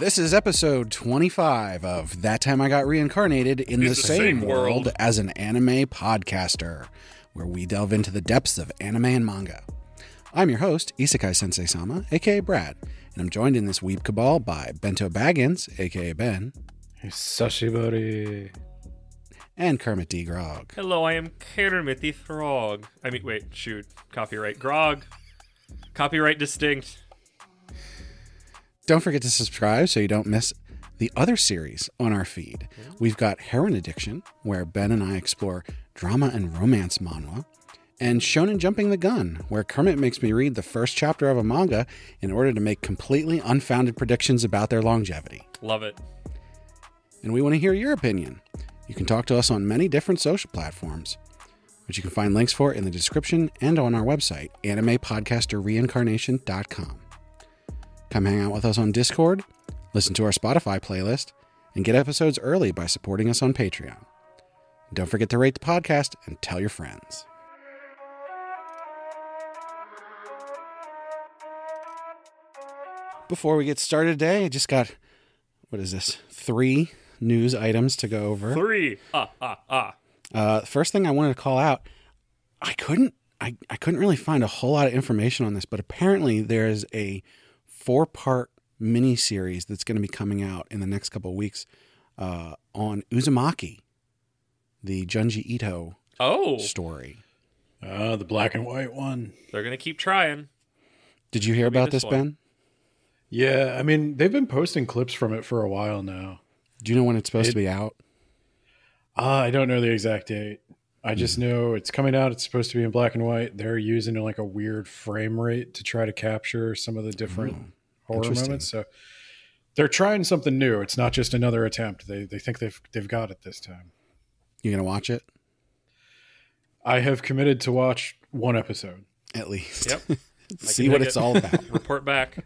This is episode 25 of That Time I Got Reincarnated in the Same World as an Anime Podcaster, where we delve into the depths of anime and manga. I'm your host, Isekai Sensei Sama, aka Brad, and I'm joined in this weeb cabal by Bento Baggins, aka Ben. Sashibori. And Kermit D. Grog. Hello, I am Kermit the Frog. Copyright Grog. Copyright distinct. Don't forget to subscribe so you don't miss the other series on our feed. We've got Heroin Addiction, where Ben and I explore drama and romance manhwa, and Shonen Jumping the Gun, where Kermit makes me read the first chapter of a manga in order to make completely unfounded predictions about their longevity. Love it. And we want to hear your opinion. You can talk to us on many different social platforms, which you can find links for in the description and on our website, animepodcasterreincarnation.com. Come hang out with us on Discord, listen to our Spotify playlist, and get episodes early by supporting us on Patreon. And don't forget to rate the podcast and tell your friends. Before we get started today, I just got, 3 news items to go over. 3. First thing I wanted to call out, I couldn't really find a whole lot of information on this, but apparently there's a 4-part miniseries that's going to be coming out in the next couple of weeks on Uzumaki, the Junji Ito story. The black and white one. They're going to keep trying. Did you hear about this, Ben? Yeah, I mean, they've been posting clips from it for a while now. Do you know when it's supposed to be out? I don't know the exact date. I just know it's coming out. It's supposed to be in black and white. They're using like a weird frame rate to try to capture some of the different horror moments. So they're trying something new. It's not just another attempt. They think they've got it this time. You gonna watch it? I have committed to watch 1 episode. At least. Yep. See what it's all about. Report back.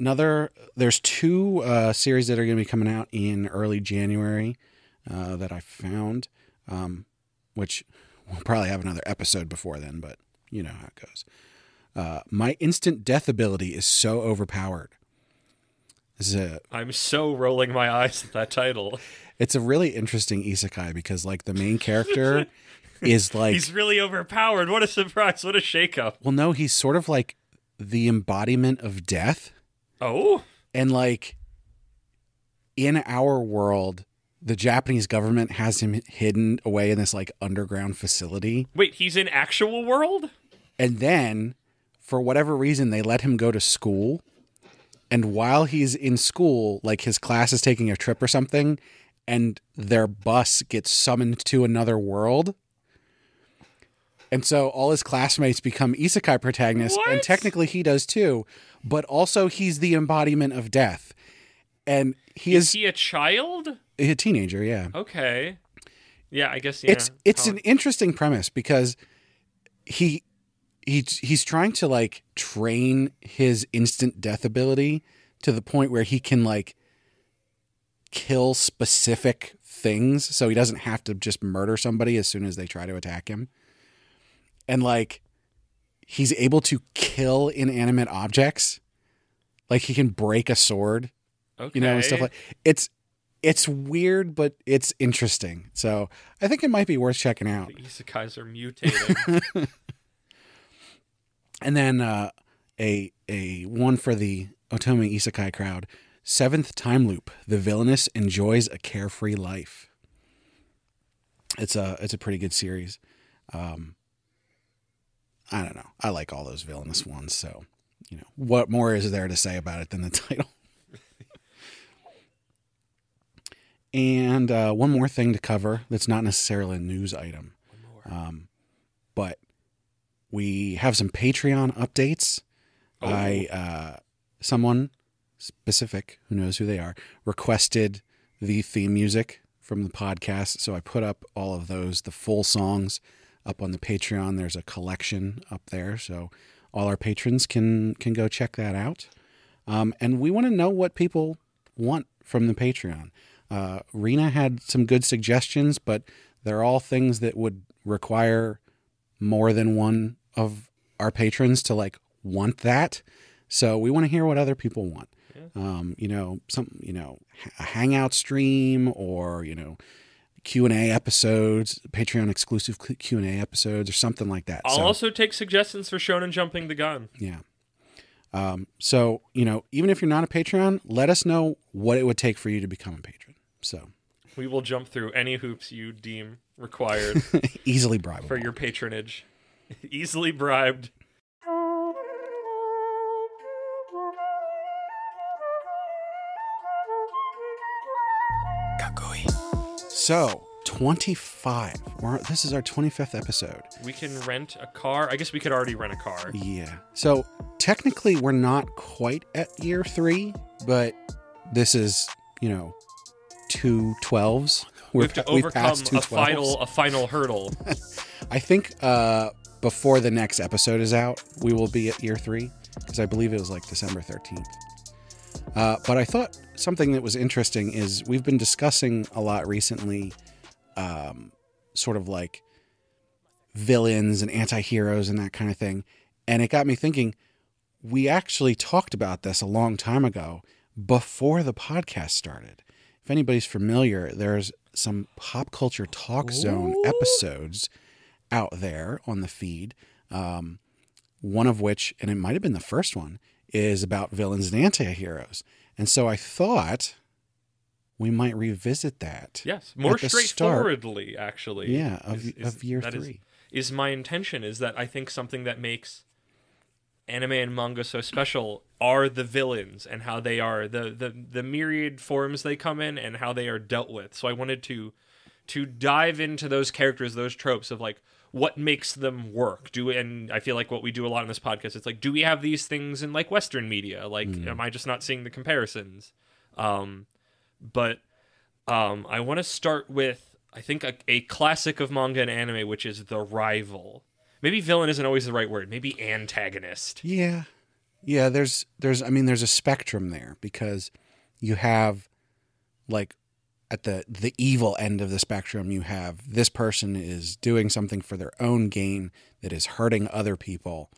There's 2 series that are going to be coming out in early January that I found, which we'll probably have another episode before then, but you know how it goes. My instant death ability is so overpowered. I'm so rolling my eyes at that title. It's a really interesting isekai because like the main character is like... He's really overpowered. What a surprise. What a shakeup. Well, no, he's sort of like the embodiment of death. Oh? And like in our world, the Japanese government has him hidden away in this like underground facility. Wait, he's in actual world? And then for whatever reason, they let him go to school. And while he's in school, like his class is taking a trip or something, and their bus gets summoned to another world. And so all his classmates become isekai protagonists, and technically he does too, but also he's the embodiment of death. And is he a child? A teenager, yeah. Okay. Yeah, I guess, yeah. It's an interesting premise because he's trying to like train his instant death ability to the point where he can like kill specific things so he doesn't have to just murder somebody as soon as they try to attack him. And like he's able to kill inanimate objects. Like he can break a sword. Okay. You know, and stuff like it's weird, but it's interesting. So I think it might be worth checking out. The isekais are mutating. And then a one for the Otome Isekai crowd. 7th Time Loop. The villainous enjoys a carefree life. It's a pretty good series. I don't know. I like all those villainous ones. So, you know, what more is there to say about it than the title? And one more thing to cover that's not necessarily a news item. But we have some Patreon updates. Someone specific, who knows who they are, requested the theme music from the podcast. So I put up all of those, the full songs, up on the Patreon. There's a collection up there. So all our patrons can go check that out. And we want to know what people want from the Patreon. Rena had some good suggestions, but they're all things that would require more than one of our patrons to like want that. So we want to hear what other people want. Yeah. A hangout stream, or Q&A episodes, Patreon exclusive Q&A episodes, or something like that. I'll also take suggestions for Shonen Jumping the Gun. Yeah. So even if you're not a Patreon, let us know what it would take for you to become a patron. So we will jump through any hoops you deem required. Easily bribable. For your patronage. Easily bribed. So, 25. This is our 25th episode. We can rent a car. I guess we could already rent a car. Yeah. So, technically, we're not quite at year 3, but this is, 2 12s. We have to overcome a final hurdle. I think before the next episode is out, we will be at year 3, because I believe it was like December 13th. But I thought something that was interesting is we've been discussing a lot recently, sort of like villains and anti-heroes and that kind of thing. And it got me thinking, we actually talked about this a long time ago before the podcast started. If anybody's familiar, there's some Pop Culture Talk Zone episodes out there on the feed. One of which, and it might have been the first one, is about villains and anti-heroes. And so I thought we might revisit that. Yes, more straightforwardly, actually. Yeah, of year 3. Is my intention, is that I think something that makes anime and manga so special are the villains and how they are, the myriad forms they come in and how they are dealt with. So I wanted to dive into those characters, those tropes of like, what makes them work? And I feel like what we do a lot in this podcast, it's like, do we have these things in like Western media? Like, am I just not seeing the comparisons? But I want to start with, I think, a classic of manga and anime, which is the rival. Maybe villain isn't always the right word. Maybe antagonist. Yeah. Yeah, there's a spectrum there, because you have like at the evil end of the spectrum, you have this person is doing something for their own gain that is hurting other people.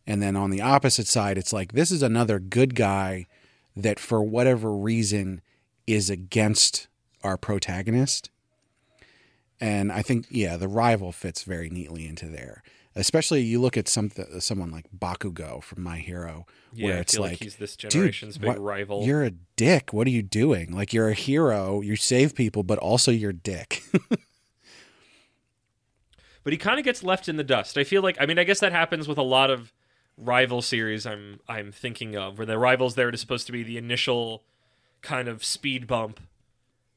And then on the opposite side, it's like, this is another good guy that for whatever reason is against our protagonist. And I think, the rival fits very neatly into there. Especially you look at someone like Bakugo from My Hero, where it's like he's this generation's big rival. You're a dick. What are you doing? Like, you're a hero. You save people, but also you're a dick. But he kind of gets left in the dust. I feel like, I guess that happens with a lot of rival series I'm thinking of, where the rival's there is supposed to be the initial kind of speed bump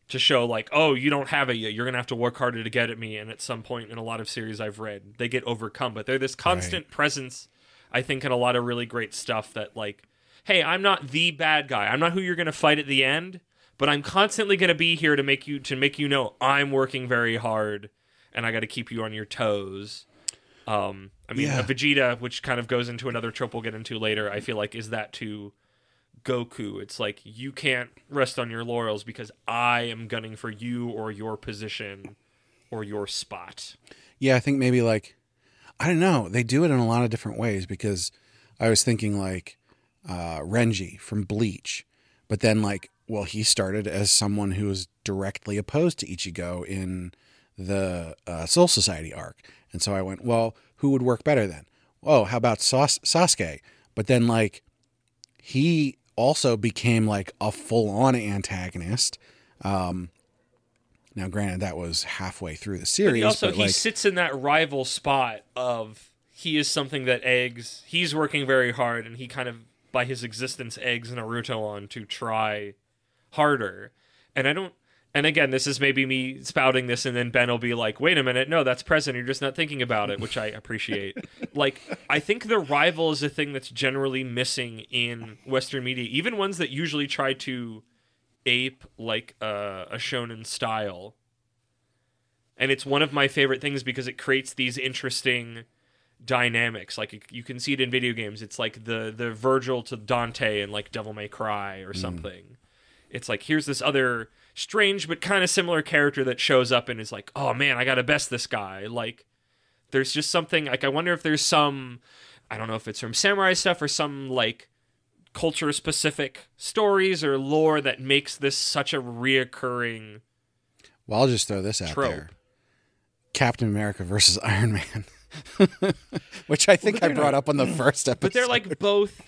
to show like, oh, you don't have it yet, you're gonna have to work harder to get at me. And at some point in a lot of series I've read, they get overcome, but they're this constant presence, I think, in a lot of really great stuff that like, hey, I'm not the bad guy, I'm not who you're gonna fight at the end, but I'm constantly gonna be here to make you know I'm working very hard and I gotta keep you on your toes. A Vegeta, which kind of goes into another trope we'll get into later, I feel like is that to Goku. It's like, you can't rest on your laurels because I am gunning for you or your position or your spot. Yeah, I think maybe like, I don't know, they do it in a lot of different ways, because I was thinking like Renji from Bleach, but then like, well, he started as someone who was directly opposed to Ichigo in the Soul Society arc. And so I went, well, who would work better then? Oh, how about Sasuke? But then like, he also became like a full-on antagonist. Now, granted, that was halfway through the series. But he sits in that rival spot of, he is something that he's working very hard, and he kind of, by his existence, eggs Naruto on to try harder. And again, this is maybe me spouting this, and then Ben will be like, wait a minute, no, that's present, you're just not thinking about it, which I appreciate. Like, I think the rival is a thing that's generally missing in Western media, even ones that usually try to ape, like, a shonen style. And it's one of my favorite things because it creates these interesting dynamics. Like, you can see it in video games. It's like the Virgil to Dante in, like, Devil May Cry or something. It's like, here's this other strange but kind of similar character that shows up and is like, oh man, I gotta best this guy. Like, there's just something like, I wonder if there's some, I don't know if it's from samurai stuff or some like culture specific stories or lore that makes this such a reoccurring Well, I'll just throw this out trope. there. Captain America versus Iron Man. Which I think I brought up on the first episode. But they're like both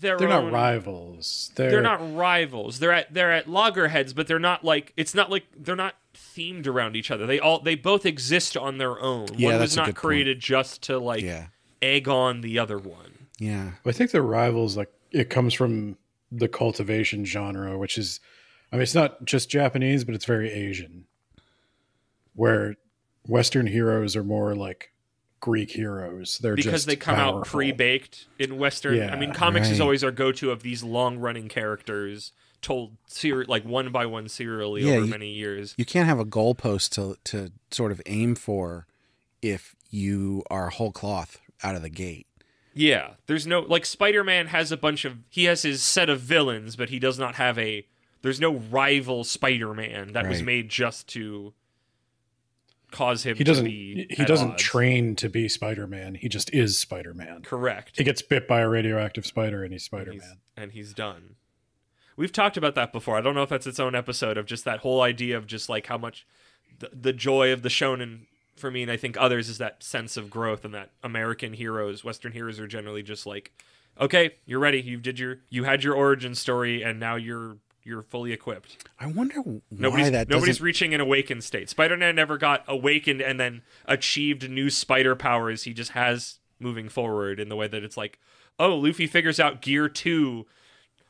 They're not rivals. They're not rivals. They're at loggerheads, but they're not like it's not like they're not themed around each other. They both exist on their own. Yeah, one that's was a not good created just to like egg on the other one. Yeah. I think the rivals, like, it comes from the cultivation genre, which is, I mean, it's not just Japanese, but it's very Asian, where Western heroes are more like Greek heroes. They're because just they come powerful. out pre-baked in Western. Yeah, I mean, comics is right. always our go-to of these long-running characters told like one by one serially Yeah, over many years. You can't have a goalpost to sort of aim for if you are whole cloth out of the gate. Yeah, there's no like Spider-Man has he has his set of villains, but he does not have there's no rival Spider-Man that was Right. made just to cause him He to doesn't. be He at doesn't odds. train to be Spider-Man. He just is Spider-Man. Correct. He gets bit by a radioactive spider, and he's Spider-Man. And he's done. We've talked about that before. I don't know if that's its own episode of just that whole idea of just like how much the joy of the shonen for me and I think others is that sense of growth, and that American heroes, Western heroes are generally just like, okay, you're ready. You had your origin story, and now you're fully equipped. I wonder why Nobody's reaching an awakened state. Spider-Man never got awakened and then achieved new spider powers. He just has moving forward in the way that it's like, oh, Luffy figures out Gear 2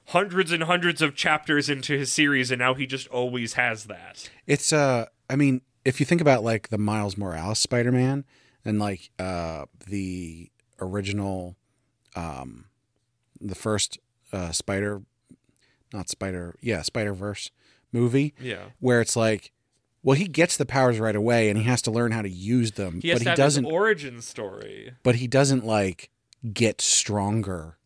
hundreds and hundreds of chapters into his series, and now he just always has that. It's I mean, if you think about like the Miles Morales Spider-Man and like the original the first Spider-Verse movie, where it's like, well, he gets the powers right away and he has to learn how to use them, He has but to he have doesn't his origin story. but he doesn't like get stronger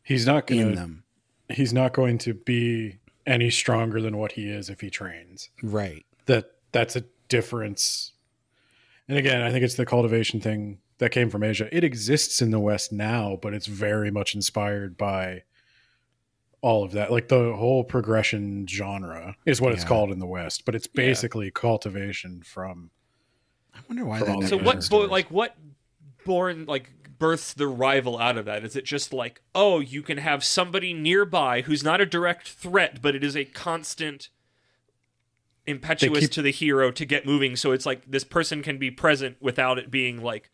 He's not in going them. He's not going to be any stronger than what he is if he trains. Right. That's a difference. And again, I think it's the cultivation thing that came from Asia. It exists in the West now, but it's very much inspired by all of that. Like the whole progression genre is what it's called in the West, but it's basically cultivation from. I wonder why From that all never the What births the rival out of that? Is it just like, oh, you can have somebody nearby who's not a direct threat, but it is a constant impetuous to the hero to get moving, so it's like this person can be present without it being like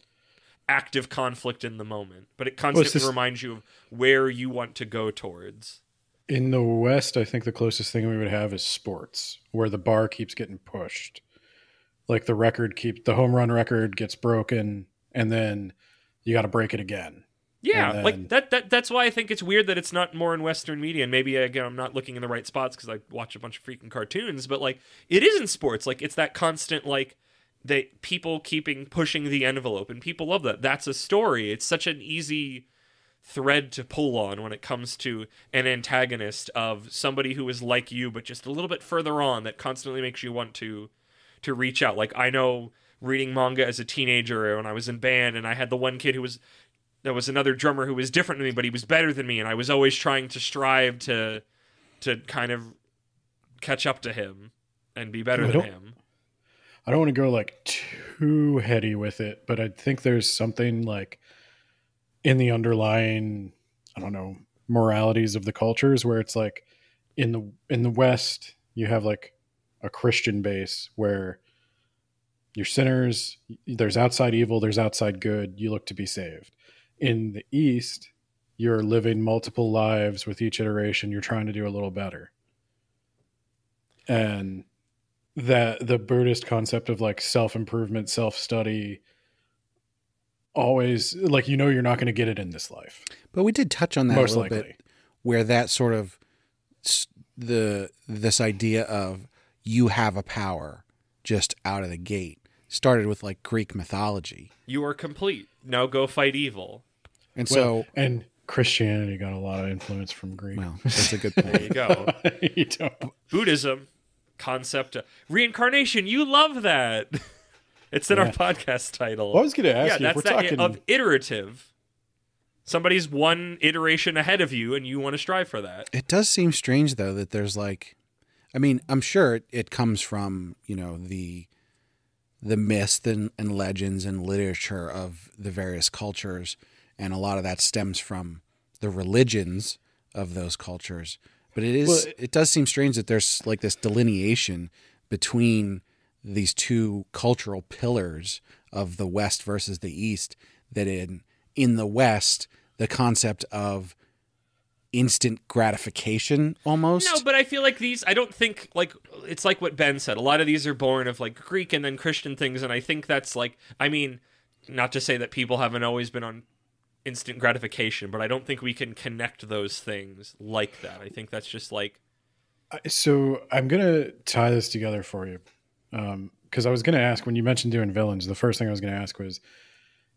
active conflict in the moment, but it constantly reminds you of where you want to go towards. In the West, I think the closest thing we would have is sports, where the bar keeps getting pushed. Like the home run record gets broken, and then you got to break it again. Yeah, then, like that's why I think it's weird that it's not more in Western media. And maybe, again, I'm not looking in the right spots because I watch a bunch of freaking cartoons, but like it is in sports. Like it's that constant, like, that people pushing the envelope, and people love that. That's a story. It's such an easy thread to pull on when it comes to an antagonist of somebody who is like you, but just a little bit further on, that constantly makes you want to reach out. Like, I know reading manga as a teenager when I was in band, and I had the one kid there was another drummer who was different than me, but he was better than me, and I was always trying to strive to kind of catch up to him and be better than him. I don't want to go like too heady with it, but I think there's something like in the underlying, I don't know, moralities of the cultures where it's like in the West, you have like a Christian base where you're sinners, there's outside evil, there's outside good, you look to be saved. In the East, you're living multiple lives with each iteration, you're trying to do a little better. And that the Buddhist concept of like self-improvement, self-study, always like, you're not going to get it in this life. But we did touch on that Most a little likely. bit, where that sort of this idea of you have a power just out of the gate started with like Greek mythology. You are complete. Now go fight evil. And and Christianity got a lot of influence from Greek. well, that's a good There you point. go. Buddhism, concept of reincarnation. You love that. It's in our podcast title. Well, I was going to ask you, that's if we're talking of iterative. Somebody's one iteration ahead of you, and you want to strive for that. It does seem strange, though, that there's like, I mean, I'm sure it comes from, you know, the myths and legends and literature of the various cultures, and a lot of that stems from the religions of those cultures. But it does seem strange that there's like this delineation between these two cultural pillars of the West versus the East, that in the West, the concept of instant gratification almost. No, but I feel like I don't think, like, it's like what Ben said. A lot of these are born of, like, Greek and then Christian things, and I think that's, like, I mean, not to say that people haven't always been on instant gratification, but I don't think we can connect those things like that. I think that's just, like... So I'm going to tie this together for you. Because I was going to ask, when you mentioned doing villains, the first thing I was going to ask was,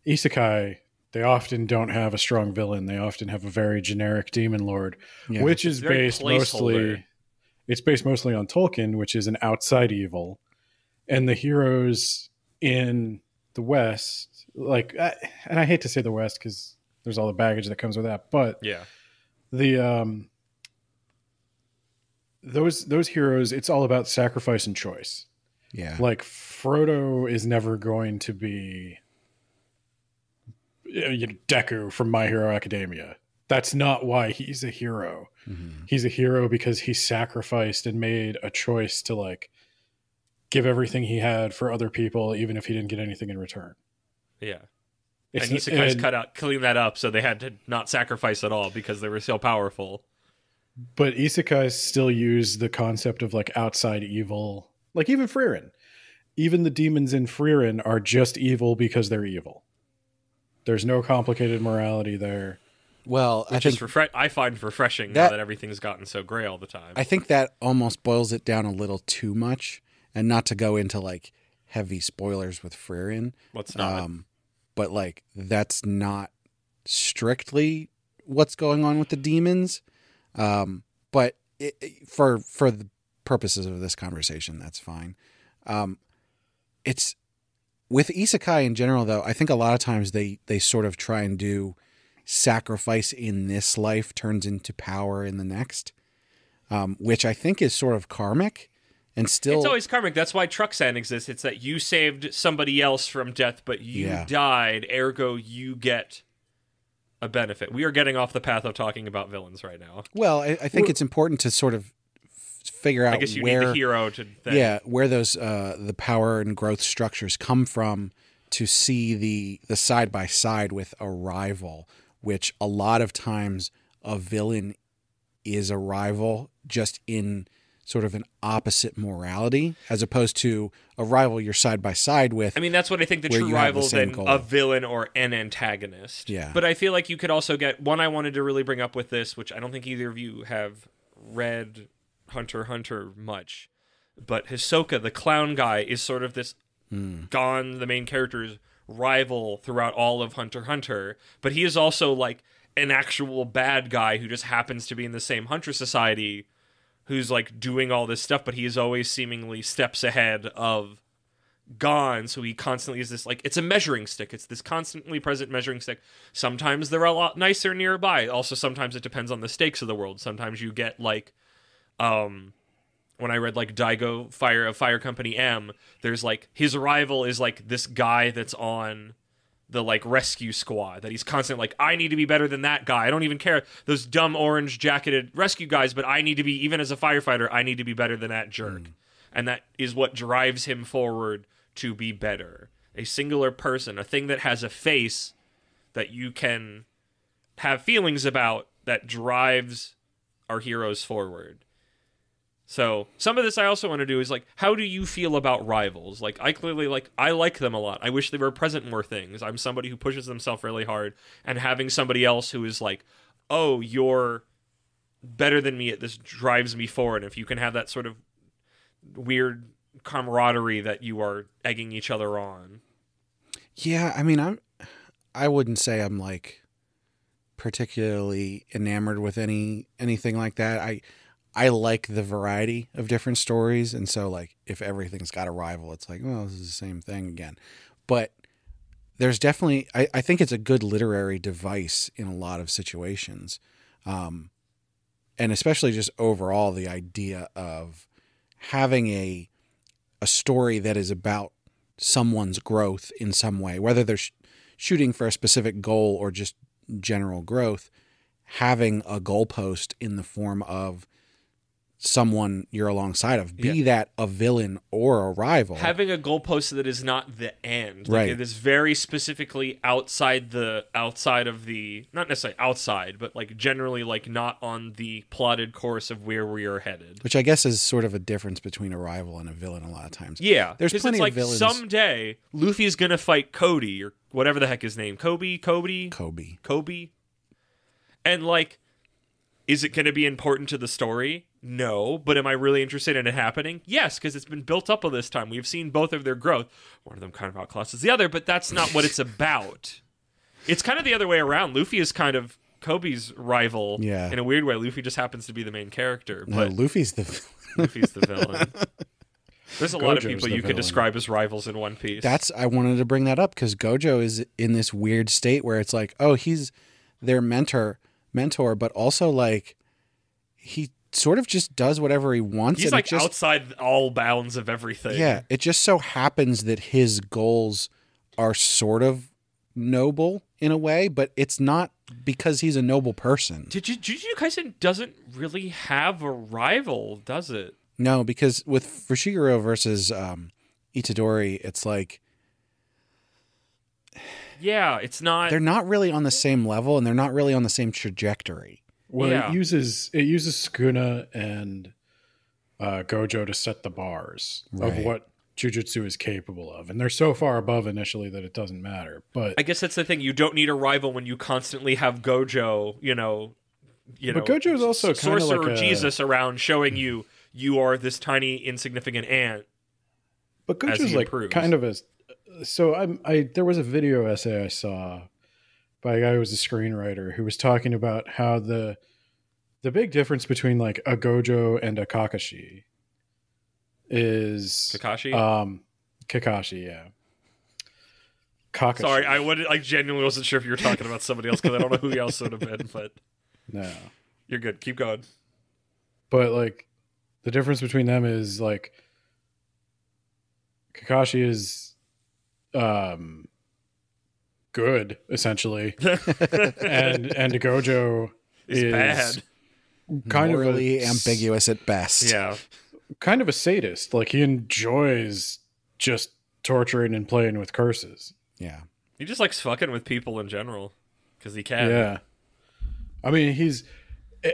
isekai, they often don't have a strong villain. They often have a very generic demon lord, which is based mostly on Tolkien, which is an outside evil. And the heroes in the West, like, and I hate to say the West because there's all the baggage that comes with that, but yeah, the those heroes, it's all about sacrifice and choice. Yeah, like Frodo is never going to be Deku from My Hero Academia. That's not why he's a hero. Mm-hmm. He's a hero because he sacrificed and made a choice to, like, give everything he had for other people, even if he didn't get anything in return. Yeah. And Isekai's clean that up, so they had to not sacrifice at all because they were so powerful. But Isekais still use the concept of, like, outside evil. Like, even Frieren. Even the demons in Frieren are just evil because they're evil. There's no complicated morality there. Well, I find refreshing now that everything's gotten so gray all the time. I think that almost boils it down a little too much, and not to go into, like, heavy spoilers with Frieren. Let's not. But, like, that's not strictly what's going on with the demons. But for the purposes of this conversation, that's fine. It's with isekai in general, though. I think a lot of times they sort of try and do sacrifice in this life turns into power in the next, which I think is sort of karmic. And still, it's always karmic. That's why Truxan exists. It's that you saved somebody else from death, but you died. Ergo, you get a benefit. We are getting off the path of talking about villains right now. Well, I think it's important to sort of figure out. I guess you need the hero to. Where those the power and growth structures come from to see the side by side with a rival, which a lot of times a villain is a rival just in sort of an opposite morality, as opposed to a rival you're side by side with. I mean, that's what I think the true rival than a villain or an antagonist. Yeah. But I feel like you could also get one I wanted to really bring up with this, which I don't think either of you have read Hunter x Hunter much, but Hisoka, the clown guy, is sort of this Gon, the main character's rival throughout all of Hunter x Hunter, but he is also like an actual bad guy who just happens to be in the same Hunter Society, who's like doing all this stuff, but he is always seemingly steps ahead of Gon, so he constantly is this, like, it's a measuring stick. It's this constantly present measuring stick. Sometimes they're a lot nicer nearby. Also, sometimes it depends on the stakes of the world. Sometimes you get, like, when I read, like, Daigo Fire Company M, there's, like, his rival is, like, this guy that's on the, like, rescue squad, that he's constantly like, I need to be better than that guy. I don't even care those dumb orange jacketed rescue guys, but I need to be, even as a firefighter, I need to be better than that jerk. And that is what drives him forward to be better. A singular person, a thing that has a face that you can have feelings about, that drives our heroes forward. So some of this I also want to do is, like, how do you feel about rivals? Like, I clearly, like, I like them a lot. I wish they were present in more things. I'm somebody who pushes themselves really hard, and having somebody else who is like, oh, you're better than me at this drives me forward. If you can have that sort of weird camaraderie that you are egging each other on. Yeah, I mean, I wouldn't say I'm, like, particularly enamored with anything like that. I like the variety of different stories, and so, like, if everything's got a rival, it's like, well, this is the same thing again. But there's definitely, I think it's a good literary device in a lot of situations. And especially just overall, the idea of having a story that is about someone's growth in some way, whether they're shooting for a specific goal or just general growth, having a goalpost in the form of someone you're alongside of, be that a villain or a rival. Having a goalpost that is not the end. Like Right. it is very specifically outside of the, not necessarily outside, but like generally like not on the plotted course of where we are headed. Which I guess is sort of a difference between a rival and a villain a lot of times. Yeah. There's 'Cause plenty it's like of villains. someday Luffy's going to fight Cody or whatever the heck his name. Kobe. And like, is it going to be important to the story? No, but am I really interested in it happening? Yes, because it's been built up all this time. We've seen both of their growth. One of them kind of outclasses the other, but that's not what it's about. It's kind of the other way around. Luffy is kind of Kobe's rival in a weird way. Luffy just happens to be the main character. No, But Luffy's the Luffy's the villain. There's a lot of Gojo's people the you could villain. describe as rivals in One Piece. I wanted to bring that up because Gojo is in this weird state where it's like, oh, he's their mentor, but also like he sort of just does whatever he wants. He's and like it just, outside all bounds of everything. Yeah, it just so happens that his goals are sort of noble in a way, but it's not because he's a noble person. Jujutsu Kaisen doesn't really have a rival, does it? No, because with Fushiguro versus Itadori, it's like Yeah, it's not. they're not really on the same level and they're not really on the same trajectory. Well, Yeah. it uses Sukuna and Gojo to set the bars Right. of what Jujutsu is capable of, and they're so far above initially that it doesn't matter. But I guess that's the thing. You don't need a rival when you constantly have Gojo. But Gojo is also kind of sorcerer like Jesus around showing you are this tiny insignificant ant. But as Gojo's he like improves. kind of a. So I there was a video essay I saw by a guy who was a screenwriter who was talking about how the big difference between like a Gojo and a Kakashi is Kakashi. Kakashi, yeah. Kakashi. Sorry, I genuinely wasn't sure if you were talking about somebody else because I don't know who else would have been. But No. you're good. Keep going. But like the difference between them is like Kakashi is good essentially and Gojo is bad. kind Morally of ambiguous at best. Yeah. kind of a sadist. Like he enjoys just torturing and playing with curses. Yeah. He just likes fucking with people in general because he can. Yeah. I mean,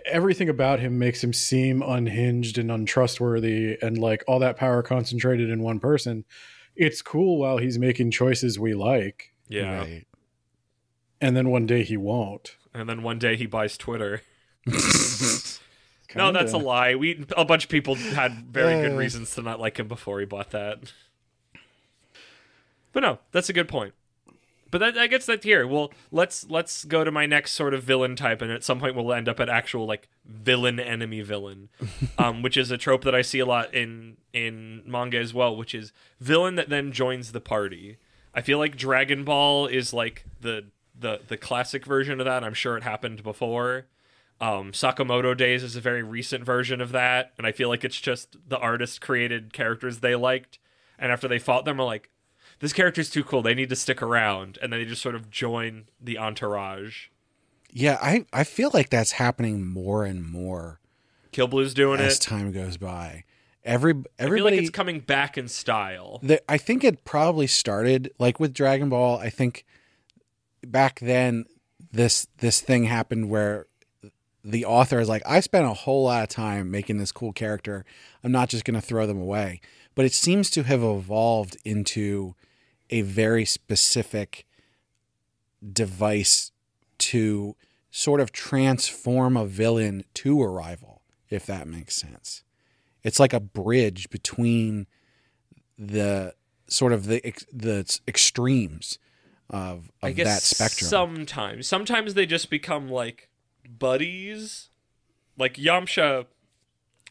everything about him makes him seem unhinged and untrustworthy and like all that power concentrated in one person. It's cool while he's making choices we like. Yeah. Right. And then one day he won't. And then one day he buys Twitter. No, Kinda. that's a lie. A bunch of people had very good reasons to not like him before he bought that. But no, that's a good point. But I guess that's here. Well, let's go to my next sort of villain type, and at some point we'll end up at actual like villain enemy villain, which is a trope that I see a lot in manga as well, which is villain that then joins the party. I feel like Dragon Ball is like the classic version of that. I'm sure it happened before. Sakamoto Days is a very recent version of that, and I feel like it's just the artist created characters they liked, and after they fought them, are like, this character's too cool, they need to stick around, and then they just sort of join the entourage. Yeah, I feel like that's happening more and more Kill Blue's doing as it. time goes by. I feel Everybody, like it's coming back in style. I think it probably started like with Dragon Ball. I think back then this thing happened where the author is like, I spent a whole lot of time making this cool character. I'm not just going to throw them away. But it seems to have evolved into a very specific device to sort of transform a villain to a rival, if that makes sense. It's like a bridge between the sort of the extremes of I guess that spectrum. Sometimes they just become like buddies. Like Yamcha,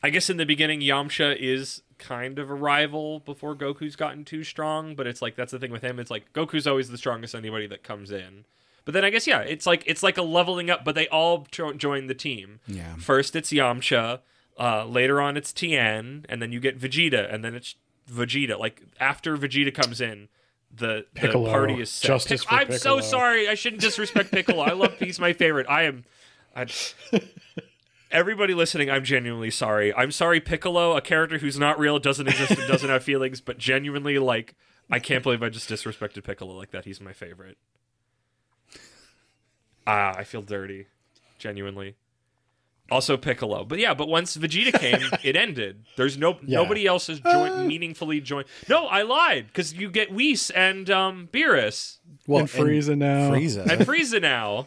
I guess in the beginning Yamcha is kind of a rival before Goku's gotten too strong, but it's like that's the thing with him. It's like Goku's always the strongest anybody that comes in. But then I guess it's like a leveling up, but they all join the team. Yeah. First it's Yamcha, later on it's Tien, and then you get Vegeta, and then it's Vegeta. Like after Vegeta comes in, the party is set. Justice for I'm Piccolo. so sorry. I shouldn't disrespect Piccolo. I love he's my favorite. Everybody listening, I'm genuinely sorry. I'm sorry, Piccolo, a character who's not real, doesn't exist, and doesn't have feelings, but genuinely, like, I can't believe I just disrespected Piccolo like that. He's my favorite. I feel dirty. Genuinely. Also Piccolo. But yeah, but once Vegeta came, it ended. There's nobody else has meaningfully joined. No, I lied, because you get Whis and Beerus. Well, and Frieza now. And Frieza now.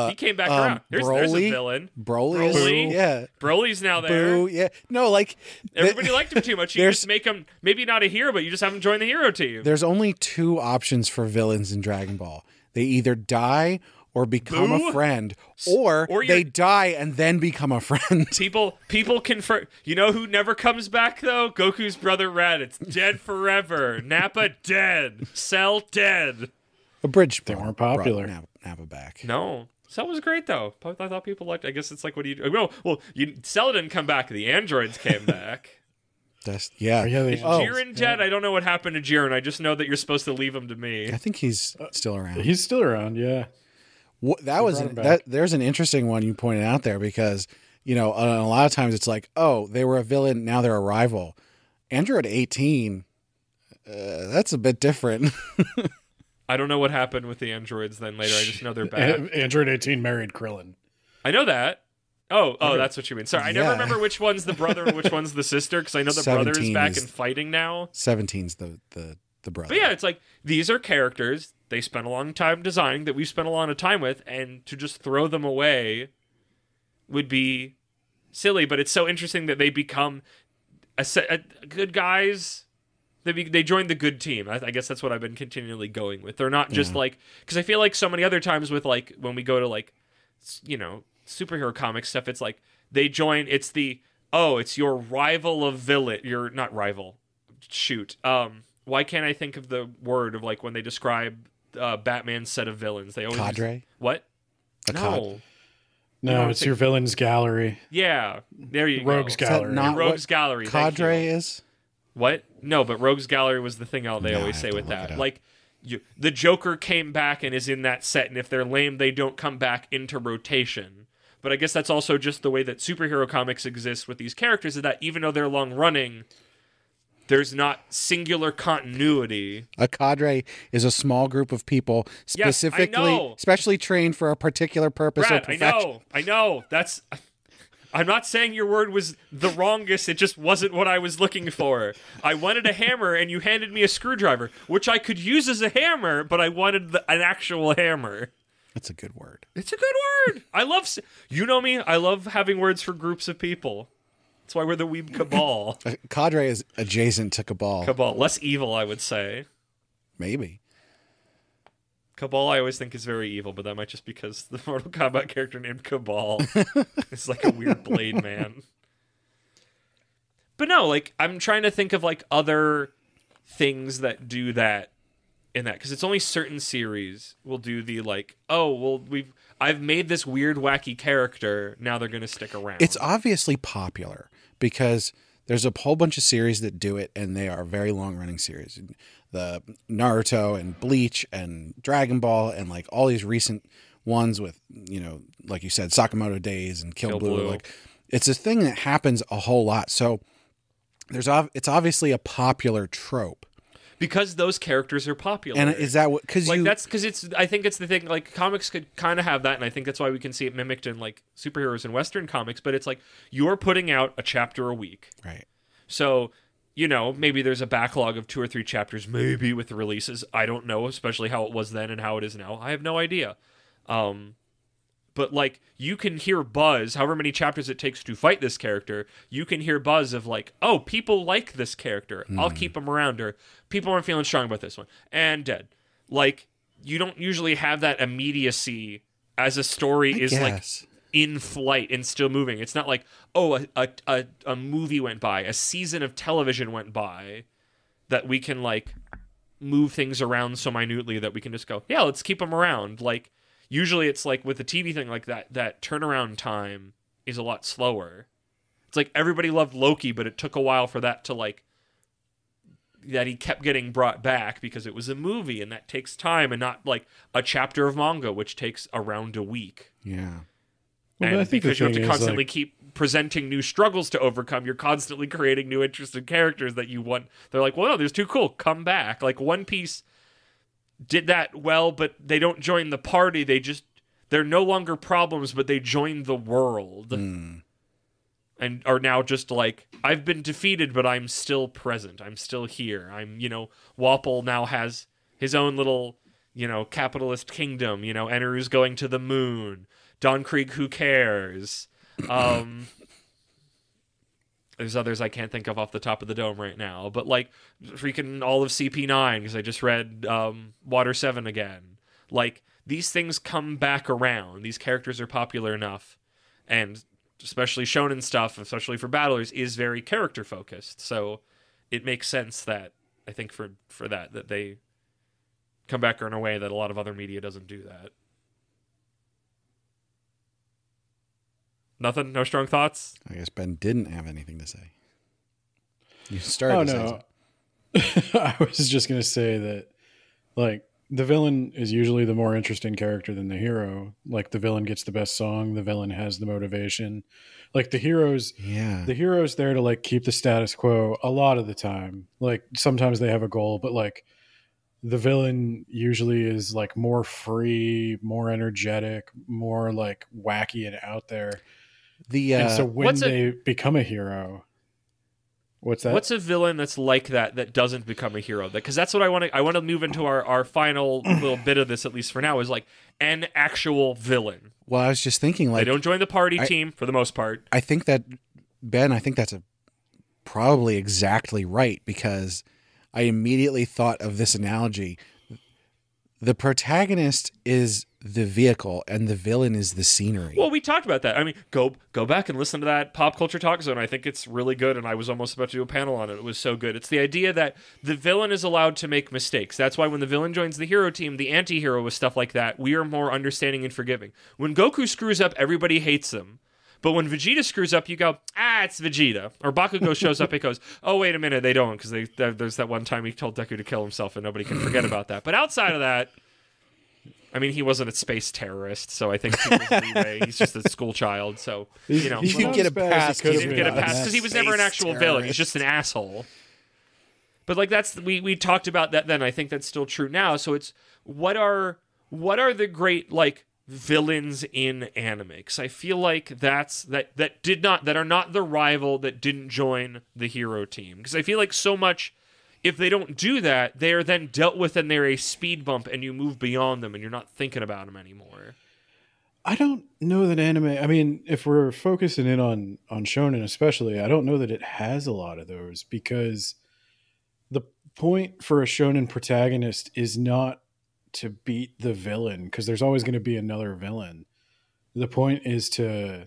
He came back around. There's a villain. Broly. Yeah. Broly's now there. Boo, yeah. No, like... Everybody liked him too much. You just make him, maybe not a hero, but you just have him join the hero team. There's only two options for villains in Dragon Ball. They either die or become a friend, or they die and then become a friend. People confer. You know who never comes back though? Goku's brother Raditz, dead forever. Nappa dead. Cell dead. A bridge. They weren't popular. Nappa back. No, Cell was great though. I thought people liked. I guess it's like what do you? No, well, Cell didn't come back. The androids came back. Is Jiren dead? I don't know what happened to Jiren. I just know that you're supposed to leave him to me. I think he's still around. He's still around. Yeah. There's an interesting one you pointed out there because, a lot of times it's like, oh, they were a villain, now they're a rival. Android 18, that's a bit different. I don't know what happened with the androids then later. I just know they're back. Android 18 married Krillin. I know that. Oh, that's what you mean. Sorry, I never remember which one's the brother and which one's the sister because I know the brother is back and fighting now. 17's the brother. But yeah, it's like these are characters they spent a long time designing that we've spent a lot of time with, and to just throw them away would be silly. But it's so interesting that they become a good guys. They joined the good team. I guess that's what I've been continually going with. They're not just like because I feel like so many other times with like when we go to like superhero comic stuff, it's like they join. It's it's your rival of villain. You're not rival. Shoot. Why can't I think of the word of like when they describe Batman's set of villains? They always cadre. What? No, it's your villains gallery. Yeah, there you Rogues go. gallery. Rogues gallery. Cadre is what? No, but Rogues gallery was the thing they always say with that. Like the Joker came back and is in that set, and if they're lame, they don't come back into rotation. But I guess that's also just the way that superhero comics exist with these characters, is that even though they're long running, there's not singular continuity. A cadre is a small group of people specially trained for a particular purpose Brad, or profession. I know. I'm not saying your word was the wrongest. It just wasn't what I was looking for. I wanted a hammer, and you handed me a screwdriver, which I could use as a hammer, but I wanted an actual hammer. That's a good word. It's a good word. I love... You know me. I love having words for groups of people. That's why we're the Weeb Cabal. Cadre is adjacent to Cabal. Cabal. Less evil, I would say. Maybe. Cabal I always think is very evil, but that might just because the Mortal Kombat character named Cabal is like a weird blade man. But no, like, I'm trying to think of like other things that do that in that. Because it's only certain series will do the like, I've made this weird, wacky character. Now they're going to stick around. It's obviously popular because there's a whole bunch of series that do it, and they are very long-running series. The Naruto and Bleach and Dragon Ball and like all these recent ones with, like you said, Sakamoto Days and Kill Blue. Like, it's a thing that happens a whole lot. So it's obviously a popular trope. Because those characters are popular. And is that what... Because I think it's the thing, like, comics could kind of have that, and I think that's why we can see it mimicked in, like, superheroes and Western comics, but it's like, you're putting out a chapter a week. Right. So, maybe there's a backlog of 2 or 3 chapters, maybe with the releases. I don't know, especially how it was then and how it is now. I have no idea. But, like, you can hear buzz, however many chapters it takes to fight this character, you can hear buzz of, like, oh, people like this character. I'll keep them around, or people aren't feeling strong about this one. And dead. Like, you don't usually have that immediacy as a story in flight and still moving. It's not like, oh, a movie went by, a season of television went by, that we can like move things around so minutely that we can just go, yeah, let's keep them around. Like usually it's like with the TV thing like that turnaround time is a lot slower. It's like everybody loved Loki, but it took a while for that to like, that he kept getting brought back because it was a movie, and that takes time, and not like a chapter of manga, which takes around a week. Yeah. Well, And I think because you have to is, constantly like, keep presenting new struggles to overcome, you're constantly creating new interesting characters that you want. They're like, well, no, there's too cool. Come back. Like One Piece did that well, but they don't join the party. They're no longer problems, but they join the world. And are now just like, I've been defeated, but I'm still present. I'm still here. Wapol now has his own little, capitalist kingdom. Eneru's going to the moon. Don Krieg, who cares? There's others I can't think of off the top of the dome right now. But like, freaking all of CP9, because I just read Water 7 again. Like, these things come back around. These characters are popular enough. And especially shonen stuff, especially for battlers, is very character focused. So it makes sense that I think for that they come back in a way that a lot of other media doesn't do that. Nothing? No strong thoughts? I guess Ben didn't have anything to say. You started to say no. I was just going to say that, like, the villain is usually the more interesting character than the hero. Like, the villain gets the best song, the villain has the motivation. Like, the hero's there to like keep the status quo a lot of the time. Like, sometimes they have a goal, but like the villain usually is like more free, more energetic, more like wacky and out there. And so when they become a hero, what's that? What's a villain that's like that doesn't become a hero? Because that's what I want to. I want to move into our final little bit of this, at least for now, is like an actual villain. Well, I was just thinking, like, they don't join the party team for the most part. I think that Ben, I think that's probably exactly right, because I immediately thought of this analogy. The protagonist is the vehicle and the villain is the scenery. Well, we talked about that. I mean, go back and listen to that Pop Culture Talk Zone. I think it's really good, and I was almost about to do a panel on it. It was so good. It's the idea that the villain is allowed to make mistakes. That's why when the villain joins the hero team, the anti-hero with stuff like that, we are more understanding and forgiving. When Goku screws up, everybody hates him. But when Vegeta screws up, you go, it's Vegeta. Or Bakugo shows up, it goes, oh, wait a minute, they don't, because there's that one time he told Deku to kill himself, and nobody can forget about that. But outside of that, I mean, he wasn't a space terrorist, so I think people's leeway. He's just a school child, so, He can get a pass. He didn't get a pass because he was never an actual villain. He's just an asshole. But like we talked about that then. I think that's still true now. So it's what are the great like villains in anime? Because I feel like that are not the rival that didn't join the hero team. Because I feel like so much, if they don't do that, they are then dealt with and they're a speed bump and you move beyond them and you're not thinking about them anymore. I don't know that anime, I mean, if we're focusing in on shonen especially, I don't know that it has a lot of those, because the point for a shonen protagonist is not to beat the villain, because there's always going to be another villain. The point is to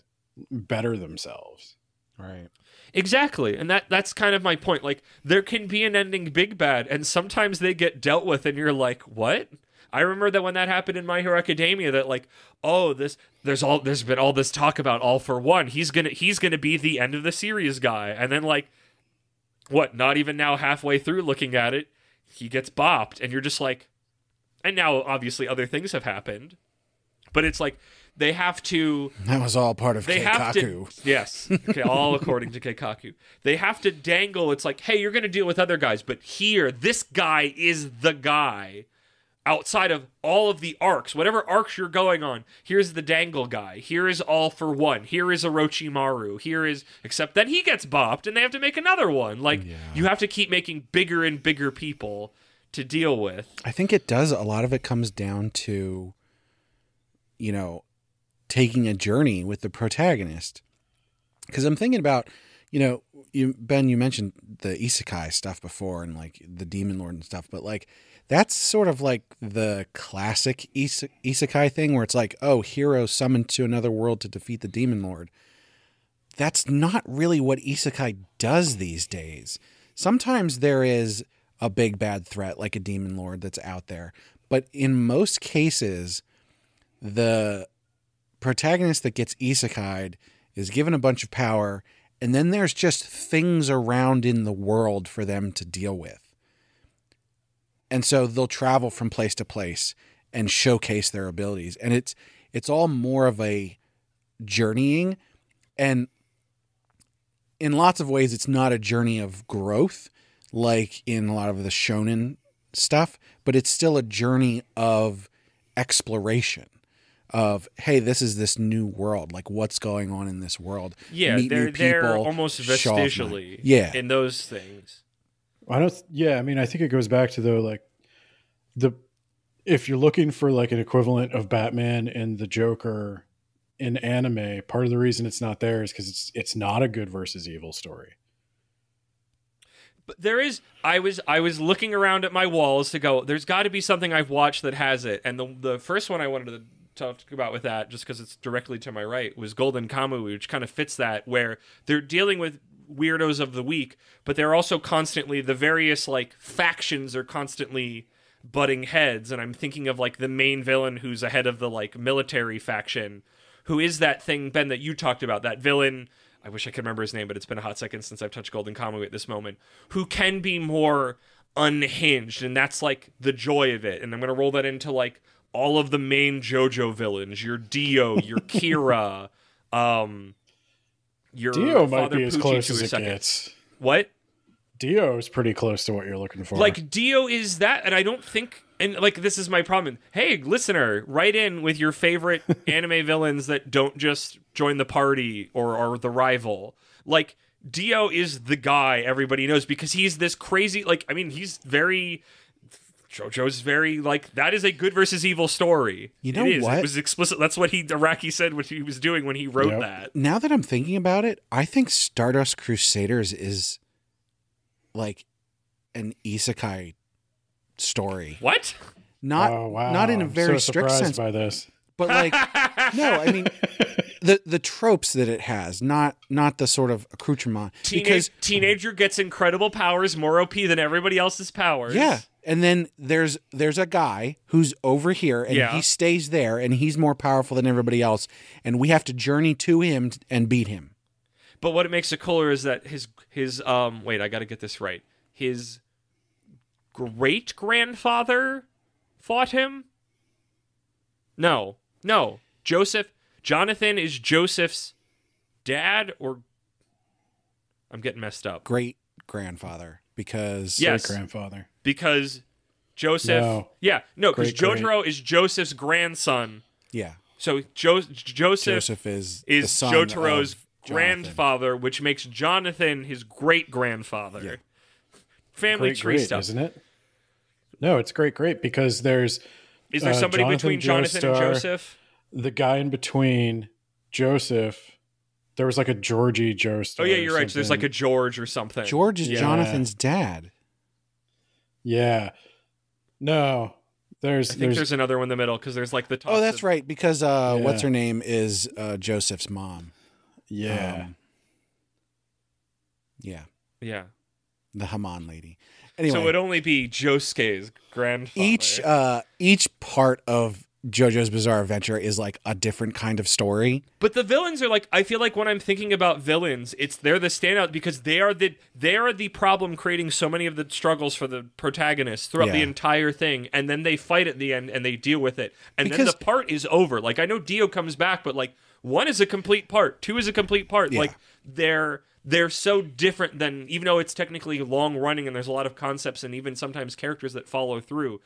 better themselves. Right. Exactly. And that's kind of my point. Like, there can be an ending big bad, and sometimes they get dealt with and you're like, what? I remember that when that happened in My Hero Academia, that like, oh, there's been all this talk about All for One. He's gonna be the end of the series guy. And then like, what, not even now halfway through looking at it, he gets bopped, and you're just like, and now, obviously, other things have happened. But it's like, they have to... That was all part of Keikaku. Yes. Okay, all according to Keikaku. They have to dangle. It's like, hey, you're going to deal with other guys, but here, this guy is the guy. Outside of all of the arcs, whatever arcs you're going on, here's the dangle guy. Here is All for One. Here is Orochimaru. Here is... Except then he gets bopped, and they have to make another one. Like, you have to keep making bigger and bigger people to deal with. I think it does. A lot of it comes down to, taking a journey with the protagonist. Because I'm thinking about, Ben, you mentioned the isekai stuff before and like the Demon Lord and stuff, but like That's sort of like the classic isekai thing where it's like, oh, hero summoned to another world to defeat the demon lord. That's not really what isekai does these days. Sometimes there is a big bad threat like a demon lord that's out there. But in most cases, the protagonist that gets isekai'd is given a bunch of power, and then there's just things around in the world for them to deal with. And so they'll travel from place to place and showcase their abilities. And it's all more of a journeying. And in lots of ways, it's not a journey of growth like in a lot of the shonen stuff, but it's still a journey of exploration of, hey, this is this new world. Like, what's going on in this world? Yeah, Meet new they're people, almost show off vestigially in those things. I think it goes back to though, like if you're looking for like an equivalent of Batman and the Joker in anime, part of the reason it's not there is because it's not a good versus evil story. But there is. I was looking around at my walls to go, there's got to be something I've watched that has it. And the first one I wanted to talk about with that, just because it's directly to my right, was Golden Kamuy, which kind of fits that, where they're dealing with weirdos of the week, but they're also constantly, the various like factions are constantly butting heads. And I'm thinking of like the main villain who's ahead of the like military faction, who is that thing, Ben, that you talked about, that villain. I wish I could remember his name, but it's been a hot second since I've touched Golden Kamuy at this moment, who can be more unhinged, and that's like the joy of it. And I'm going to roll that into like all of the main JoJo villains, your Dio, your Kira, your Dio might Father be as Pucci close to as a it second. gets. What? Dio is pretty close to what you're looking for. Like, Dio is that, and I don't think, and like, this is my problem. Hey, listener, write in with your favorite anime villains that don't just join the party or are the rival. Like, Dio is the guy everybody knows because he's this crazy, like, I mean, he's very, JoJo's very, like, that is a good versus evil story. You know what? It was explicit. That's what Araki said what he was doing when he wrote that. Now that I'm thinking about it, I think Stardust Crusaders is like an isekai story. What? Not in a very strict sense by this. But like no, I mean the tropes that it has, not the sort of accoutrement. Because teenager gets incredible powers, more OP than everybody else's powers. Yeah. And then there's a guy who's over here and he stays there and he's more powerful than everybody else and we have to journey to him and beat him. But what it makes it cooler is that his wait, I got to get this right. His great-grandfather fought him? No. Jonathan is Joseph's dad, or I'm getting messed up. Great-grandfather, because great-grandfather. Because Joseph because Jotaro is Joseph's grandson. Yeah. So Joseph is the son Jotaro's of grandfather, which makes Jonathan his great-grandfather. Yeah. Family tree stuff, isn't it? No, it's great because there's. Is there somebody between Jonathan and Joseph? The guy in between Joseph. There was like a Georgie Joestar. Oh yeah, you're right. So there's like a George or something. George is Jonathan's dad. Yeah. No. I think there's another one in the middle because there's like the. Oh, that's right. Because what's her name is Joseph's mom. Yeah. Yeah. The Haman lady. Anyway, so it would only be Josuke's grandfather. Each part of JoJo's Bizarre Adventure is like a different kind of story. But the villains are like, I feel like when I'm thinking about villains, they're the standout because they are the problem creating so many of the struggles for the protagonists throughout the entire thing, and then they fight at the end and they deal with it, and then the part is over. Like, I know Dio comes back, but like 1 is a complete part, 2 is a complete part. Yeah. Like they're so different than, even though it's technically long running and there's a lot of concepts and even sometimes characters that follow through,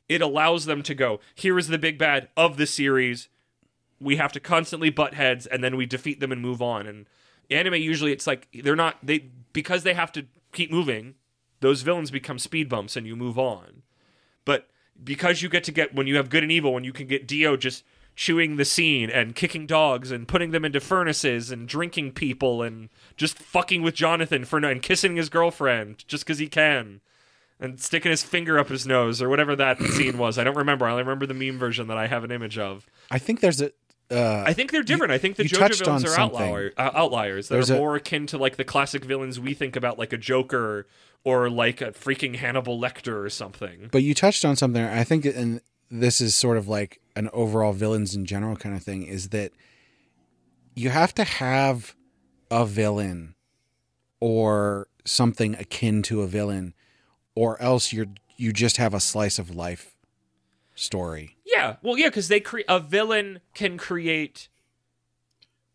it allows them to go, here is the big bad of the series. We have to constantly butt heads and then we defeat them and move on. And anime, usually it's like, because they have to keep moving, those villains become speed bumps and you move on. But because you get, when you have good and evil, when you can get Dio just chewing the scene and kicking dogs and putting them into furnaces and drinking people and just fucking with Jonathan and kissing his girlfriend just because he can. and sticking his finger up his nose or whatever that scene was. I don't remember. I only remember the meme version that I have an image of. I think there's a. I think they're different. I think the you JoJo touched villains on are something. outliers. They're more akin to like the classic villains we think about, like a Joker or like a freaking Hannibal Lecter or something. But you touched on something. I think, and this is sort of like an overall villains in general kind of thing, is that you have to have a villain or something akin to a villain, or else you just have a slice of life story. Yeah, well, yeah, because a villain can create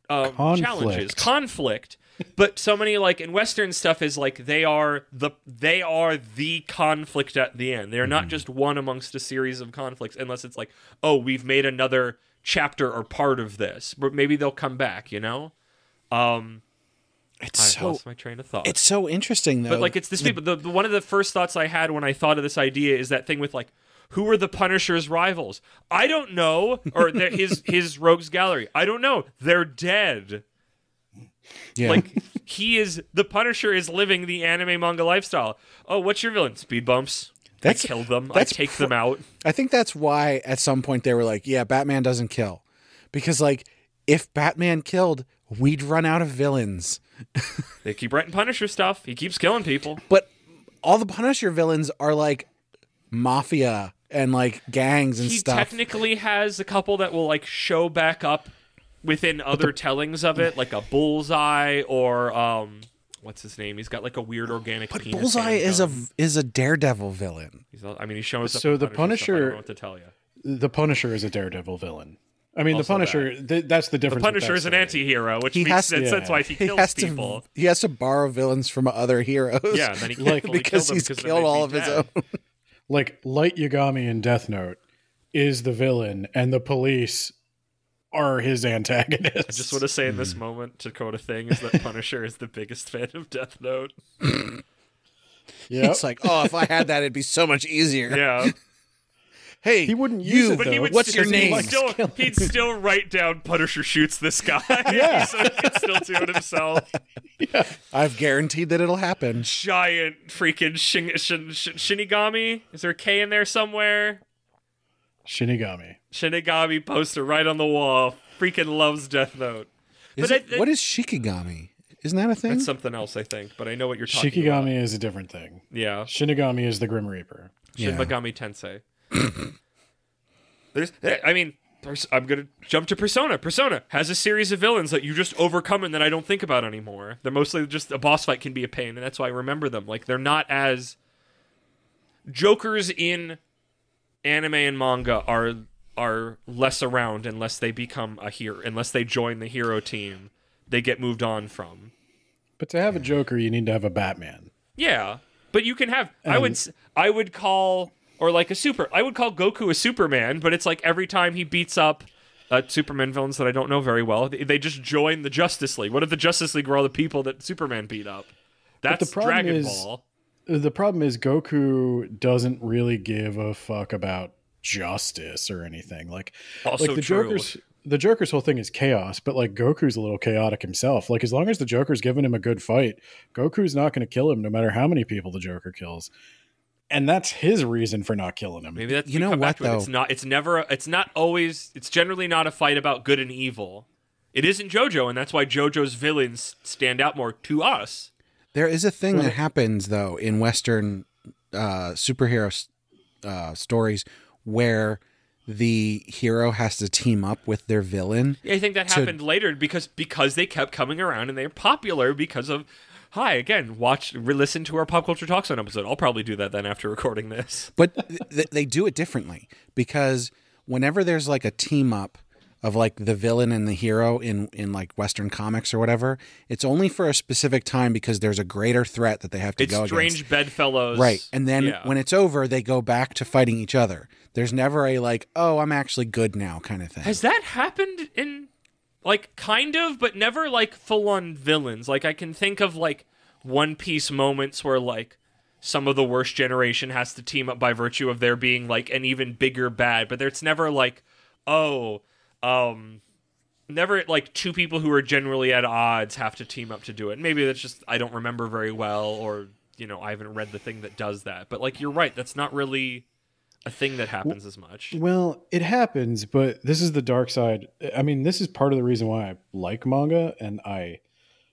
challenges, conflict. But so many, like in Western stuff, is like they are the conflict at the end. They're not just one amongst a series of conflicts, unless it's like, oh, we've made another chapter or part of this, but maybe they'll come back. I lost my train of thought. It's so interesting, though. But like, it's this people. One of the first thoughts I had when I thought of this idea is that thing with like, who are the Punisher's rivals? I don't know. Or his rogues gallery. I don't know. They're dead. Yeah. Like, the Punisher is living the anime manga lifestyle. Oh, what's your villain? Speed bumps. I kill them. I take them out. I think that's why at some point they were like, yeah, Batman doesn't kill. Because like, if Batman killed, we'd run out of villains. They keep writing Punisher stuff. He keeps killing people. But all the Punisher villains are like mafia and like gangs and stuff. He technically has a couple that will like show back up within other tellings of it, like a Bullseye or what's his name? He's got like a weird organic penis. But Bullseye is a Daredevil villain. He shows up. So the Punisher, I don't know what to tell you. The Punisher is a Daredevil villain. I mean, also the Punisher, that's the difference. The Punisher is an anti-hero, which makes sense. That's why he kills people. He has to borrow villains from other heroes. Yeah, and then he can't fully because kill them he's because killed all of his own. Like, Light Yagami in Death Note is the villain, and the police are his antagonists. I just want to say in this moment, to quote a thing, is that Punisher is the biggest fan of Death Note. Yeah, it's like, oh, if I had that, it'd be so much easier. Yeah. Hey, he wouldn't use it, though. What's your name? He'd still write down Punisher shoots this guy. Yeah. So he could still do it himself. Yeah. I've guaranteed that it'll happen. Giant freaking Shinigami. Is there a K in there somewhere? Shinigami poster right on the wall. Freaking loves Death Note. What is Shikigami? Isn't that a thing? That's something else, I think. But I know what you're talking about. Shikigami is a different thing. Yeah. Shinigami is the Grim Reaper. Shin Megami Tensei. I'm going to jump to Persona. Persona has a series of villains that you just overcome and that I don't think about anymore. They're mostly just a boss fight can be a pain, and that's why I remember them. Like, they're not as... Jokers in anime and manga are less around unless they become a hero, unless they join the hero team. They get moved on from. But to have a Joker, you need to have a Batman. Yeah, but you can have... I would call... Or like I would call Goku a Superman, but it's like every time he beats up Superman villains that I don't know very well, they just join the Justice League. What if the Justice League were all the people that Superman beat up? That's Dragon Ball. The problem is Goku doesn't really give a fuck about justice or anything. Like the true. The Joker's whole thing is chaos, but like Goku's a little chaotic himself. Like as long as the Joker's giving him a good fight, Goku's not going to kill him no matter how many people the Joker kills. And that's his reason for not killing him. Maybe that's it's generally not a fight about good and evil. It isn't JoJo, and that's why JoJo's villains stand out more to us. There is a thing that happens though in Western superhero stories where the hero has to team up with their villain. Yeah, I think that happened later because they kept coming around and they're popular because of Hi, again, listen to our Pop Culture Talk Zone episode. I'll probably do that then after recording this. But they do it differently because whenever there's like a team up of like the villain and the hero in like Western comics or whatever, it's only for a specific time because there's a greater threat that they have to go against. It's strange bedfellows. Right. And then when it's over, they go back to fighting each other. There's never a like, oh, I'm actually good now kind of thing. Has that happened in... Like, kind of, but never, like, full-on villains. Like, I can think of, like, One Piece moments where, like, some of the worst generation has to team up by virtue of there being, like, an even bigger bad. But it's never, like, never, like, two people who are generally at odds have to team up to do it. Maybe that's just I don't remember very well, or I haven't read the thing that does that. But like, you're right, that's not really a thing that happens as much. Well, it happens, but this is the dark side. I mean, this is part of the reason why I like manga and I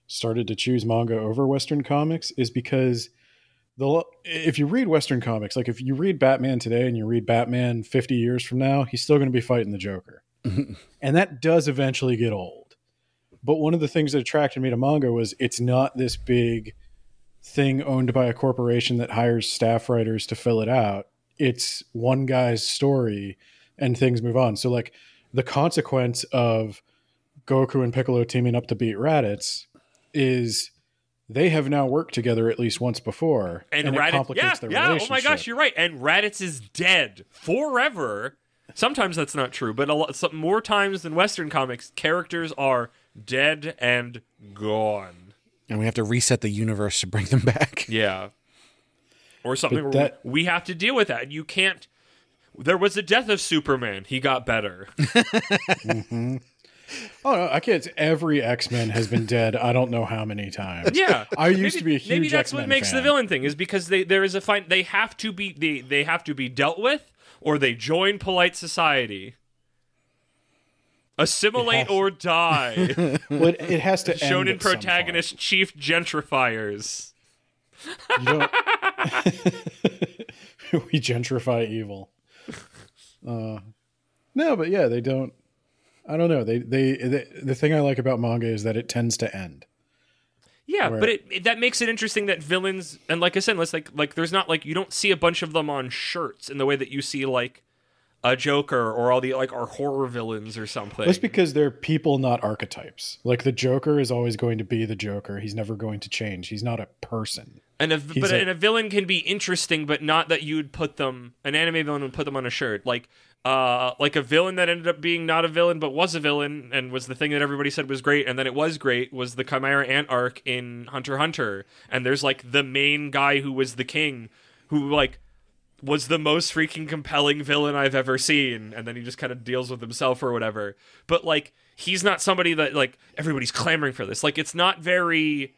started to choose manga over Western comics is because if you read Western comics, like if you read Batman today and you read Batman 50 years from now, he's still going to be fighting the Joker. And that does eventually get old. But one of the things that attracted me to manga was it's not this big thing owned by a corporation that hires staff writers to fill it out. It's one guy's story and things move on. So like the consequence of Goku and Piccolo teaming up to beat Raditz is they have now worked together at least once before, and it complicates their relationship. Oh my gosh, you're right. And Raditz is dead forever. Sometimes that's not true, but more times than Western comics, characters are dead and gone. And we have to reset the universe to bring them back. Yeah. Or something where we have to deal with that. You can't... There was the death of Superman. He got better. Mm-hmm. Oh, no, I can't. Every X-Men has been dead. I don't know how many times. Yeah, I used to be a huge maybe that's X-Men what makes fan. the villain thing is because there is a fight. They have to be they have to be dealt with, or they join polite society. Assimilate or die. Well, it has to. Shonen end protagonist chief gentrifiers. You don't. We gentrify evil. No, but yeah, they don't. I don't know. They the thing I like about manga is that it tends to end. Yeah, but that makes it interesting that villains, and like I said, let's like there's not like you don't see a bunch of them on shirts in the way that you see like a Joker or all the like our horror villains or something. That's because they're people, not archetypes. Like the Joker is always going to be the Joker. He's never going to change. He's not a person. And a villain can be interesting, but not that you'd put them. An anime villain would put them on a shirt, like a villain that ended up being not a villain but was a villain and was the thing that everybody said was great, and then it was great was the Chimera Ant arc in Hunter x Hunter. And there's like the main guy who was the king, who like was the most freaking compelling villain I've ever seen, and then he just kind of deals with himself or whatever. But like he's not somebody that like everybody's clamoring for this. Like it's not very.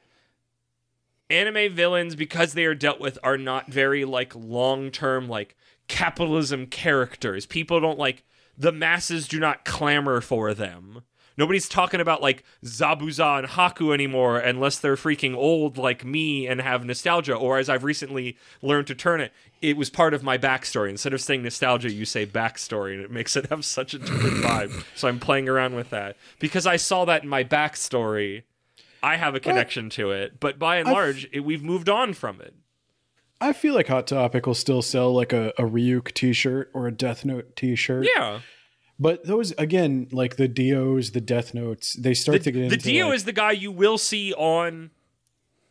Anime villains, because they are dealt with, are not very like long-term like capitalism characters. People don't like, the masses do not clamor for them. Nobody's talking about like Zabuza and Haku anymore unless they're freaking old like me and have nostalgia, or as I've recently learned to turn it, it was part of my backstory. Instead of saying nostalgia, you say backstory, and it makes it have such a different vibe. So I'm playing around with that. Because I saw that in my backstory, I have a connection to it, but by and large, we've moved on from it. I feel like Hot Topic will still sell like a Ryuk t-shirt or a Death Note t-shirt. Yeah. But those, again, like the Dios, the Death Notes, they start to get into... The Dio is the guy you will see on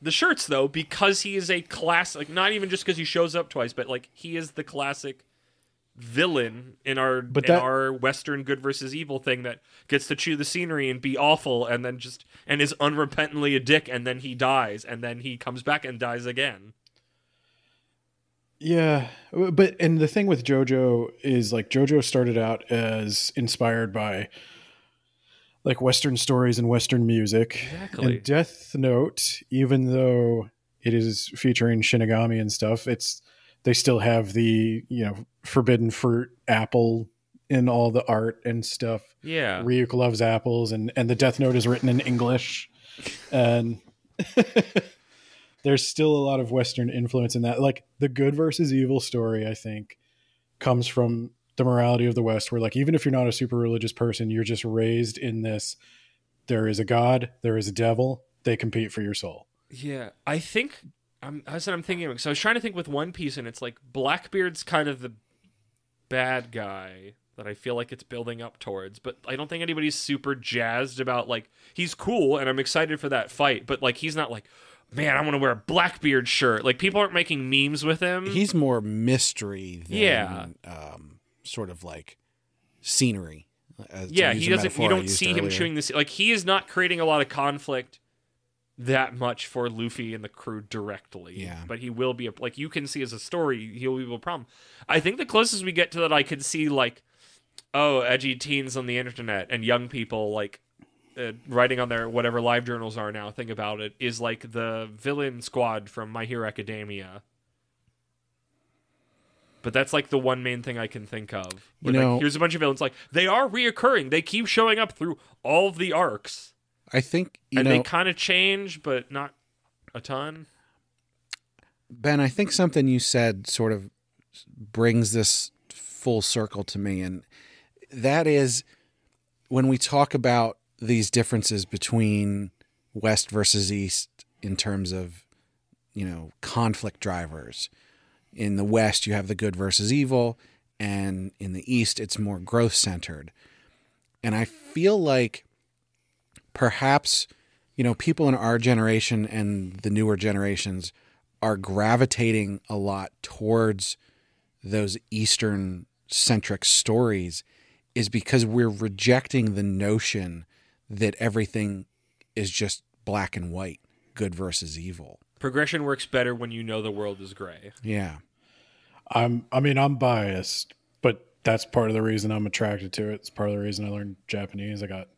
the shirts, though, because he is a classic, like, not even just because he shows up twice, but like he is the classic villain in our Western good versus evil thing that gets to chew the scenery and be awful and then and is unrepentantly a dick, and then he dies, and then he comes back and dies again. Yeah, and the thing with JoJo is like JoJo started out as inspired by like Western stories and Western music. Exactly. And Death Note, even though it is featuring Shinigami and stuff, they still have the, forbidden fruit apple in all the art and stuff. Yeah. Ryuk loves apples, and the Death Note is written in English. And there's still a lot of Western influence in that. Like the good versus evil story, I think, comes from the morality of the West, where like, even if you're not a super religious person, you're just raised in this, there is a God, there is a devil, they compete for your soul. Yeah. I think... That's what I'm thinking of. So I was trying to think with One Piece, and it's like Blackbeard's kind of the bad guy that I feel like it's building up towards, but I don't think anybody's super jazzed about, like, he's cool and I'm excited for that fight, but like he's not like, man, I want to wear a Blackbeard shirt. Like people aren't making memes with him. He's more mystery than sort of like scenery. Yeah, he doesn't. You don't see him chewing this. Like he is not creating a lot of conflict that much for Luffy and the crew directly. Yeah. But he will be like you can see as a story, he'll be a problem. I think the closest we get to that I could see like, oh, edgy teens on the internet and young people like writing on their whatever live journals are now, think about it, is like the villain squad from My Hero Academia. But that's like the one main thing I can think of. Where, like, here's a bunch of villains. Like, they are reoccurring. They keep showing up through all of the arcs. I think, they kind of change, but not a ton. Ben, I think something you said sort of brings this full circle to me. And that is when we talk about these differences between West versus East in terms of, conflict drivers. In the West, you have the good versus evil, and in the East, it's more growth-centered. And I feel like perhaps, people in our generation and the newer generations are gravitating a lot towards those Eastern-centric stories is because we're rejecting the notion that everything is just black and white, good versus evil. Progression works better when you know the world is gray. Yeah. I'm biased, but that's part of the reason I'm attracted to it. It's part of the reason I learned Japanese. I got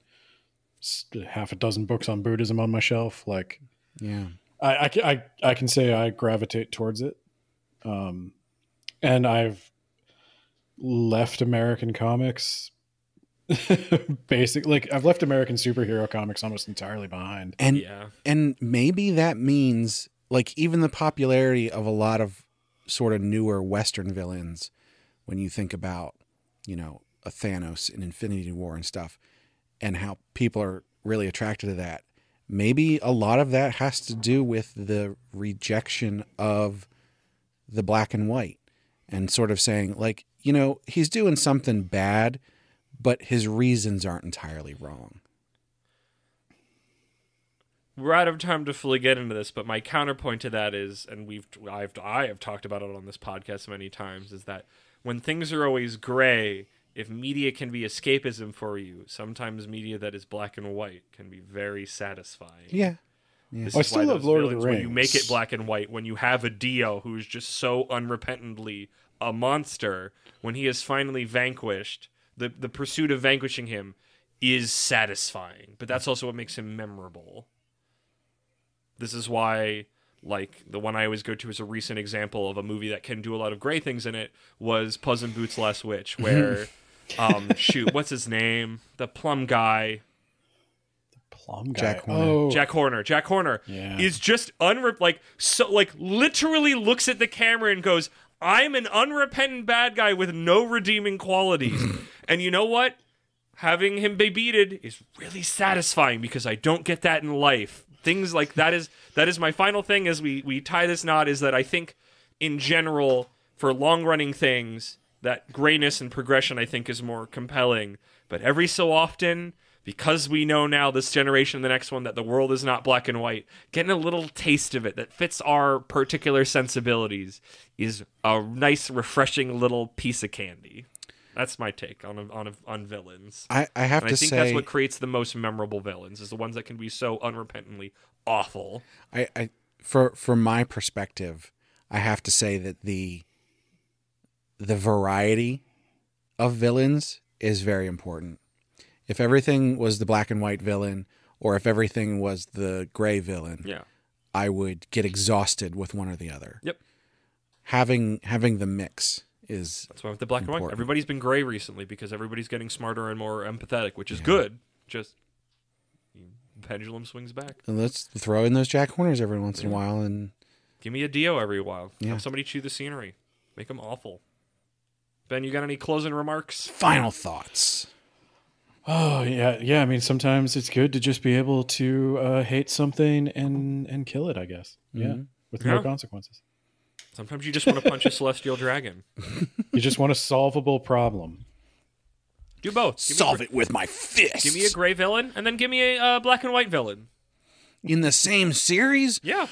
half a dozen books on Buddhism on my shelf. Like, yeah, I can say I gravitate towards it. And I've left American comics. Basically, like, I've left American superhero comics almost entirely behind. And maybe that means, like, even the popularity of a lot of sort of newer Western villains, when you think about, a Thanos in Infinity War and stuff, and how people are really attracted to that. Maybe a lot of that has to do with the rejection of the black and white and sort of saying, like, he's doing something bad, but his reasons aren't entirely wrong. We're out of time to fully get into this, but my counterpoint to that is, and I have talked about it on this podcast many times, is that when things are always gray, if media can be escapism for you, sometimes media that is black and white can be very satisfying. Yeah. I still love Lord of the Rings. When you make it black and white, when you have a Dio who's just so unrepentantly a monster, when he is finally vanquished, the pursuit of vanquishing him is satisfying. But that's also what makes him memorable. This is why, like, the one I always go to as a recent example of a movie that can do a lot of great things in it was Puss in Boots' Last Witch, where, what's his name? The plum guy. Plum guy. Jack Horner. Oh. Jack Horner is just literally looks at the camera and goes, I'm an unrepentant bad guy with no redeeming qualities. And you know what? Having him be beaten is really satisfying because I don't get that in life. Things like that is my final thing as we tie this knot, is that I think in general for long running things that grayness and progression I think is more compelling. But every so often, because we know now this generation and the next one that the world is not black and white, getting a little taste of it that fits our particular sensibilities is a nice, refreshing little piece of candy. That's my take on villains. I have and to I think say, that's what creates the most memorable villains, is the ones that can be so unrepentantly awful. From my perspective, I have to say that the variety of villains is very important. If everything was the black and white villain, or if everything was the gray villain, I would get exhausted with one or the other. Yep. Having the mix is that's why with the black important. and white, everybody's been gray recently because everybody's getting smarter and more empathetic, which is good. Just pendulum swings back. And let's throw in those Jack Horners every once in a while, and give me a Dio every while. Yeah. Have somebody chew the scenery, make them awful. Ben, you got any closing remarks? Final thoughts. Oh yeah. I mean, sometimes it's good to just be able to hate something and kill it, I guess. Mm-hmm. Yeah, with no consequences. Sometimes you just want to punch a celestial dragon. You just want a solvable problem. Do both. Solve it with my fist. Give me a gray villain, and then give me a black and white villain. In the same series? Yeah.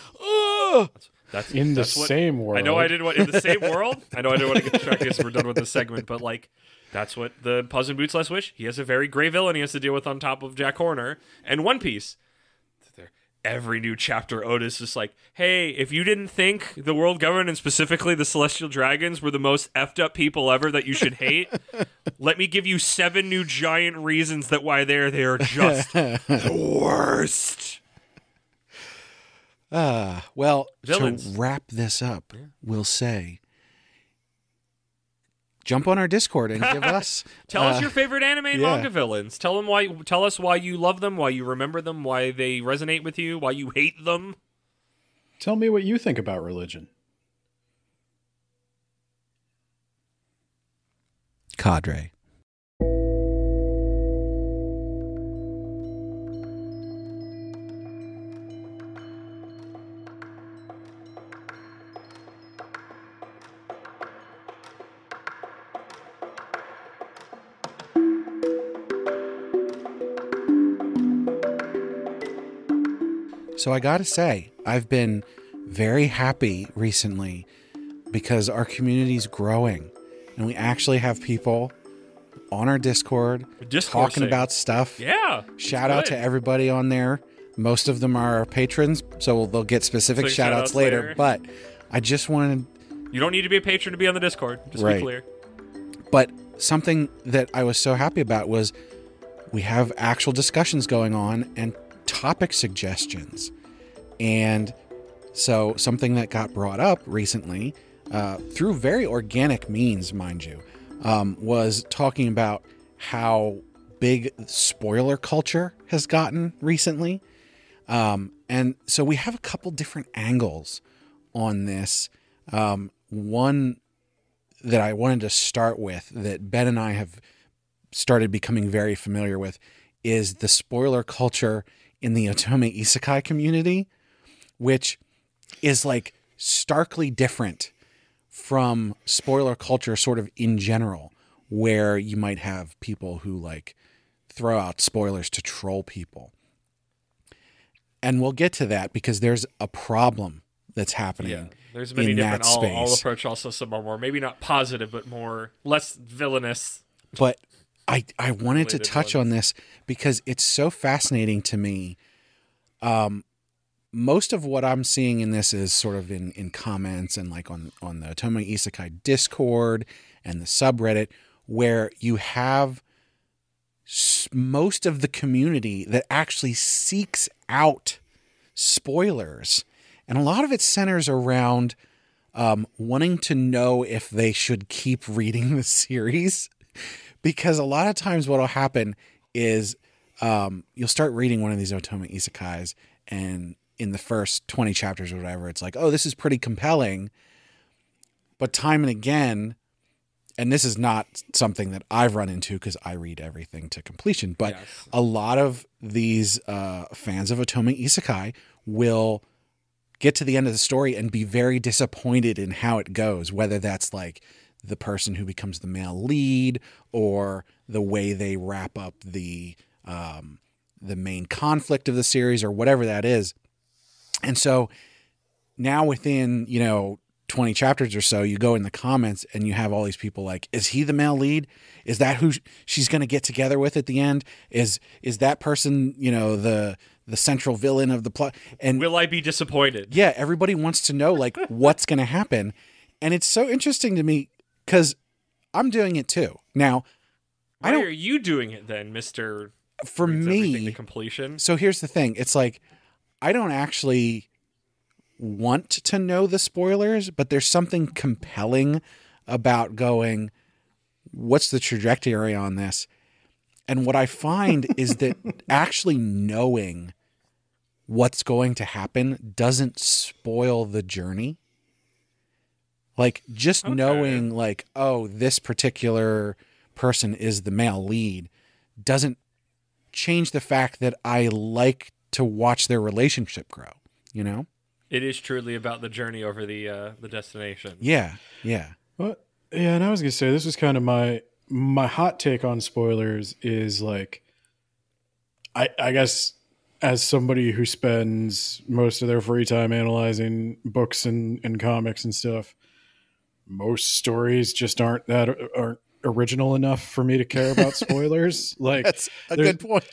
That's the same world. I know I did what in the same world. I know I didn't want to get distracted because we're done with this segment, but like that's what the Puss in Boots Last Wish. He has a very gray villain he has to deal with on top of Jack Horner and One Piece. every new chapter, Otis is like, hey, if you didn't think the world government and specifically the celestial dragons were the most effed up people ever that you should hate, let me give you 7 new giant reasons that why they are just the worst. Well, Villains. to wrap this up, we'll say, jump on our Discord and give us Tell us your favorite anime and manga villains. Tell us why you love them, why you remember them, why they resonate with you, why you hate them. Tell me what you think about religion. Cadre. So I got to say, I've been very happy recently because our community's growing and we actually have people on our Discord talking about stuff. Yeah. Shout out to everybody on there. Most of them are our patrons, so they'll get specific shout outs later. But I just wanted... You don't need to be a patron to be on the Discord, just to be clear. But something that I was so happy about was we have actual discussions going on and topic suggestions. And so something that got brought up recently, through very organic means, mind you, was talking about how big spoiler culture has gotten recently. And so we have a couple different angles on this. One that I wanted to start with that Ben and I have started becoming very familiar with is the spoiler culture in the Otome Isekai community, which is like starkly different from spoiler culture sort of in general, where you might have people who like throw out spoilers to troll people. And we'll get to that because there's a problem that's happening. Yeah, there's many different. I'll approach also some more maybe not positive, but less villainous. But I wanted to touch on this because it's so fascinating to me. Most of what I'm seeing in this is sort of in comments and like on the Otome Isekai Discord and the subreddit, where you have most of the community that actually seeks out spoilers. And a lot of it centers around wanting to know if they should keep reading the series. Because a lot of times what will happen is you'll start reading one of these Otome Isekais, and in the first 20 chapters or whatever, it's like, oh, this is pretty compelling. But time and again, and this is not something that I've run into because I read everything to completion, but a lot of these fans of Otome Isekai will get to the end of the story and be very disappointed in how it goes, whether that's like the person who becomes the male lead or the way they wrap up the main conflict of the series or whatever that is. And so now within, 20 chapters or so, you go in the comments and you have all these people like, is he the male lead? Is that who she's going to get together with at the end? Is that person, the central villain of the plot? And will I be disappointed? Yeah. Everybody wants to know like what's going to happen. And it's so interesting to me because I'm doing it too. Now, why are you doing it then, Mr. For me, to completion? So here's the thing. It's like, I don't actually want to know the spoilers, but there's something compelling about going, what's the trajectory on this? And what I find is that actually knowing what's going to happen doesn't spoil the journey. Like just knowing like, oh, this particular person is the male lead doesn't change the fact that I like to watch their relationship grow, It is truly about the journey over the destination. Yeah. Well, yeah, and I was gonna say this was kind of my hot take on spoilers is like, I guess as somebody who spends most of their free time analyzing books and comics and stuff, most stories just aren't original enough for me to care about spoilers. Like that's a good point.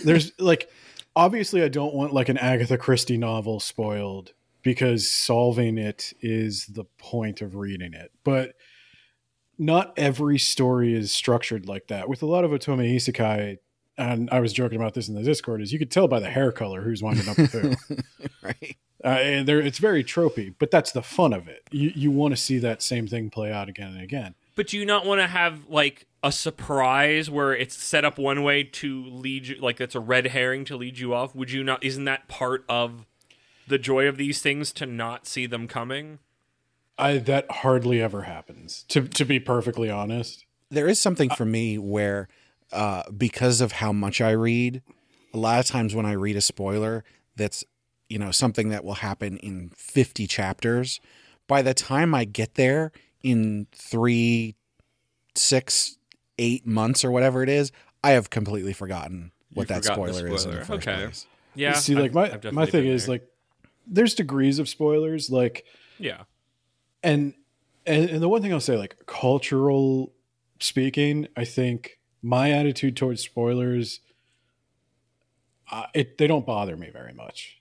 There's like obviously I don't want like an Agatha Christie novel spoiled because solving it is the point of reading it. But not every story is structured like that. With a lot of Otome Isekai, and I was joking about this in the Discord, is you could tell by the hair color who's winding up with who. Right. And it's very tropey, but that's the fun of it. You want to see that same thing play out again and again. But do you not want to have like a surprise where it's set up one way to lead you, like it's a red herring to lead you off? Would you not? Isn't that part of the joy of these things to not see them coming? That hardly ever happens, to be perfectly honest. There is something for me where, because of how much I read, a lot of times when I read a spoiler that's, something that will happen in 50 chapters, by the time I get there in 3, 6, 8 months or whatever it is, I have completely forgotten what that spoiler is in the first place. Yeah. See, like my thing is like, there's degrees of spoilers, like, yeah. And the one thing I'll say, like, cultural speaking, I think my attitude towards spoilers, they don't bother me very much.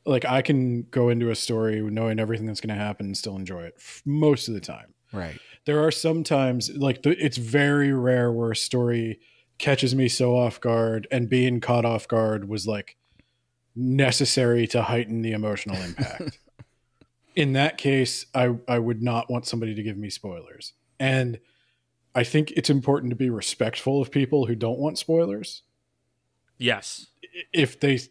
Like, I can go into a story knowing everything that's going to happen and still enjoy it most of the time. Right. There are some times, like, it's very rare where a story catches me so off guard, and being caught off guard was, like, necessary to heighten the emotional impact. In that case, I would not want somebody to give me spoilers. And I think it's important to be respectful of people who don't want spoilers. Yes.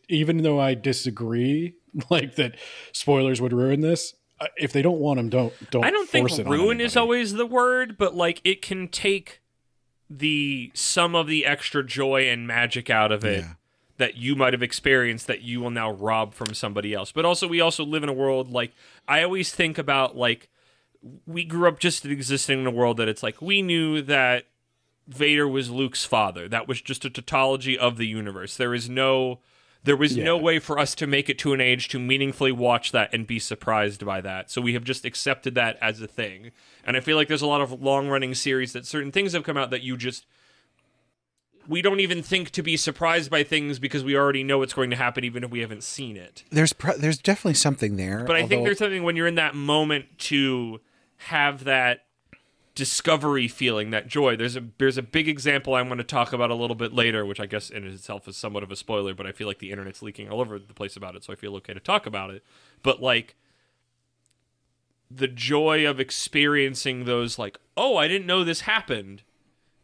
Even though I disagree, like that spoilers would ruin this, if they don't want them, don't I don't force think it on ruin anybody. is always the word, but like it can take some of the extra joy and magic out of it. Yeah. That you might have experienced that you will now rob from somebody else. But also, we also live in a world, like, I always think about, like, we grew up just existing in a world that it's like, we knew that Vader was Luke's father. That was just a tautology of the universe. There was no way for us to make it to an age to meaningfully watch that and be surprised by that. So we have just accepted that as a thing. And I feel like there's a lot of long-running series that certain things have come out that we don't even think to be surprised by things because we already know what's going to happen even if we haven't seen it. There's definitely something there. But I think there's something when you're in that moment to have that discovery feeling, that joy. There's a big example I'm going to talk about a little bit later, which I guess in itself is somewhat of a spoiler, but I feel like the internet's leaking all over the place about it, so I feel okay to talk about it. But like the joy of experiencing those, like, oh, I didn't know this happened.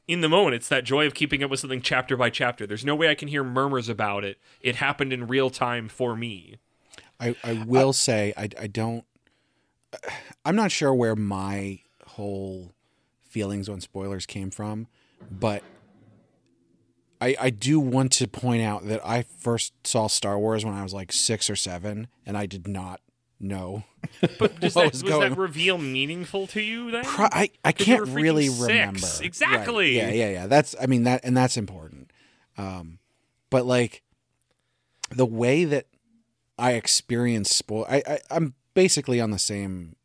In the moment, it's that joy of keeping up with something chapter by chapter. There's no way I can hear murmurs about it. It happened in real time for me. I will say I'm not sure where my whole feelings on spoilers came from, but I do want to point out that I first saw Star Wars when I was like 6 or 7, and I did not know. But was that reveal meaningful to you then? I can't really remember. Exactly. Right. Yeah. That's important. But like the way that I experience I'm basically on the same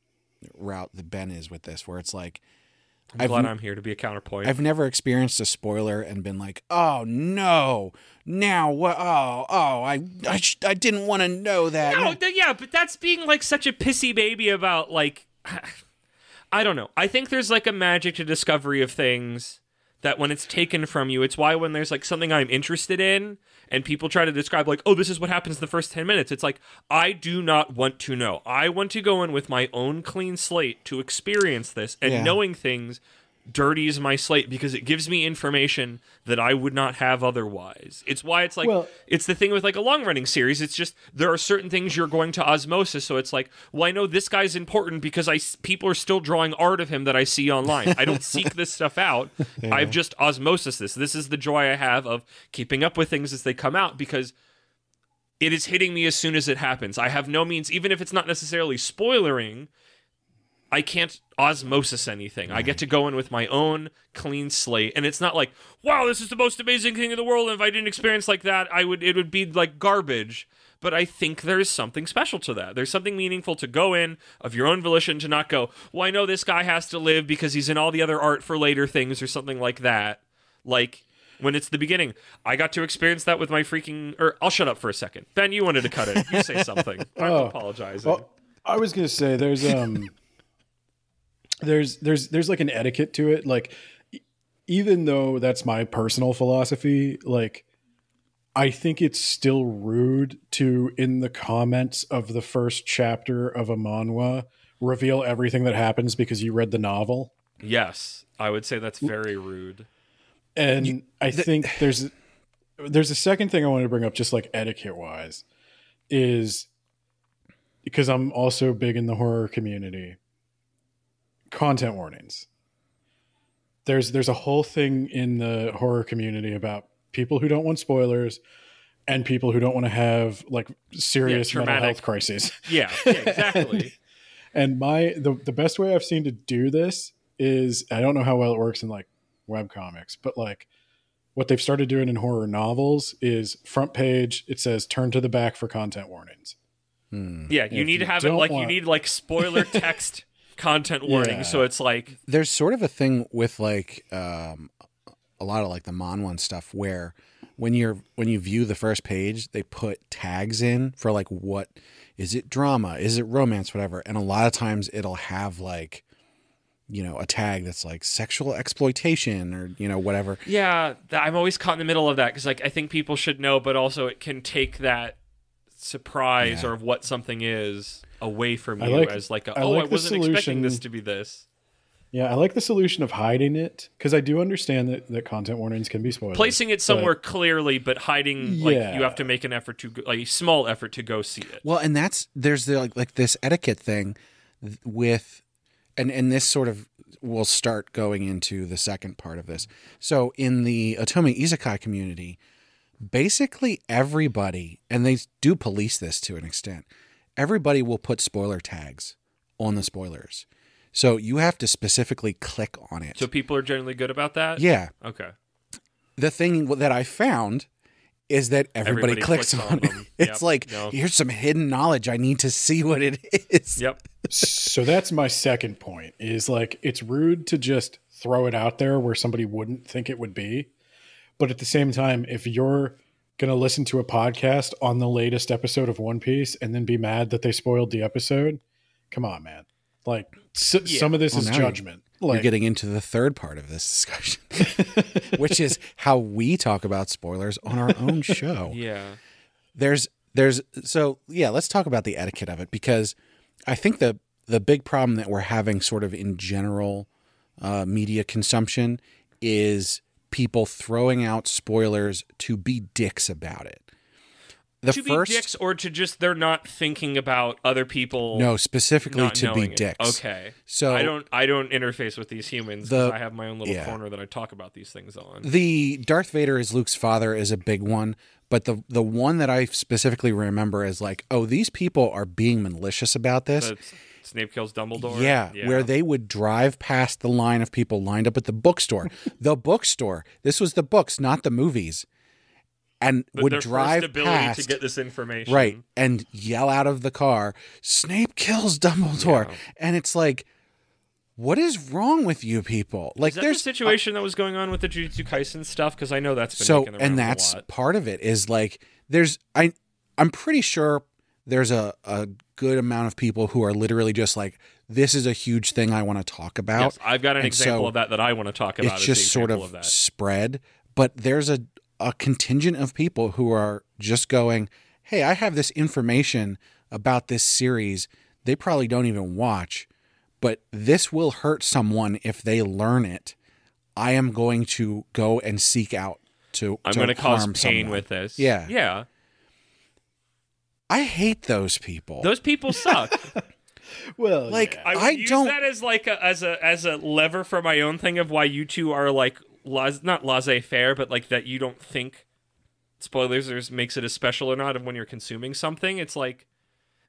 route that Ben is with this, where it's like, I'm glad I'm here to be a counterpoint. I've never experienced a spoiler and been like, oh no, now what? I didn't want to know that. No, yeah, but that's being like such a pissy baby about like, I don't know. I think there's like a magic to discovery of things that when it's taken from you, it's why when there's like something I'm interested in and people try to describe like, oh, this is what happens in the first 10 minutes. It's like, I do not want to know. I want to go in with my own clean slate to experience this, and knowing things dirties my slate because it gives me information that I would not have otherwise. It's why it's like, it's the thing with like a long running series. It's just, there are certain things you're going to osmosis. So it's like, well, I know this guy's important because people are still drawing art of him that I see online. I don't seek this stuff out. Yeah. I've just osmosis this. This is the joy I have of keeping up with things as they come out because it is hitting me as soon as it happens. I have no means, even if it's not necessarily spoilering, I can't osmosis anything. Right. I get to go in with my own clean slate, and it's not like, wow, this is the most amazing thing in the world, and if I didn't experience like that, it would be like garbage. But I think there's something special to that. There's something meaningful to go in of your own volition, to not go, well, I know this guy has to live because he's in all the other art for later things or something like that. Like, when it's the beginning. I got to experience that with my freaking... Or I'll shut up for a second. Ben, you wanted to cut it. You say something. I'm apologizing. Well, I was going to say there's like an etiquette to it. Like, even though that's my personal philosophy, like, I think it's still rude to, in the comments of the first chapter of a manhwa, reveal everything that happens because you read the novel. Yes, I would say that's very rude. And I think there's a second thing I want to bring up, just like etiquette wise, is because I'm also big in the horror community. Content warnings. There's a whole thing in the horror community about people who don't want spoilers and people who don't want to have like serious mental health crises. Yeah, exactly. And the best way I've seen to do this is, I don't know how well it works in like webcomics, but like what they've started doing in horror novels is front page, it says turn to the back for content warnings. Yeah, you need to have it like you need like spoiler text content warning. Yeah. So it's like there's sort of a thing with like a lot of like the manhwa stuff where when you view the first page, they put tags in for like, what is it, drama, is it romance, whatever, and a lot of times it'll have like, you know, a tag that's like sexual exploitation or, you know, whatever. Yeah, I'm always caught in the middle of that because like I think people should know, but also it can take that surprise or of what something is away from you as like, I wasn't expecting this to be this. Yeah, I like the solution of hiding it, because I do understand that content warnings can be spoilers. Placing it somewhere clearly, but hiding, like you have to make an effort to, like a small effort to go see it. Well, and there's the, like this etiquette thing with, and this sort of will start going into the second part of this. So in the Otome Isekai community, basically everybody, and they do police this to an extent, everybody will put spoiler tags on the spoilers. So you have to specifically click on it. So people are generally good about that? Yeah. Okay. The thing that I found is that everybody clicks on it. It's here's some hidden knowledge. I need to see what it is. Yep. So that's my second point, is like, it's rude to just throw it out there where somebody wouldn't think it would be. But at the same time, if you're going to listen to a podcast on the latest episode of One Piece and then be mad that they spoiled the episode, come on, man. Like, some of this is judgment. You're getting into the third part of this discussion, which is how we talk about spoilers on our own show. Yeah. Let's talk about the etiquette of it, because I think the big problem that we're having sort of in general media consumption is people throwing out spoilers to be dicks about it. Be dicks, or to just they're not thinking about other people. No, specifically to be dicks. Okay, so I don't interface with these humans because I have my own little corner that I talk about these things on. The Darth Vader is Luke's father is a big one, but the one that I specifically remember is like, oh, these people are being malicious about this. Snape kills Dumbledore. Yeah, where they would drive past the line of people lined up at the bookstore. The bookstore. This was the books, not the movies. And would drive past to get this information, right, and yell out of the car, "Snape kills Dumbledore!" Yeah. And it's like, what is wrong with you people? Like, is that the situation that was going on with the Jujutsu Kaisen stuff? Because I know that's been making the rounds and that's a lot. Part of it is like I'm pretty sure there's a good amount of people who are literally just like, this is a huge thing I want to talk about. Yes, I've got an example of that I want to talk about. It's just sort of spread, but there's a contingent of people who are just going, hey, I have this information about this series they probably don't even watch, but this will hurt someone if they learn it. I am going to go and seek out I'm going to cause pain someone with this. Yeah. Yeah. I hate those people. Those people suck. Well, like, I would use that as like as a lever for my own thing of why you two are like not laissez-faire, but like that you don't think spoilers makes it as special or not of when you're consuming something. It's like,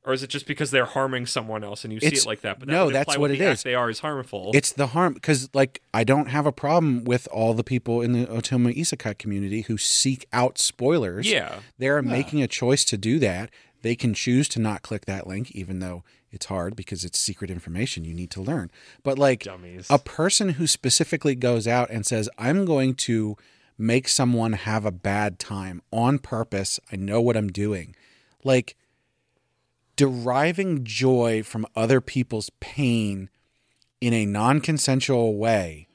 or is it just because they're harming someone else and you see it like that? But that that's what it is. They are is harmful. It's the harm, because like, I don't have a problem with all the people in the Otome Isekai community who seek out spoilers. Yeah, they're making a choice to do that. They can choose to not click that link, even though it's hard because it's secret information you need to learn. But like, dummies. A person who specifically goes out and says, I'm going to make someone have a bad time on purpose. I know what I'm doing. Like, deriving joy from other people's pain in a non-consensual way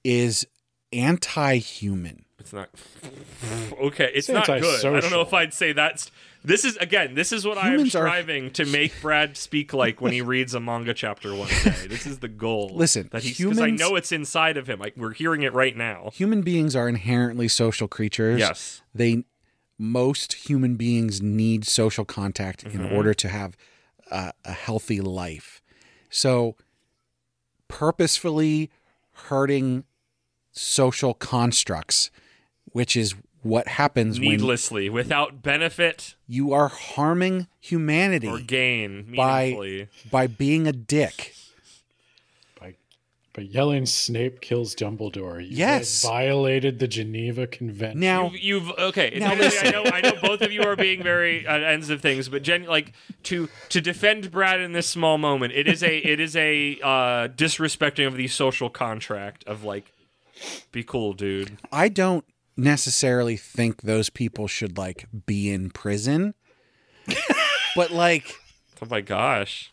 is anti-human. It's not okay. It's not good. I don't know if I'd say that's. This is what I am striving to make Brad speak like when he reads a manga chapter one day. This is the goal. Listen, that because I know it's inside of him. Like, we're hearing it right now. Human beings are inherently social creatures. Yes, most human beings need social contact in order to have a healthy life. So, purposefully hurting social constructs, which is what happens needlessly, without benefit, you are harming humanity or gain meaningfully by being a dick. By yelling "Snape kills Dumbledore," you yes, violated the Geneva Convention. Now you've okay. Now I know both of you are being very ends of things, but to defend Brad in this small moment, it is a disrespecting of the social contract of like, be cool, dude. I don't necessarily think those people should like be in prison, but like, oh my gosh.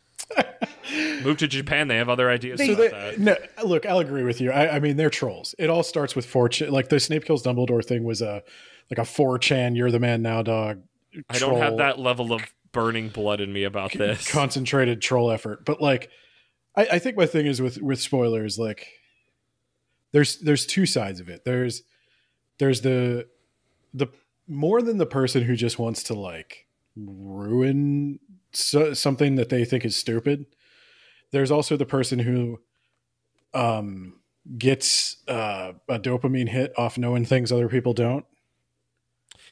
Move to Japan. They have other ideas about that. No, look, I'll agree with you. I mean, they're trolls. It all starts with 4chan. Like the Snape kills Dumbledore thing was a 4chan. You're the man now, dog. I don't have that level of burning blood in me about this concentrated troll effort. But like, I think my thing is with spoilers. Like, there's two sides of it. There's the more than the person who just wants to like ruin something that they think is stupid. There's also the person who gets a dopamine hit off knowing things other people don't.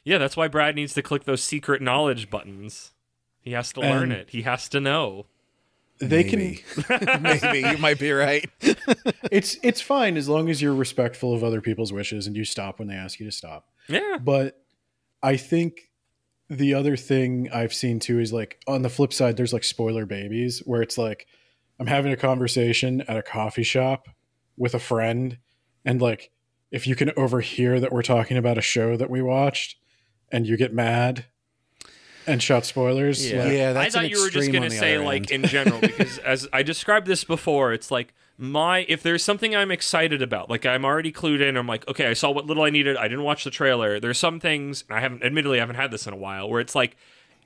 Yeah, that's why Brad needs to click those secret knowledge buttons. He has to learn it. He has to know. Maybe you might be right. It's fine as long as you're respectful of other people's wishes and you stop when they ask you to stop. Yeah. But I think the other thing I've seen too is like on the flip side, there's like spoiler babies where it's like I'm having a conversation at a coffee shop with a friend, and like if you can overhear that we're talking about a show that we watched and you get mad and shout spoilers. Yeah, that's I thought you were just going to say like in general, because as I described this before, it's like if there's something I'm excited about, like I'm already clued in, I'm like, okay, I saw what little I needed. I didn't watch the trailer. There's some things, and I haven't had this in a while, where it's like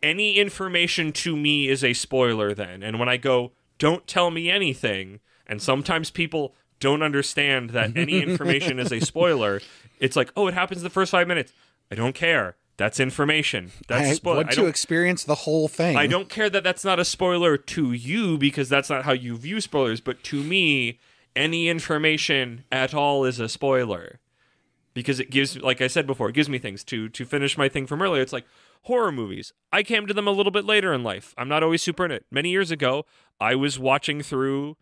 any information to me is a spoiler then. And when I go, don't tell me anything, and sometimes people don't understand that any information is a spoiler, it's like, oh, it happens the first 5 minutes. I don't care. That's information. That's a spoiler. I want to experience the whole thing. I don't care that that's not a spoiler to you, because that's not how you view spoilers. But to me, any information at all is a spoiler, because it gives, like I said before, it gives me things to finish my thing from earlier. It's like horror movies. I came to them a little bit later in life. I'm not always super in it. Many years ago, I was watching through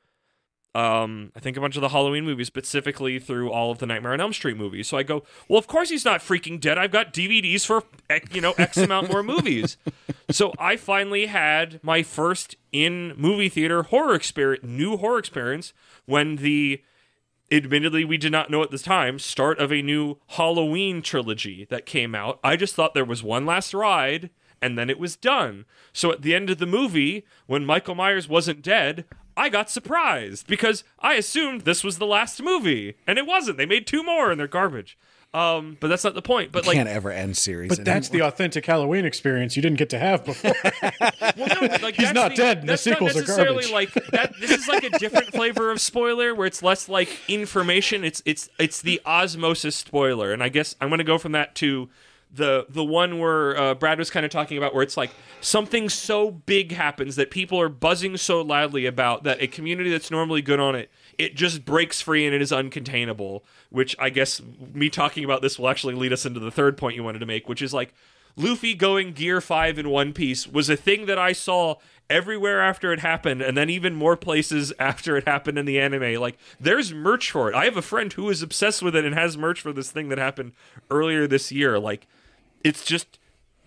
I think a bunch of the Halloween movies, specifically through all of the Nightmare on Elm Street movies. So I go, well, of course he's not freaking dead. I've got DVDs for, X amount more movies. So I finally had my first in movie theater new horror experience, when admittedly we did not know at the time, start of a new Halloween trilogy that came out. I just thought there was one last ride and then it was done. So at the end of the movie, when Michael Myers wasn't dead, I got surprised because I assumed this was the last movie, and it wasn't. They made 2 more, and they're garbage. But that's not the point. But can't ever end series. But that's the authentic Halloween experience you didn't get to have before. Well, no, like, he's not dead, and the sequels are garbage. Like that. This is like a different flavor of spoiler, where it's less like information. It's the osmosis spoiler, and I guess I'm going to go from that to the one where Brad was kind of talking about, where it's like something so big happens that people are buzzing so loudly about that a community that's normally good on it just breaks free and it is uncontainable, which I guess me talking about this will actually lead us into the third point you wanted to make, which is like Luffy going Gear 5 in One Piece was a thing that I saw everywhere after it happened, and then even more places after it happened in the anime. Like, there's merch for it. I have a friend who is obsessed with it and has merch for this thing that happened earlier this year. Like, it's just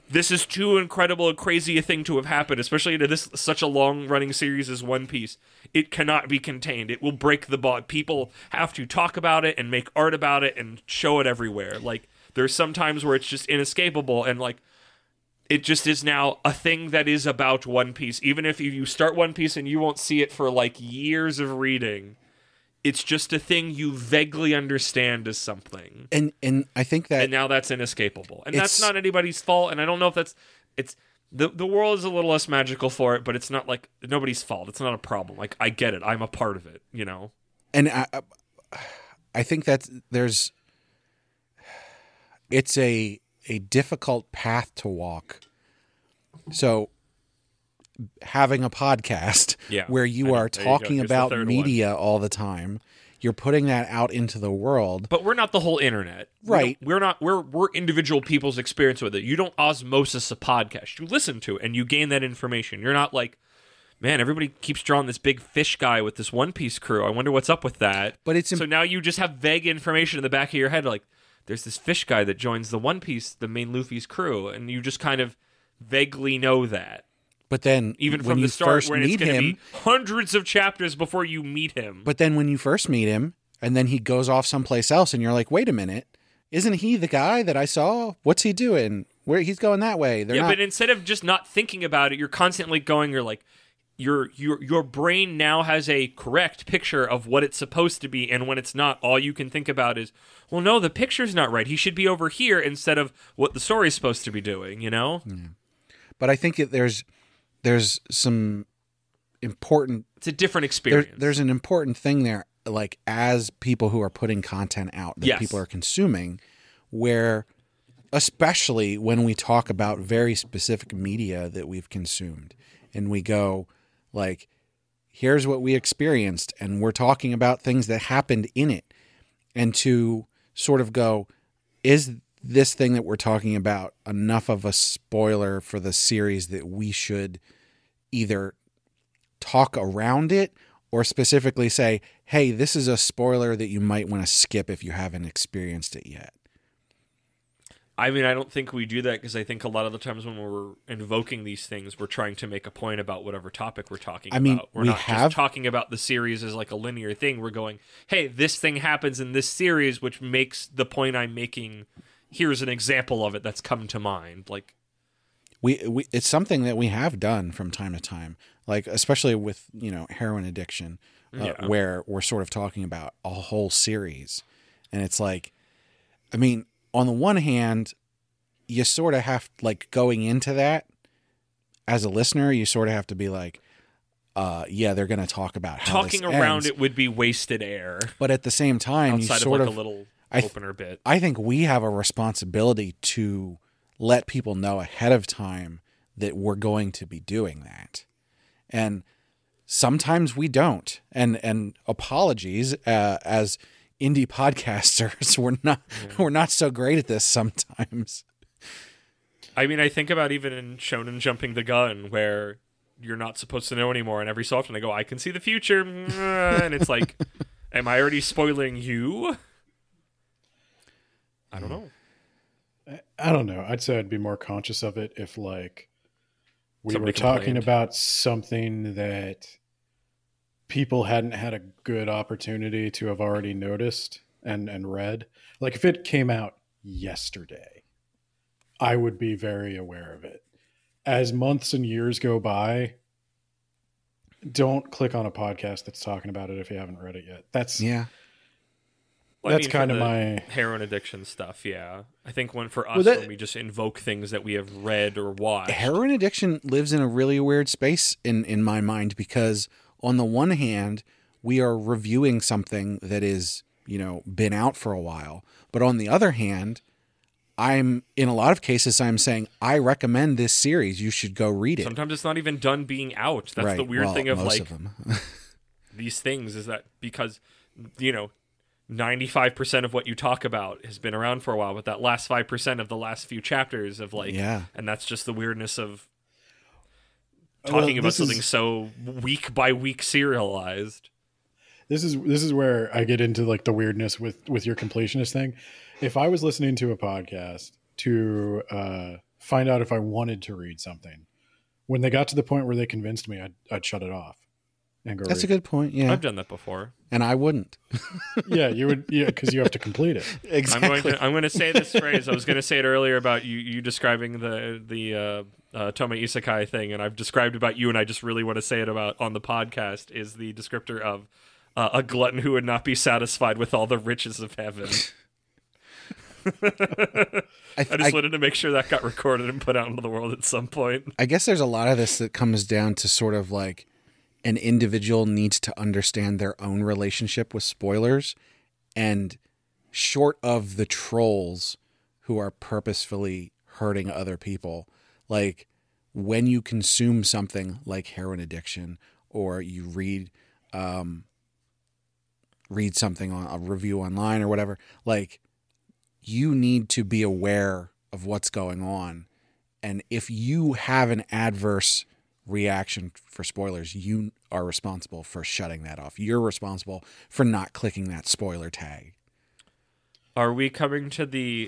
this is too incredible and crazy a thing to have happened, especially to this such a long-running series as One Piece. It cannot be contained. It will break the bond. People have to talk about it and make art about it and show it everywhere. Like, there's some times where it's just inescapable, and like, it just is now a thing that is about One Piece. Even if you start One Piece and you won't see it for like years of reading, it's just a thing you vaguely understand as something. And I think that... And now that's inescapable. And that's not anybody's fault, and I don't know if that's... The world is a little less magical for it, but it's not like nobody's fault. It's not a problem. Like, I get it. I'm a part of it, you know? And I think that it's a difficult path to walk. So having a podcast where you are talking about media all the time, you're putting that out into the world. But we're not the whole internet. Right. We're individual people's experience with it. You don't osmosis a podcast. You listen to it and you gain that information. You're not like, man, everybody keeps drawing this big fish guy with this One Piece crew. I wonder what's up with that. But so now you just have vague information in the back of your head, like, there's this fish guy that joins the One Piece, the main Luffy's crew, and you just kind of vaguely know that. But then, even when from you the start, first when meet it's going to him, be hundreds of chapters before you meet him. But then, when you first meet him, and then he goes off someplace else, and you're like, "Wait a minute, isn't he the guy that I saw? What's he doing? Where he's going that way?" But instead of just not thinking about it, you're constantly going. You're like, your brain now has a correct picture of what it's supposed to be, and when it's not, all you can think about is, well, no, the picture's not right. He should be over here instead of what the story's supposed to be doing, you know? Yeah. But I think there's some important... It's a different experience. There's an important thing there, like, as people who are putting content out that people are consuming, where, especially when we talk about very specific media that we've consumed, and we go, like, here's what we experienced, and we're talking about things that happened in it, and to sort of go, is this thing that we're talking about enough of a spoiler for the series that we should either talk around it or specifically say, hey, this is a spoiler that you might want to skip if you haven't experienced it yet? I mean, I don't think we do that because I think a lot of the times when we're invoking these things, we're trying to make a point about whatever topic we're talking about. We're not just talking about the series as like a linear thing. We're going, hey, this thing happens in this series, which makes the point I'm making. Here's an example of it that's come to mind. Like, we it's something that we have done from time to time, like especially with, heroin addiction, where we're sort of talking about a whole series. And it's like, I mean, on the one hand, you sort of have, like, going into that as a listener, you sort of have to be like, they're going to talk about how talking this around ends. It would be wasted air. But at the same time, outside you sort of like a little opener bit. I think we have a responsibility to let people know ahead of time that we're going to be doing that. And sometimes we don't. And apologies, as indie podcasters, we're not so great at this sometimes. I mean, I think about even in Shonen Jumping the Gun, where you're not supposed to know anymore, and every so often I go, I can see the future, and it's like, am I already spoiling you? I don't know. I don't know. I'd say I'd be more conscious of it if, like, we Somebody were talking complained. about something that people hadn't had a good opportunity to have already noticed and read. Like, if it came out yesterday, I would be very aware of it. As months and years go by, don't click on a podcast that's talking about it if you haven't read it yet. That's Well, that's for kind of the my heroin addiction stuff. Yeah, I think when when we just invoke things that we have read or watched. Heroin addiction lives in a really weird space in my mind, because on the one hand, we are reviewing something that is, been out for a while. But on the other hand, in a lot of cases, I'm saying, I recommend this series. You should go read it. Sometimes it's not even done being out. That's the weird thing of, most like, of them. these things is that because, 95% of what you talk about has been around for a while, but that last 5% of the last few chapters of, like, and that's just the weirdness of talking about something so week by week serialized. This is where I get into, like, the weirdness with your completionist thing. If I was listening to a podcast to find out if I wanted to read something. When they got to the point where they convinced me, I'd shut it off and go. That's a good point. Yeah, I've done that before, and I wouldn't. Yeah, you would. Yeah, because you have to complete it. Exactly. I'm going to say this phrase. I was going to say it earlier about you describing the Tome Isekai thing, and I've described about you, and I just really want to say it about on the podcast is the descriptor of a glutton who would not be satisfied with all the riches of heaven. I just wanted to make sure that got recorded and put out into the world at some point. I guess there's a lot of this that comes down to sort of like an individual needs to understand their own relationship with spoilers, and short of the trolls who are purposefully hurting other people, like when you consume something like heroin addiction, or you read something on a review online or whatever, like you need to be aware of what's going on. And if you have an adverse reaction for spoilers, you are responsible for shutting that off. You're responsible for not clicking that spoiler tag. Are we coming to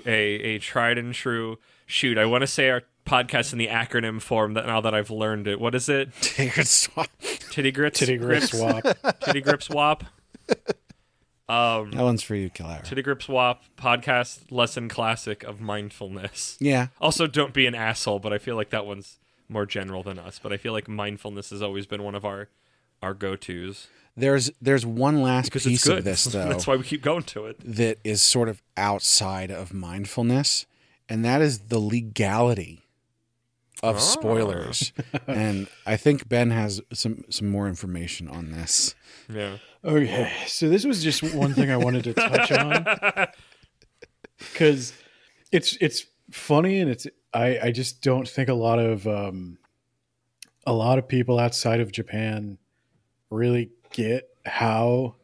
a tried and true shoot? I want to say our podcast in the acronym form that now that I've learned it. What is it? Titty grip swap. Titty grip swap. Titty grip swap. That one's for you, Kilara. Titty grip swap podcast lesson classic of mindfulness. Yeah. Also, don't be an asshole, but I feel like that one's more general than us. But I feel like mindfulness has always been one of our go-tos. There's one last Because piece of this, though. That's why we keep going to it. That is sort of outside of mindfulness, and that is the legality of spoilers. And I think Ben has some more information on this. Yeah. Okay, so this was just one thing I wanted to touch on, because it's funny, and I just don't think a lot of people outside of Japan really get how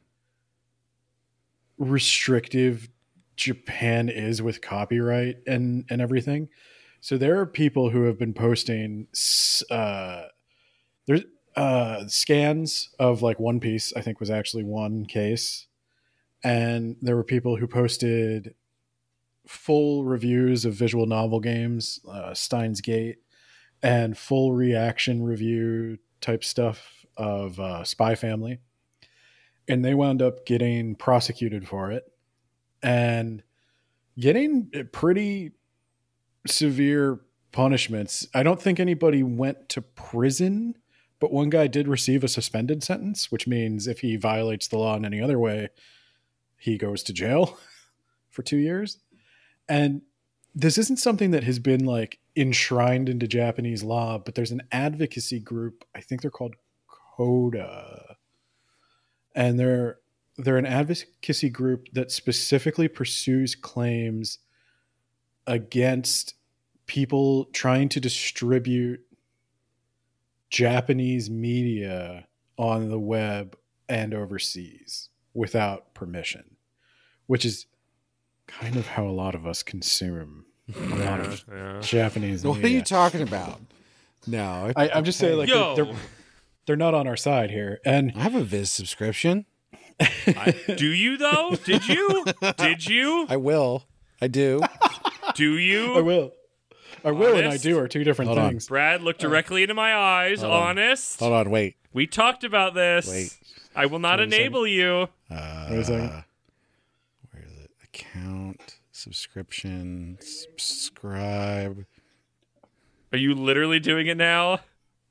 restrictive Japan is with copyright and everything. So there are people who have been posting there's scans of like One Piece, I think was actually one case. And there were people who posted full reviews of visual novel games, Steins Gate, and full reaction review type stuff of Spy Family. And they wound up getting prosecuted for it and getting pretty severe punishments. I don't think anybody went to prison, but one guy did receive a suspended sentence, which means if he violates the law in any other way, he goes to jail for 2 years. And this isn't something that has been like enshrined into Japanese law, but there's an advocacy group. I think they're called CODA. And they're an advocacy group that specifically pursues claims against people trying to distribute Japanese media on the web and overseas without permission, which is kind of how a lot of us consume a lot of Japanese media. What are you talking about? No, I'm just saying, like, they're not on our side here. And I have a Viz subscription. Do you though? Did you? I will. I do. Do you? I will. And I do are two different things. Brad, look directly into my eyes. Honest. Hold on, wait. We talked about this. Wait. I will not enable you. Wait a second. Where is it? Account, subscription, subscribe. Are you literally doing it now?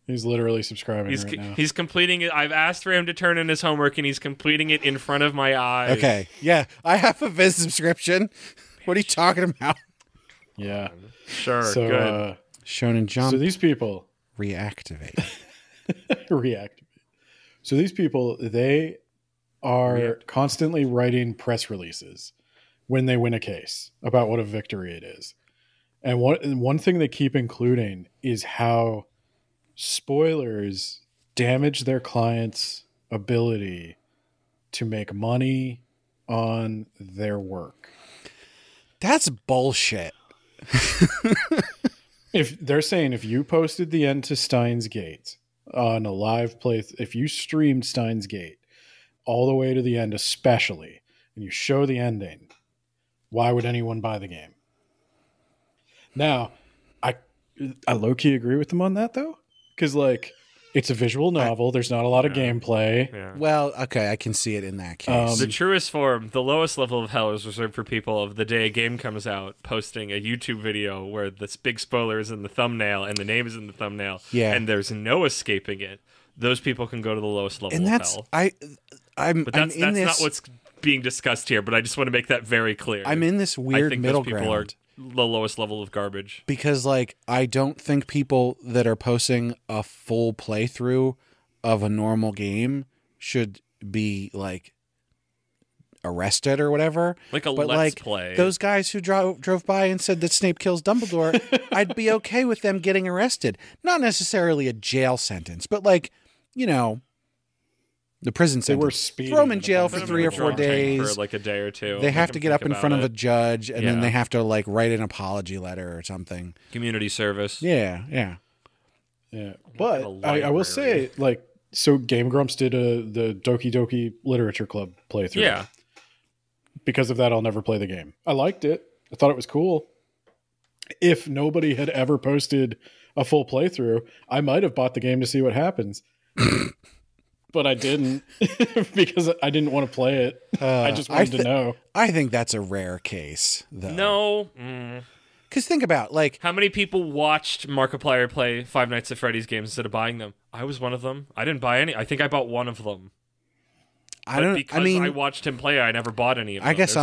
He's literally subscribing right now. He's completing it. I've asked for him to turn in his homework, and he's completing it in front of my eyes. Okay. Yeah, I have a Viz subscription. What are you talking about? Yeah. Sure. So, good. Shonen Jump. So these people reactivate. So these people, they are constantly writing press releases when they win a case about what a victory it is. And one thing they keep including is how spoilers damage their clients' ability to make money on their work. That's bullshit. If they're saying if you posted the end to Steins Gate on a live play, if you streamed Steins Gate all the way to the end, especially, and you show the ending, why would anyone buy the game? Now, I low-key agree with them on that, though. Because, like, it's a visual novel. There's not a lot of gameplay. Yeah. Well, okay, I can see it in that case. The truest form, the lowest level of hell is reserved for people of the day a game comes out, posting a YouTube video where this big spoiler is in the thumbnail and the name is in the thumbnail, and there's no escaping it. Those people can go to the lowest level of hell. But that's not what's being discussed here, but I just want to make that very clear. I'm in this weird middle ground. People are the lowest level of garbage. Because, like, I don't think people that are posting a full playthrough of a normal game should be, like, arrested or whatever. Like a but, let's like, play. Those guys who drove by and said that Snape kills Dumbledore, I'd be okay with them getting arrested. Not necessarily a jail sentence, but, like, you know, the prison sentence. They were speeding. Throw them in jail for 3 or 4 days. For like a day or two. They have to get up in front of a judge, and then they have to, like, write an apology letter or something. Community service. Yeah. But I will say, like, so Game Grumps did the Doki Doki Literature Club playthrough. Yeah. Because of that, I'll never play the game. I liked it. I thought it was cool. If nobody had ever posted a full playthrough, I might have bought the game to see what happens. But I didn't because I didn't want to play it. I just wanted to know. I think that's a rare case, though. No. Because think about, like... How many people watched Markiplier play Five Nights at Freddy's games instead of buying them? I was one of them. I didn't buy any. I think I bought one of them. I watched him play, I never bought any of them. I guess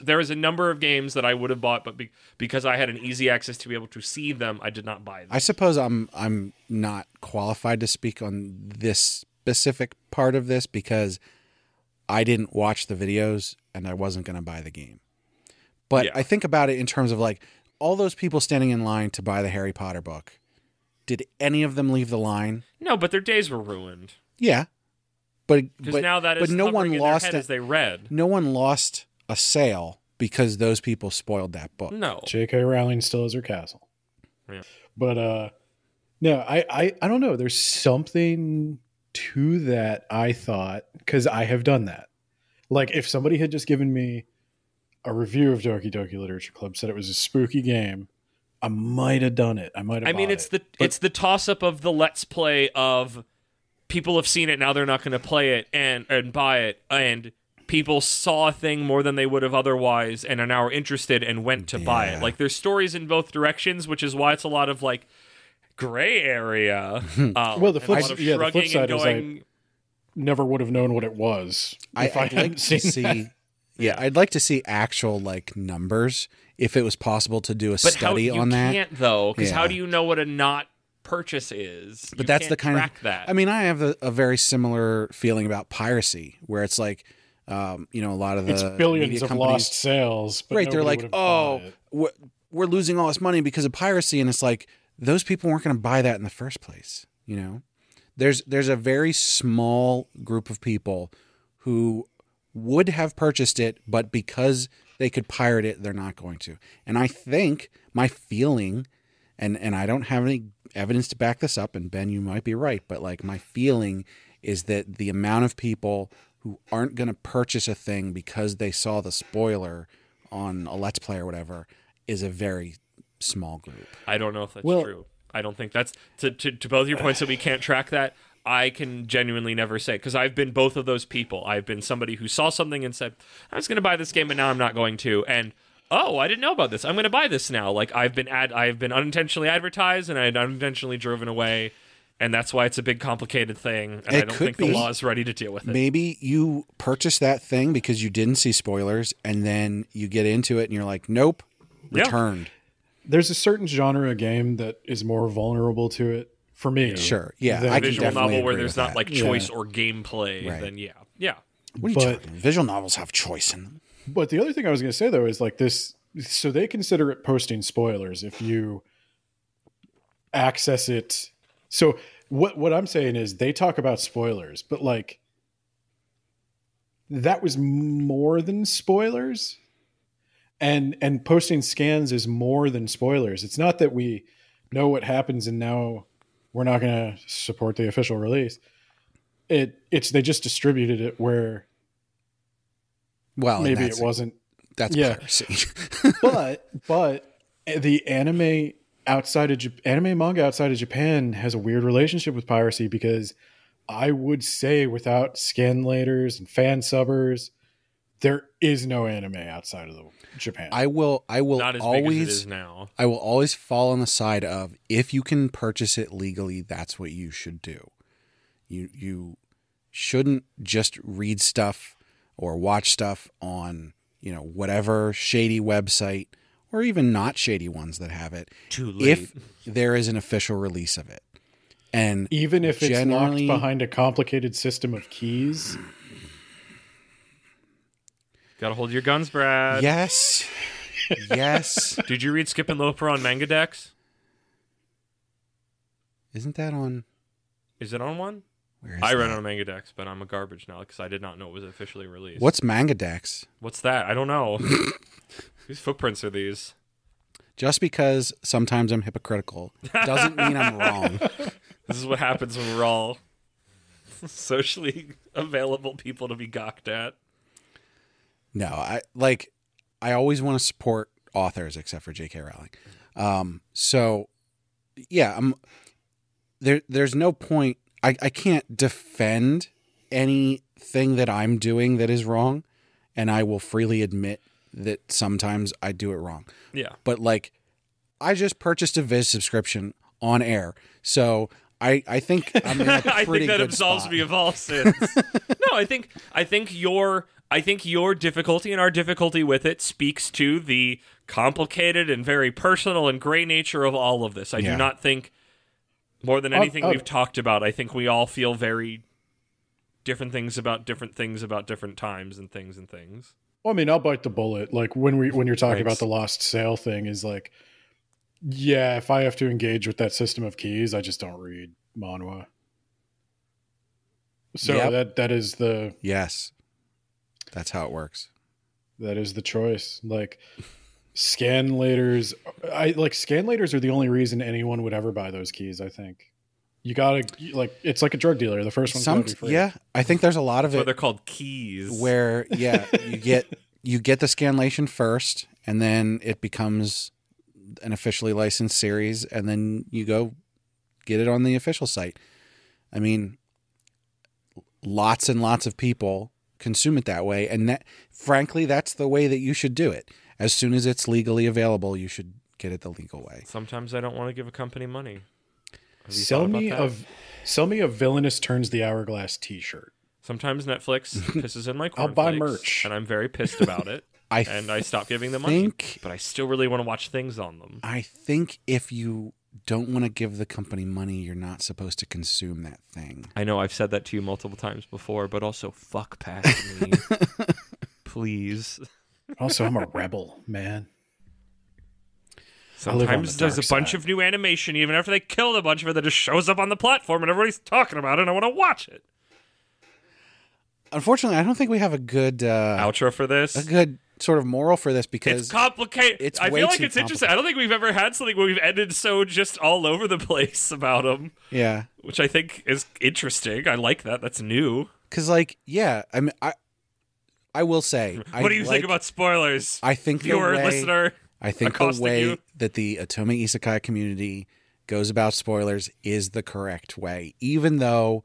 there is a number of games that I would have bought, but because I had an easy access to be able to see them, I did not buy them. I suppose I'm not qualified to speak on this specific part of this because I didn't watch the videos and I wasn't going to buy the game. But I think about it in terms of, like, all those people standing in line to buy the Harry Potter book. Did any of them leave the line? No, but their days were ruined. Yeah. But now that is no one lost as they read. No one lost a sale because those people spoiled that book. No. J.K. Rowling still has her castle. Yeah. But no, I don't know. There's something to that, I thought, because I have done that. Like, if somebody had just given me a review of Doki Doki Literature Club, said it was a spooky game, I might have done it. I might have. I mean, it's the toss up of the let's play of people have seen it, now they're not going to play it and buy it, and people saw a thing more than they would have otherwise and are now interested and went to buy it. Like, there's stories in both directions, which is why it's a lot of, like, gray area. Well, the flip side is I never would have known what it was if I hadn't seen that. Yeah, I'd like to see actual, like, numbers if it was possible to do a study on that. You can't, though, because how do you know what a not purchase is? But that's the kind of that. I mean, I have a very similar feeling about piracy, where it's like, a lot of the it's billions of lost sales, but right? They're like, we're losing all this money because of piracy, and it's like those people weren't going to buy that in the first place. You know, there's a very small group of people who would have purchased it, but because they could pirate it, they're not going to. And I think my feeling, and I don't have any evidence to back this up, and Ben, you might be right, but, like, my feeling is that the amount of people who aren't going to purchase a thing because they saw the spoiler on a Let's Play or whatever is a very small group. I don't know if that's true. I don't think that's to both your points that we can't track that. I can genuinely never say, because I've been both of those people. I've been somebody who saw something and said, I was going to buy this game, but now I'm not going to. And, I didn't know about this. I'm going to buy this now. Like, I've been unintentionally advertised, and I had unintentionally driven away. And that's why it's a big, complicated thing. And I don't think the law is ready to deal with it. Maybe you purchased that thing because you didn't see spoilers, and then you get into it and you're like, nope, returned. There's a certain genre of game that is more vulnerable to it. For me, sure, yeah, I can visual novel where there's not like choice or gameplay. Right. Then yeah. What are you talking? Visual novels have choice in them. But the other thing I was going to say though is like this. So they consider it posting spoilers if you access it. So what I'm saying is they talk about spoilers, but like that was more than spoilers, and posting scans is more than spoilers. It's not that we know what happens and now we're not going to support the official release. It's they just distributed it where it wasn't. That's piracy. but the anime anime manga outside of Japan has a weird relationship with piracy because I would say without scanlators and fan subbers, there is no anime outside of Japan. I will Not as always big as it is now. I will always fall on the side of if you can purchase it legally, that's what you should do. You shouldn't just read stuff or watch stuff on, whatever shady website or even not shady ones that have it. Too late. If there is an official release of it. And even if it's locked behind a complicated system of keys. Gotta hold your guns, Brad. Yes. Yes. Did you read Skip and Loafer on Manga Dex? Isn't that on? Is it on one? Where is I read that? it on Manga Dex, but I'm a garbage now because I did not know it was officially released. What's Manga Dex? What's that? I don't know. Whose footprints are these? Just because sometimes I'm hypocritical doesn't mean I'm wrong. This is what happens when we're all socially available people to be gawked at. No, I always want to support authors except for J.K. Rowling. So yeah, there's no point. I can't defend anything that I'm doing that is wrong, and I will freely admit that sometimes I do it wrong. Yeah. But I just purchased a Viz subscription on air, so I think I'm in a pretty I think that good absolves spot. me of all sins. No, I think your difficulty and our difficulty with it speaks to the complicated and very personal and gray nature of all of this. I do not think more than anything we've talked about, I think we all feel very different things about different times and things. Well, I mean, I'll bite the bullet. Like when you're talking about the lost sale thing is like, yeah, if I have to engage with that system of keys, I just don't read manhwa. So that is the Yes. That's how it works. That is the choice. Like scanlators, scanlators are the only reason anyone would ever buy those keys. I think you gotta it's like a drug dealer. The first one's gotta be free. Yeah, I think there's a lot of That's why it they're called keys. where you get the scanlation first, and then it becomes an officially licensed series, and then you go get it on the official site. I mean, lots and lots of people consume it that way, and that, frankly, that's the way that you should do it. As soon as it's legally available, you should get it the legal way. Sometimes I don't want to give a company money. Sell me a Villainous Turns the Hourglass t-shirt. Sometimes Netflix pisses in my cornflakes. I'll buy merch. And I'm very pissed about it. I stop giving them money. But I still really want to watch things on them. I think if you don't want to give the company money, you're not supposed to consume that thing. I know I've said that to you multiple times before, but also fuck past me. Please. Also, I'm a rebel, man. Sometimes there's a bunch of new animation, even after they killed a bunch of it, that just shows up on the platform and everybody's talking about it and I want to watch it. Unfortunately, I don't think we have a good outro for this. A good sort of moral for this because it's complicated. I feel like it's interesting. I don't think we've ever had something where we've ended so just all over the place about them. Yeah, which I think is interesting. I like that. That's new. Because, I mean, I will say, what do you think about spoilers? I think listener. I think the way that the Otome Isekai community goes about spoilers is the correct way, even though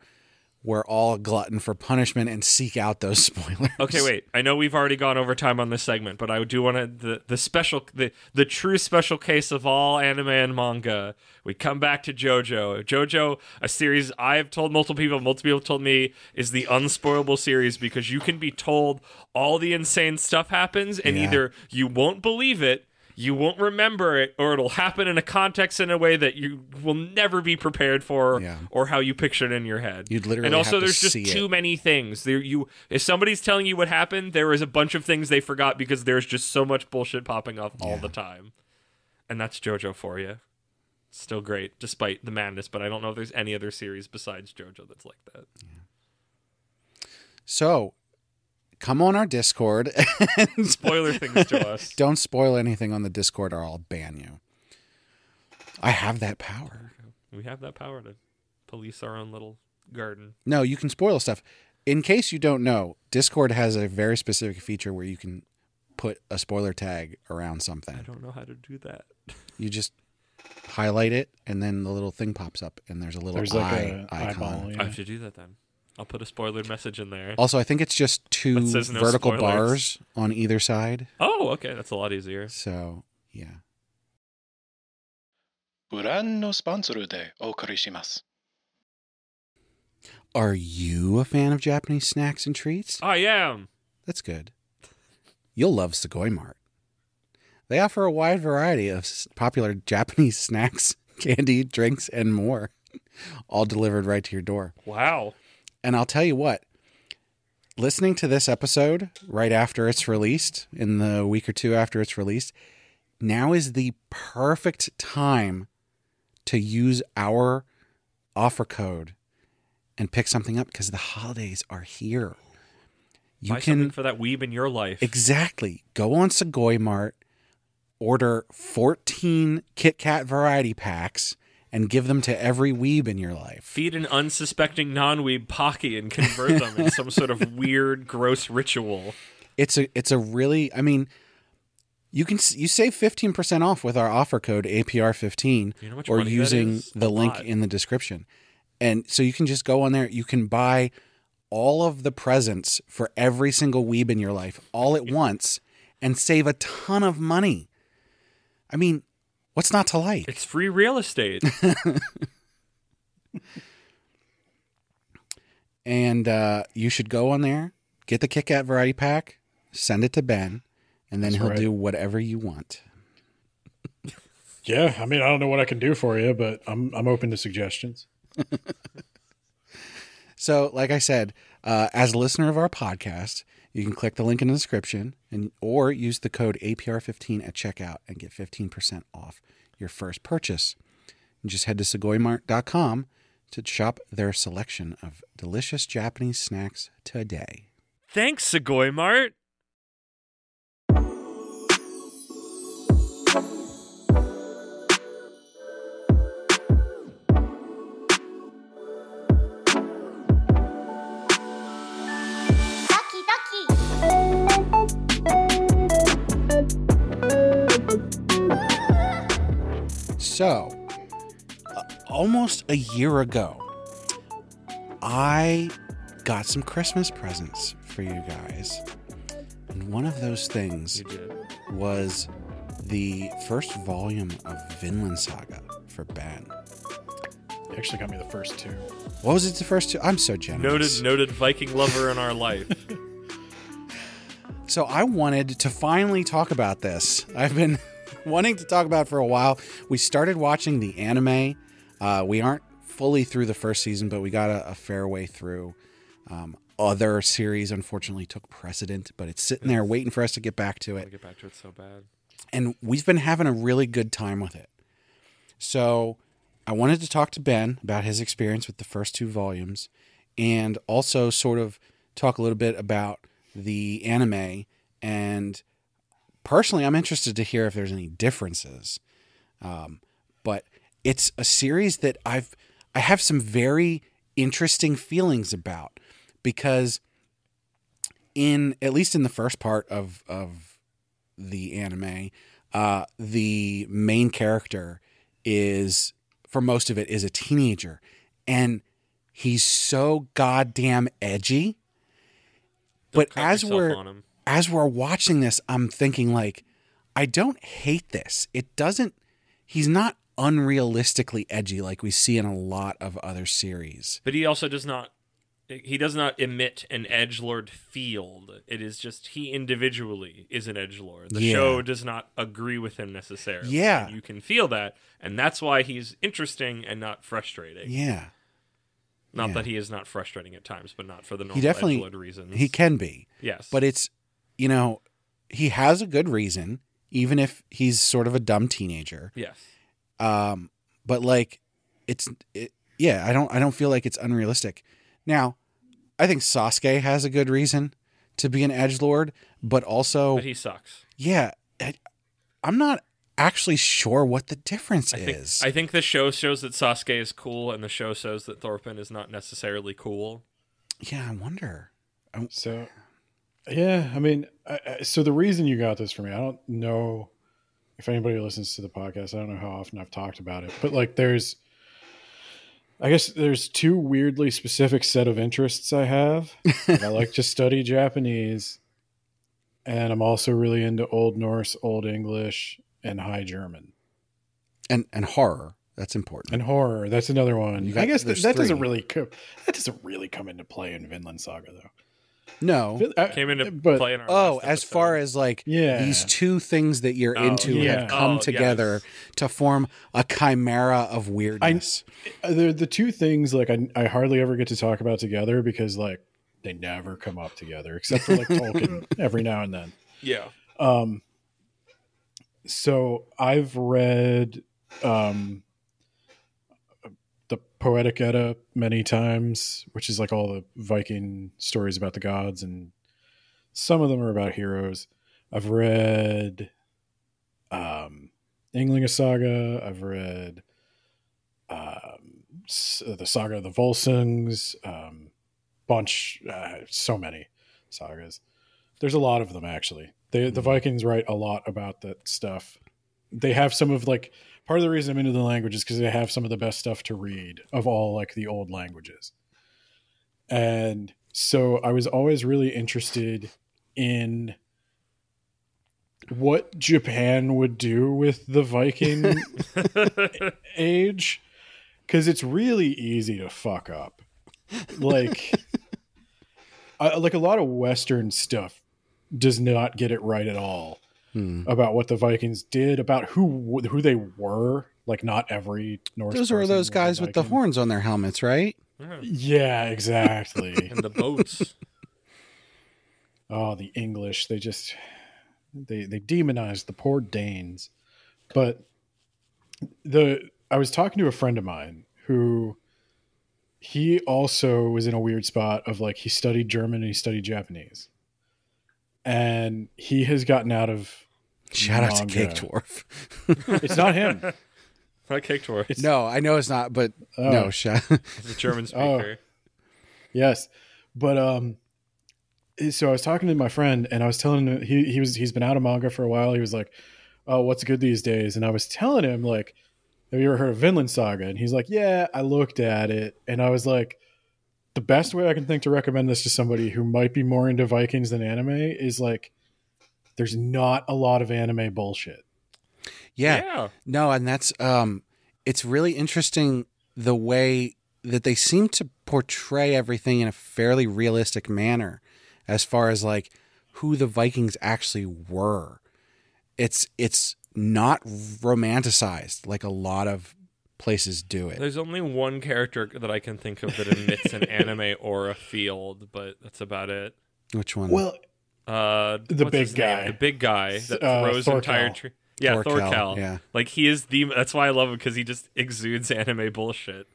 we're all a glutton for punishment and seek out those spoilers. Okay, wait. I know we've already gone over time on this segment, but I do want to the true special case of all anime and manga. We come back to JoJo. JoJo, a series I've told multiple people have told me is the unspoilable series because you can be told all the insane stuff happens and either you won't believe it, you won't remember it, or it'll happen in a context in a way that you will never be prepared for, or how you picture it in your head. You'd literally and also, have to there's just see too it. many things. If somebody's telling you what happened, there is a bunch of things they forgot because there's just so much bullshit popping up all the time. And that's JoJo for you. Still great, despite the madness. But I don't know if there's any other series besides JoJo that's like that. Yeah. So, come on our Discord and spoiler things to us. Don't spoil anything on the Discord or I'll ban you. I have that power. We have that power to police our own little garden. No, you can spoil stuff. In case you don't know, Discord has a very specific feature where you can put a spoiler tag around something. I don't know how to do that. You just highlight it, and then the little thing pops up, and there's a little like eye a icon. eyeball. I Yeah. have to do that then. I'll put a spoilered message in there. Also, I think it's just two That says no vertical spoilers. bars on either side. Oh, okay. That's a lot easier. So, yeah. ご覧のスポンサーでお送りします。 Are you a fan of Japanese snacks and treats? I am. That's good. You'll love Sugoi Mart. They offer a wide variety of popular Japanese snacks, candy, drinks, and more, all delivered right to your door. Wow. And I'll tell you what, listening to this episode right after it's released, in the week or two after it's released, now is the perfect time to use our offer code and pick something up, because the holidays are here. You Buy something for that weeb in your life. Exactly. Go on Sugoi Mart, order 14 Kit Kat variety packs, and give them to every weeb in your life. Feed an unsuspecting non-weeb Pocky and convert them in some sort of weird, gross ritual. It's a really, I mean, you save 15% off with our offer code APR15, You know how much or money that using is? the A link lot. in the description. And so you can just go on there. You can buy all of the presents for every single weeb in your life all at once and save a ton of money. I mean, what's not to like? It's free real estate. And you should go on there, get the Kit Kat variety pack, send it to Ben, and then That's he'll right. do whatever you want. Yeah, I mean, I don't know what I can do for you, but I'm open to suggestions. So, like I said, as a listener of our podcast, you can click the link in the description or use the code APR15 at checkout and get 15% off your first purchase. And just head to sugoimart.com to shop their selection of delicious Japanese snacks today. Thanks, Sugoi Mart. So, almost a year ago, I got some Christmas presents for you guys. And one of those things You did. was the first volume of Vinland Saga for Ben. You actually got me the first two. What was it, the first two? I'm so generous. Noted Viking lover in our life. So I wanted to finally talk about this. I've been wanting to talk about it for a while. We started watching the anime. We aren't fully through the first season, but we got a fair way through. Other series, unfortunately, took precedent, but it's sitting there waiting for us to get back to I it. get back to it so bad. And we've been having a really good time with it. So I wanted to talk to Ben about his experience with the first two volumes, and also sort of talk a little bit about the anime. And personally, I'm interested to hear if there's any differences. But it's a series that I have some very interesting feelings about, because at least in the first part of the anime, the main character is, for most of it, is a teenager, and he's so goddamn edgy. But Cut as yourself we're on him. watching this, I'm thinking, like, I don't hate this. He's not unrealistically edgy like we see in a lot of other series. But he also does not emit an edgelord field. It is just he individually is an edgelord. The Yeah. show does not agree with him necessarily. Yeah. And you can feel that, and that's why he's interesting and not frustrating. Yeah. Not Yeah. that he is not frustrating at times, but not for the normal He definitely edgelord reasons. he can be. Yes. But it's, he has a good reason, even if he's sort of a dumb teenager. yes. But like, I don't feel like it's unrealistic. Now, I think Sasuke has a good reason to be an edgelord, but also, But he sucks. yeah, I'm not actually sure what the difference I is. think the show shows that Sasuke is cool, and the show shows that Thorfinn is not necessarily cool. Yeah, I wonder. So, yeah, I mean, so the reason you got this for me, I don't know if anybody listens to the podcast, I don't know how often I've talked about it, but like I guess there's two weirdly specific set of interests I have. Like, I like to study Japanese, and I'm also really into Old Norse, Old English, and High German. And horror. That's important. And horror, that's another one. I guess that doesn't really come into play in Vinland Saga though. No. Came into but- play in our Oh, last as episode. far as like these two things that you're into yeah. have come Oh, together to form a chimera of weirdness. The two things like I hardly ever get to talk about together because like they never come up together except for like Tolkien every now and then. Yeah. So I've read the Poetic Edda many times, which is like all the Viking stories about the gods, and some of them are about heroes. I've read Ynglinga Saga. I've read the Saga of the Volsungs, so many sagas. There's a lot of them actually. The Vikings write a lot about that stuff. They have some of like part of the reason I'm into the language is because they have some of the best stuff to read of all like the old languages. And so I was always really interested in what Japan would do with the Viking age, because it's really easy to fuck up. Like, like a lot of Western stuff does not get it right at all about what the Vikings did, about who they were. Like, not every Norse. Those were person those was a guys with the Viking. horns on their helmets, right? Yeah, exactly. And the boats. Oh, the English. They demonized the poor Danes. But I was talking to a friend of mine who he also was in a weird spot of like he studied German and he studied Japanese. And he has gotten out of Shout out to manga. Cake Dwarf. It's not him. Not Cake Tour. No, I know it's not, but no, shout. It's a German speaker. Yes. But so I was talking to my friend and I was telling him he's been out of manga for a while. He was like, "Oh, what's good these days?" And I was telling him like, "Have you ever heard of Vinland Saga?" And he's like, "Yeah, I looked at it." And I was like, the best way I can think to recommend this to somebody who might be more into Vikings than anime is like, there's not a lot of anime bullshit. Yeah. No, and that's it's really interesting the way that they seem to portray everything in a fairly realistic manner as far as like who the Vikings actually were. It's not romanticized like a lot of places do it. There's only one character that I can think of that emits an anime aura field, but that's about it. Which one? Well, What's big his name? guy. The big guy that throws Thorkel. entire tree. Yeah, Thorkel, Thorkel. yeah. Like he is the. That's why I love him because he just exudes anime bullshit.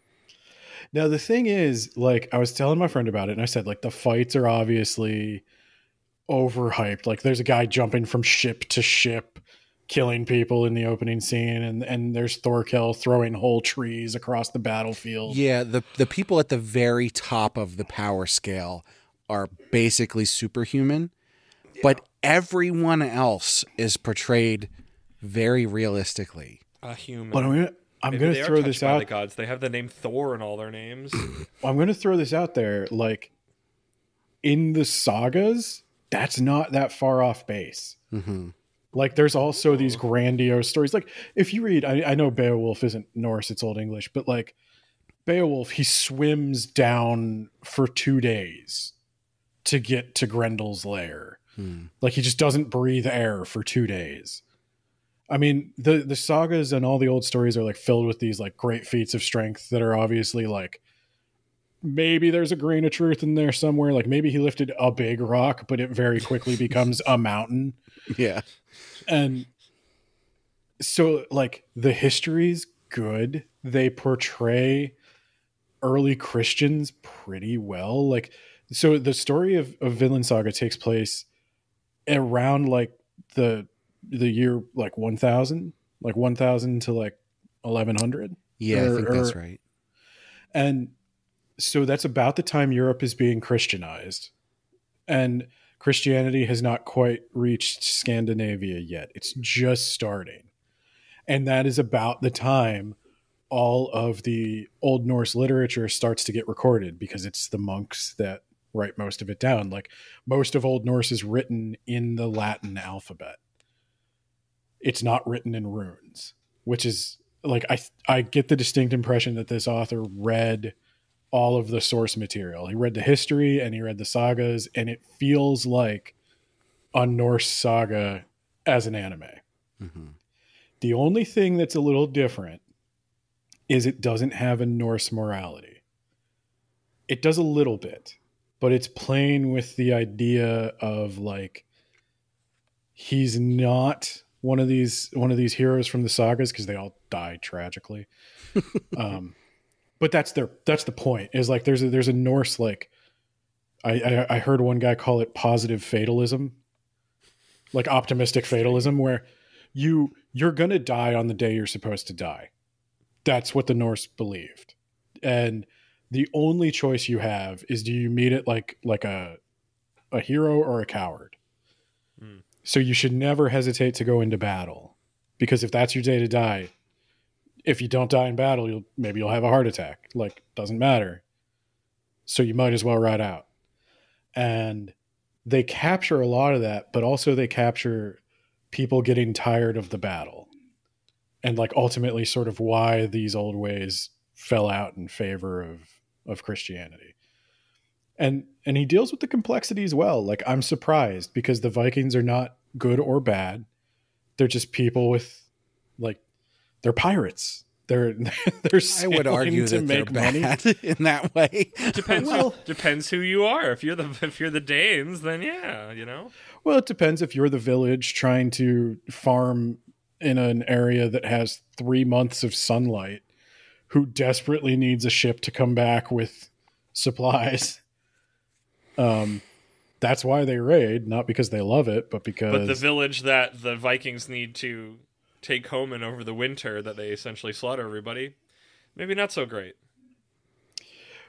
now the thing is, like, I was telling my friend about it and I said, like, the fights are obviously overhyped. Like, there's a guy jumping from ship to ship, killing people in the opening scene, and there's Thorkel throwing whole trees across the battlefield. Yeah, the people at the very top of the power scale are basically superhuman, but everyone else is portrayed very realistically. A human. But I'm Maybe going they to are throw touched this by out. the gods. They have the name Thor in all their names. I'm going to throw this out there. Like, in the sagas, that's not that far off base. Mm-hmm. Like, there's also these grandiose stories. Like, if you read, I know Beowulf isn't Norse, it's Old English, but like, Beowulf, he swims down for 2 days to get to Grendel's lair. Like, he just doesn't breathe air for 2 days. I mean, the sagas and all the old stories are like filled with these like great feats of strength that are obviously like, maybe there's a grain of truth in there somewhere. Like, maybe he lifted a big rock, but it very quickly becomes a mountain. Yeah. And so, like, the history's good. They portray early Christians pretty well. Like, so the story of Vinland Saga takes place around like the year like 1000 to like 1100. Yeah, I think that's right. And so that's about the time Europe is being Christianized. And Christianity has not quite reached Scandinavia yet. It's just starting. And that is about the time all of the Old Norse literature starts to get recorded, because it's the monks that write most of it down. Like, most of Old Norse is written in the Latin alphabet. It's not written in runes, which is like, I get the distinct impression that this author read all of the source material. He read the history and he read the sagas, and it feels like a Norse saga as an anime. Mm-hmm. The only thing that's a little different is it doesn't have a Norse morality. It does a little bit, but it's playing with the idea of like, he's not one of these heroes from the sagas, because they all die tragically. But that's the point, is like there's a Norse, like, I heard one guy call it positive fatalism, like optimistic fatalism, where you're gonna die on the day you're supposed to die. That's what the Norse believed, and the only choice you have is, do you meet it like a hero or a coward? So you should never hesitate to go into battle, because if that's your day to die, if you don't die in battle, maybe you'll have a heart attack. Like, doesn't matter. So you might as well ride out. And they capture a lot of that, but also they capture people getting tired of the battle, and like ultimately sort of why these old ways fell out in favor of Christianity. And he deals with the complexities well. Like, I'm surprised, because the Vikings are not good or bad. They're just people with, like, they're pirates. They're I would argue that they're bad in that way. Depends who you are. If you're the Danes, then yeah, you know. Well, it depends if you're the village trying to farm in an area that has 3 months of sunlight, who desperately needs a ship to come back with supplies. That's why they raid, not because they love it, but because... But the village that the Vikings need to take home in over the winter, that they essentially slaughter everybody, maybe not so great.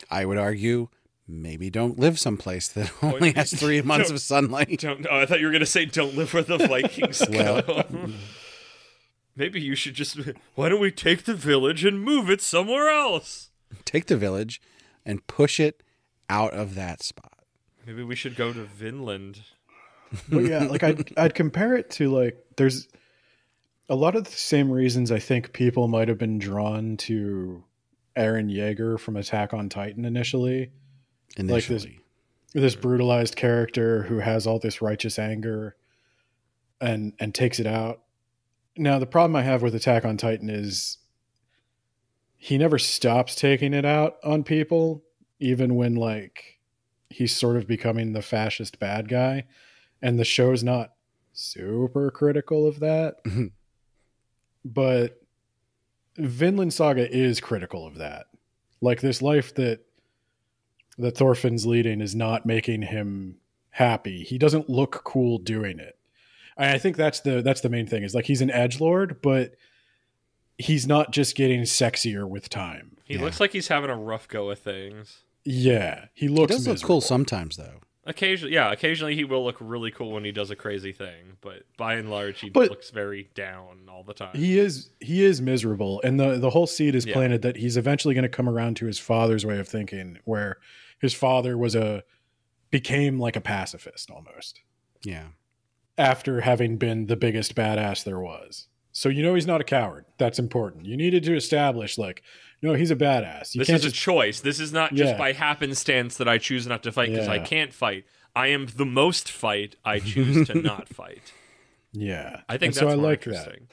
I would argue, maybe don't live someplace that only has 3 months of sunlight. I thought you were going to say don't live where the Vikings go. Maybe you should just... Why don't we take the village and move it somewhere else? Take the village and push it out of that spot. Maybe we should go to Vinland. Well, yeah, like I'd compare it to, like, there's a lot of the same reasons I think people might have been drawn to Eren Yeager from Attack on Titan initially. Like this brutalized character who has all this righteous anger and takes it out. Now, the problem I have with Attack on Titan is he never stops taking it out on people, even when, like, he's sort of becoming the fascist bad guy. And the show's not super critical of that. But Vinland Saga is critical of that. Like, this life that Thorfinn's leading is not making him happy. He doesn't look cool doing it. I think that's the main thing, is like, he's an edgelord, but he's not just getting sexier with time. He looks like he's having a rough go of things. Yeah, he does look cool sometimes, though. Occasionally he will look really cool when he does a crazy thing, but by and large he looks very down all the time. He is miserable, and the whole seed is planted that he's eventually going to come around to his father's way of thinking, where his father became like a pacifist almost. Yeah. After having been the biggest badass there was. So he's not a coward. That's important. You needed to establish, like, no, he's a badass. This is a choice. This is not just by happenstance that I choose not to fight because I can't fight. I am the most fight. I choose to not fight. Yeah. I think that's more interesting.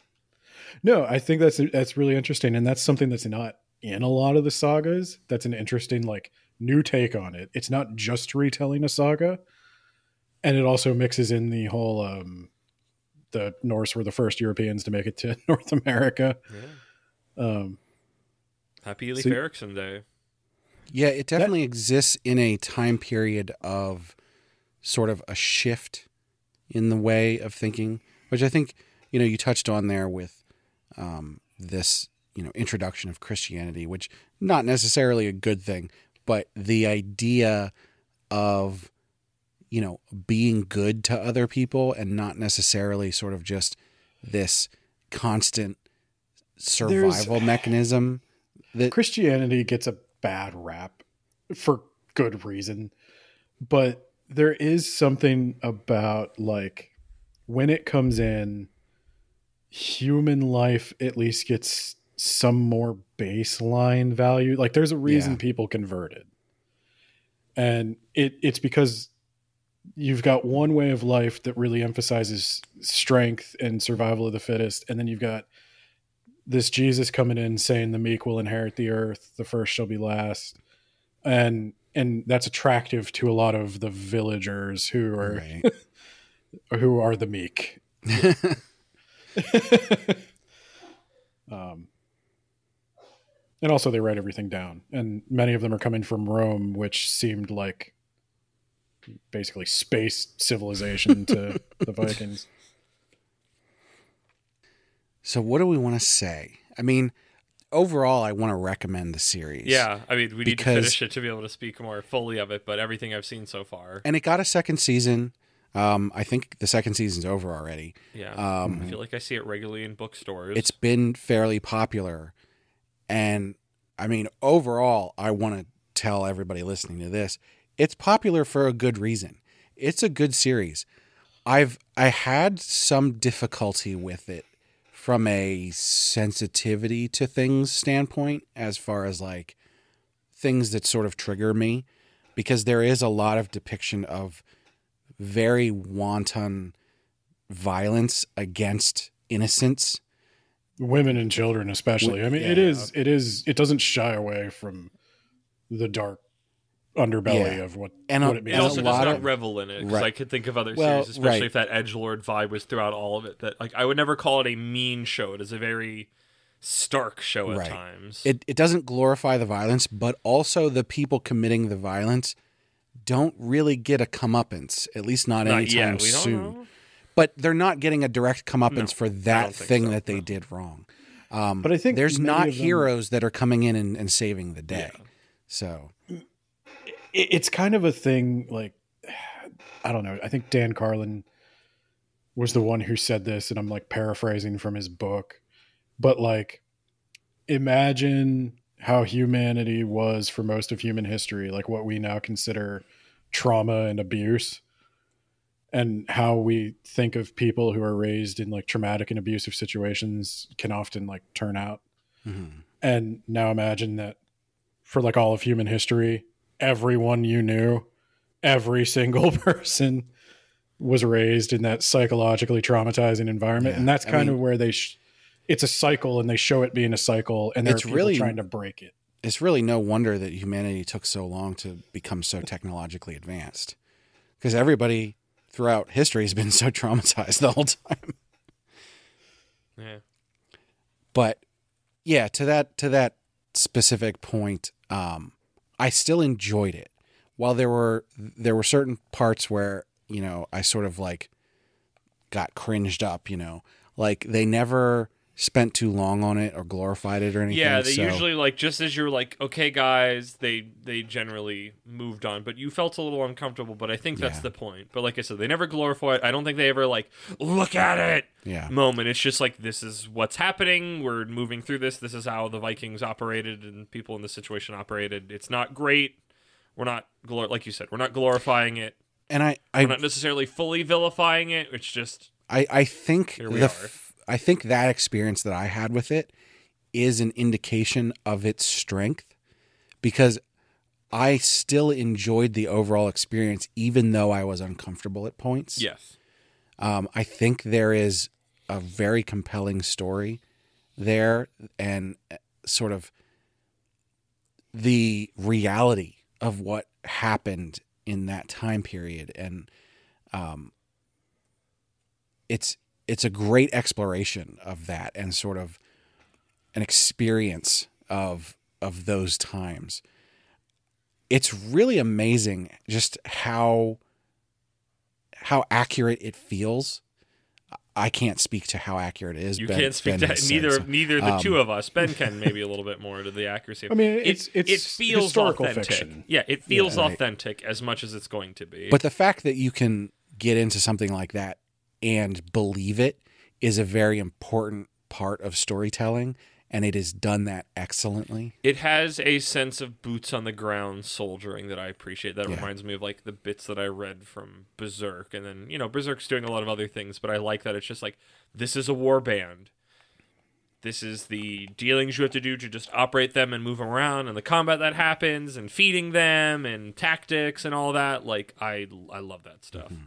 No, I think that's really interesting. And that's something that's not in a lot of the sagas. That's an interesting, like, new take on it. It's not just retelling a saga. And it also mixes in the whole... the Norse were the first Europeans to make it to North America. Yeah. Happy Leif Erikson Day. Yeah, it definitely exists in a time period of sort of a shift in the way of thinking, which I think, you touched on there with this, introduction of Christianity, which not necessarily a good thing, but the idea of, being good to other people and not necessarily sort of just this constant survival mechanism that Christianity gets a bad rap for good reason, but there is something about like when it comes in, human life at least gets some more baseline value. Like there's a reason people converted, and it's because you've got one way of life that really emphasizes strength and survival of the fittest, and then you've got this Jesus coming in saying the meek will inherit the earth, the first shall be last, and that's attractive to a lot of the villagers who are who are the meek. And also they write everything down, and many of them are coming from Rome, which seemed like basically space civilization to the Vikings. So what do we want to say? I mean, overall, I want to recommend the series. Yeah, I mean, we need to finish it to be able to speak more fully of it, but everything I've seen so far. And it got a second season. I think the second season's over already. Yeah, I feel like I see it regularly in bookstores. It's been fairly popular. And, I mean, overall, I want to tell everybody listening to this, it's popular for a good reason. It's a good series. I had some difficulty with it from a sensitivity to things standpoint, as far as like things that sort of trigger me, because there is a lot of depiction of very wanton violence against innocents, women and children especially. I mean, it doesn't shy away from the dark underbelly of what it means. It also does not revel in it, because I could think of other series, especially if that edgelord vibe was throughout all of it, that like I would never call it a mean show. It is a very stark show at times. It doesn't glorify the violence, but also the people committing the violence don't really get a comeuppance, at least not anytime soon. But they're not getting a direct comeuppance for that thing that they did wrong. But I think there's not heroes that are coming in and saving the day. Yeah. So it's kind of a thing like, I don't know. I think Dan Carlin was the one who said this, and I'm like paraphrasing from his book. But like, imagine how humanity was for most of human history, like what we now consider trauma and abuse, and how we think of people who are raised in like traumatic and abusive situations can often like turn out. Mm-hmm. And now imagine that for like all of human history, everyone you knew, every single person was raised in that psychologically traumatizing environment. Yeah. And that's kind of where it's a cycle, and they show it being a cycle, and they're really trying to break it. It's really no wonder that humanity took so long to become so technologically advanced, because everybody throughout history has been so traumatized the whole time. Yeah. But yeah, to that specific point, I still enjoyed it. While there were certain parts where, you know, I sort of like got cringed up, you know, like they never spent too long on it or glorified it or anything. Yeah, they usually like, just as you're like, okay guys, they generally moved on, but you felt a little uncomfortable, but I think that's the point. But like I said, they never glorify it. I don't think they ever like, look at it moment. It's just like, this is what's happening, we're moving through this is how the Vikings operated and people in this situation operated. It's not great. We're not like you said, we're not glorifying it, and we're not necessarily fully vilifying it. It's just I think I think that experience that I had with it is an indication of its strength, because I still enjoyed the overall experience, even though I was uncomfortable at points. Yes. I think there is a very compelling story there, and sort of the reality of what happened in that time period. And it's a great exploration of that, and sort of an experience of those times. It's really amazing just how accurate it feels. I can't speak to how accurate it is. You can't speak to neither the two of us. Ben can maybe a little bit more to the accuracy. I mean, it feels historical authentic. Fiction. Yeah, it feels authentic as much as it's going to be. But the fact that you can get into something like that and believe it is a very important part of storytelling, and it has done that excellently. It has a sense of boots on the ground soldiering that I appreciate. That reminds me of like the bits that I read from Berserk, and then Berserk's doing a lot of other things, but I like that it's just like, this is a war band. This is the dealings you have to do to just operate them and move them around, and the combat that happens, and feeding them, and tactics and all that. Like, I love that stuff. Mm-hmm.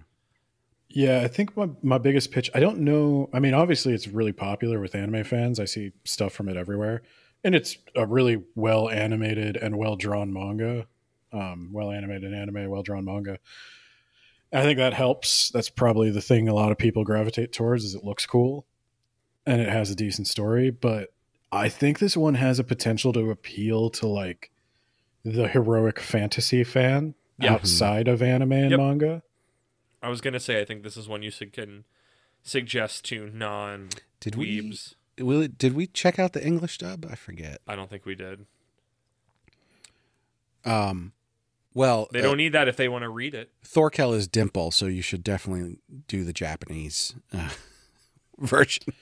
Yeah, I think my biggest pitch, I don't know. I mean, obviously it's really popular with anime fans. I see stuff from it everywhere. And it's a really well animated and well drawn manga. Well animated anime, well drawn manga. I think that helps. That's probably the thing a lot of people gravitate towards, is it looks cool and it has a decent story. But I think this one has a potential to appeal to like the heroic fantasy fan outside of anime and manga. I was going to say, I think this is one you can suggest to non-weebs. Did we check out the English dub? I forget. I don't think we did. Well, they don't need that if they want to read it. Thorkel is Dimple, so you should definitely do the Japanese version.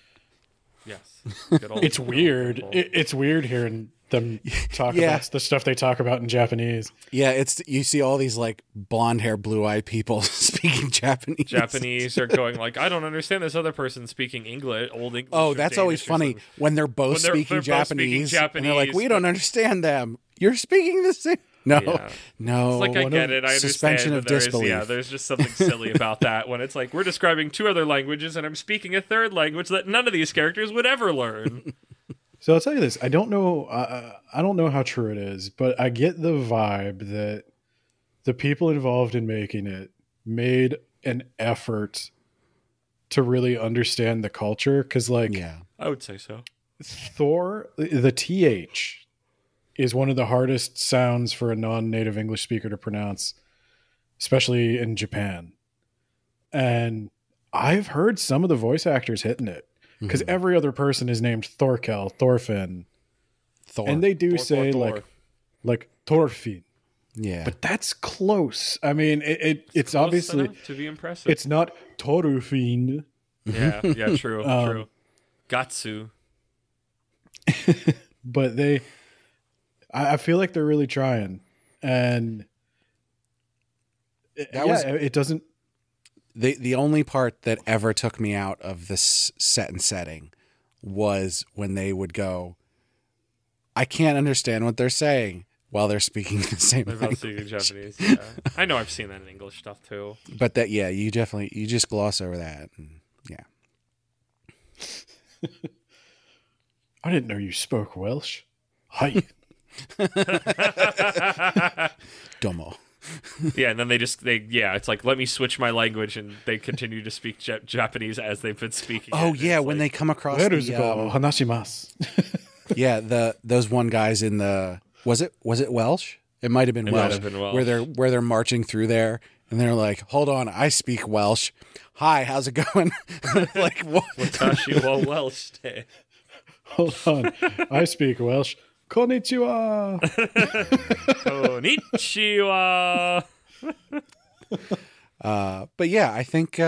Yes. It's weird. It's weird hearing them talk about the stuff they talk about in Japanese. Yeah, you see all these like blonde hair, blue eyed people speaking Japanese. Japanese are going like, I don't understand this other person speaking old English. Oh, that's always funny when they're both speaking Japanese, and they're like, we don't understand them. You're speaking the same. No. It's like, I get it. I understand. Suspension of disbelief. There's just something silly about that when it's like, we're describing two other languages and I'm speaking a third language that none of these characters would ever learn. So I'll tell you this. I don't know how true it is, but I get the vibe that the people involved in making it made an effort to really understand the culture. Because, like, I would say so. Thor, the TH is one of the hardest sounds for a non-native English speaker to pronounce, especially in Japan. And I've heard some of the voice actors hitting it. Because every other person is named Thorkel, Thorfinn. Thor. And they do say Thor. like Thorfinn. Yeah. But that's close. I mean, it's close obviously enough to be impressive. It's not Thorfinn. Yeah, true. True. Gatsu. But I feel like they're really trying. And it doesn't. The only part that ever took me out of this set and setting was when they would go, I can't understand what they're saying while they're speaking the same They're language. both speaking Japanese. Yeah. I know I've seen that in English stuff too. But that, you just gloss over that. And, I didn't know you spoke Welsh. Hi. Domo. Yeah, and then it's like, let me switch my language, and they continue to speak Japanese as they've been speaking. Oh, yeah, when they come across hanashimasu. Those one guys in the was it Welsh? It might have been Welsh. Where they're marching through there, and they're like, "Hold on, I speak Welsh. Hi, how's it going?" Like, what? Watashi wa Welsh te. Hold on, I speak Welsh. Konnichiwa. Konnichiwa. But yeah, I think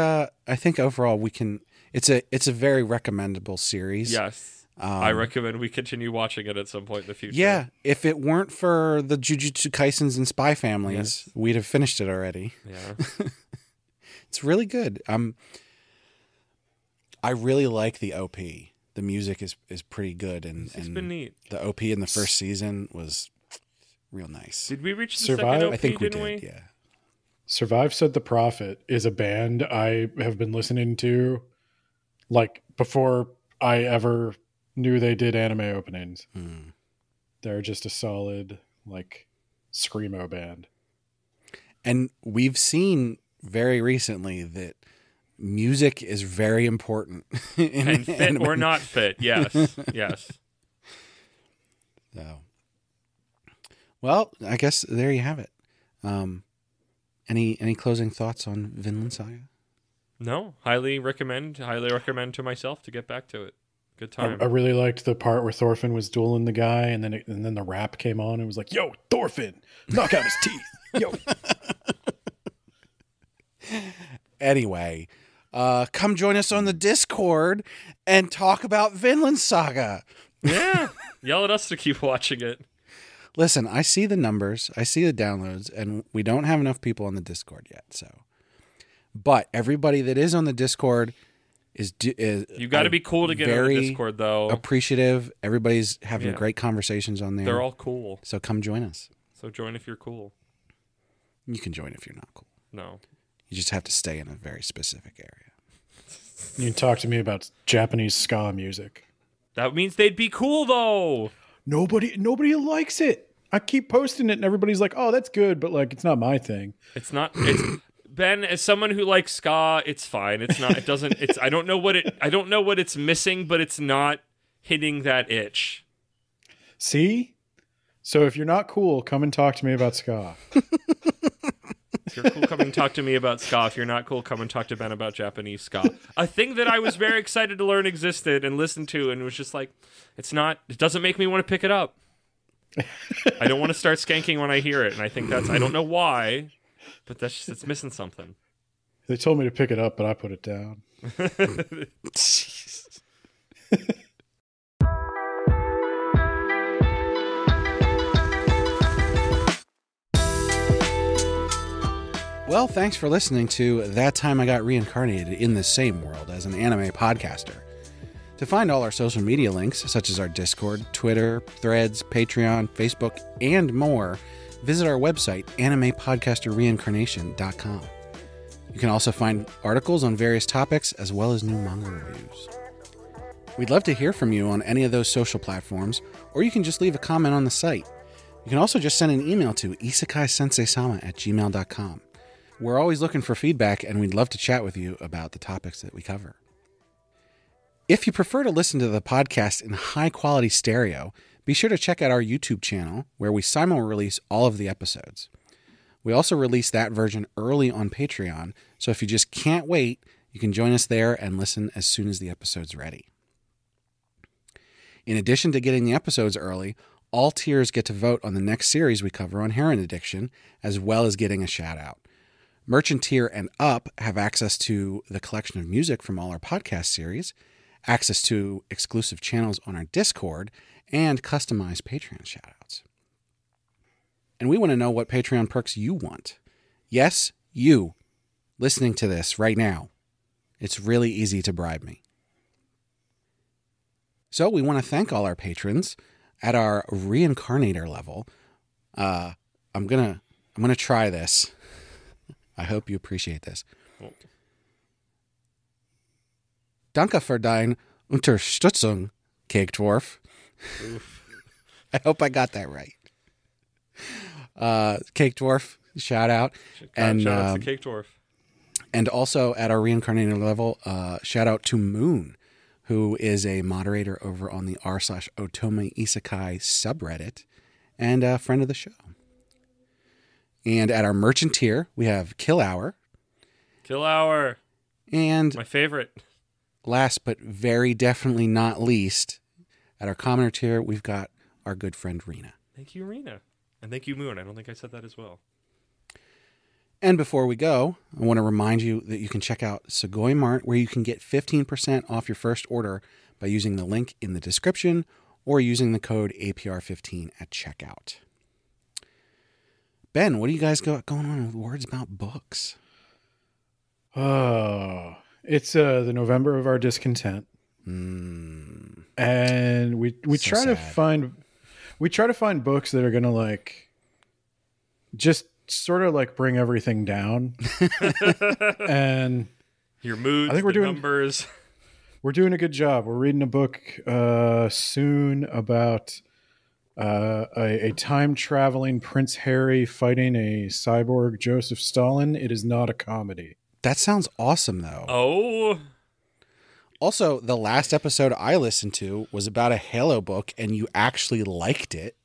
overall we can. It's a very recommendable series. Yes, I recommend we continue watching it at some point in the future. Yeah, if it weren't for the Jujutsu Kaisens and Spy Families, we'd have finished it already. Yeah, it's really good. I really like the OP. The music is pretty good, and it's been neat. The OP in the first season was real nice. Did we reach the Survive? second OP? I think we didn't did. Yeah. Survive Said the Prophet is a band I have been listening to, like before I ever knew they did anime openings. They're just a solid like screamo band. And we've seen very recently that music is very important. And fit anime. or not fit, yes. So, well, I guess there you have it. Any closing thoughts on Vinland Saga? No, highly recommend to myself to get back to it. Good time. I really liked the part where Thorfinn was dueling the guy, and then the rap came on and it was like, "Yo, Thorfinn, knock out his teeth." Yo. Anyway, come join us on the Discord and talk about Vinland Saga. Yeah. Yell at us to keep watching it. Listen, I see the numbers, I see the downloads, and we don't have enough people on the Discord yet. But everybody that is on the Discord is you got to be cool to get on the Discord, though. Appreciative. Everybody's having great conversations on there. They're all cool. So come join us. So join if you're cool. You can join if you're not cool. No. You just have to stay in a very specific area. You can talk to me about Japanese ska music. That means they'd be cool, though. Nobody likes it. I keep posting it, and everybody's like, "Oh, that's good," but like, it's not my thing. It's not. It's Ben. As someone who likes ska, it's fine. It's not. It doesn't. It's. I don't know what it's missing, but it's not hitting that itch. See? So if you're not cool, come and talk to me about ska. If you're cool, come and talk to me about ska. If you're not cool, come and talk to Ben about Japanese ska. A thing that I was very excited to learn existed and listen to, and was just like, it's not. It doesn't make me want to pick it up. I don't want to start skanking when I hear it, and I think that's. I don't know why, but that's just, it's missing something. They told me to pick it up, but I put it down. Well, thanks for listening to That Time I Got Reincarnated in the Same World as an Anime Podcaster. To find all our social media links, such as our Discord, Twitter, Threads, Patreon, Facebook, and more, visit our website, animepodcasterreincarnation.com. You can also find articles on various topics as well as new manga reviews. We'd love to hear from you on any of those social platforms, or you can just leave a comment on the site. You can also just send an email to isekaisenseisama@gmail.com. We're always looking for feedback, and we'd love to chat with you about the topics that we cover. If you prefer to listen to the podcast in high-quality stereo, be sure to check out our YouTube channel, where we simul-release all of the episodes. We also release that version early on Patreon, so if you just can't wait, you can join us there and listen as soon as the episode's ready. In addition to getting the episodes early, all tiers get to vote on the next series we cover on heroin addiction, as well as getting a shout-out. Merchant tier and up have access to the collection of music from all our podcast series, access to exclusive channels on our Discord, and customized Patreon shoutouts. And we want to know what Patreon perks you want. Yes, you, listening to this right now. It's really easy to bribe me. So we want to thank all our patrons at our reincarnator level. I'm gonna try this. I hope you appreciate this. Danke für deine Unterstützung, Cake Dwarf. I hope I got that right. Cake Dwarf, shout out. Shout out to Cake Dwarf. And also at our reincarnator level, shout out to Moon, who is a moderator over on the r/Otome Isekai subreddit and a friend of the show. And at our merchant tier, we have Kill Hour. Kill Hour. And my favorite. Last but very definitely not least, at our commoner tier, we've got our good friend Rena. Thank you, Rena. And thank you, Moon. I don't think I said that as well. And before we go, I want to remind you that you can check out Sugoi Mart, where you can get 15% off your first order by using the link in the description or using the code APR15 at checkout. Ben, what do you guys got going on with words about books? Oh, it's the November of our discontent, and we try to find books that are gonna like just sort of like bring everything down, and your moods. I think we're doing numbers. We're doing a good job. We're reading a book soon about a time-traveling Prince Harry fighting a cyborg Joseph Stalin. It is not a comedy. That sounds awesome, though. Oh. Also, the last episode I listened to was about a Halo book, and you actually liked it.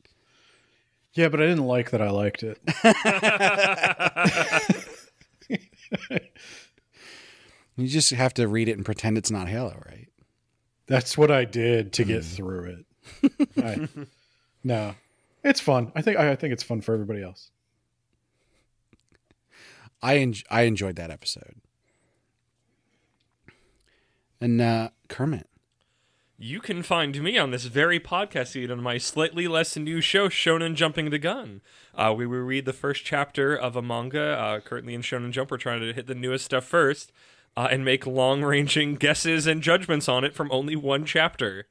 Yeah, but I didn't like that I liked it. You just have to read it and pretend it's not Halo, right? That's what I did to get through it. No, it's fun. I think it's fun for everybody else. I enjoyed that episode. And Kermit. You can find me on this very podcast feed on my slightly less new show, Shonen Jumping the Gun. We will read the first chapter of a manga currently in Shonen Jump. We're trying to hit the newest stuff first and make long-ranging guesses and judgments on it from only one chapter.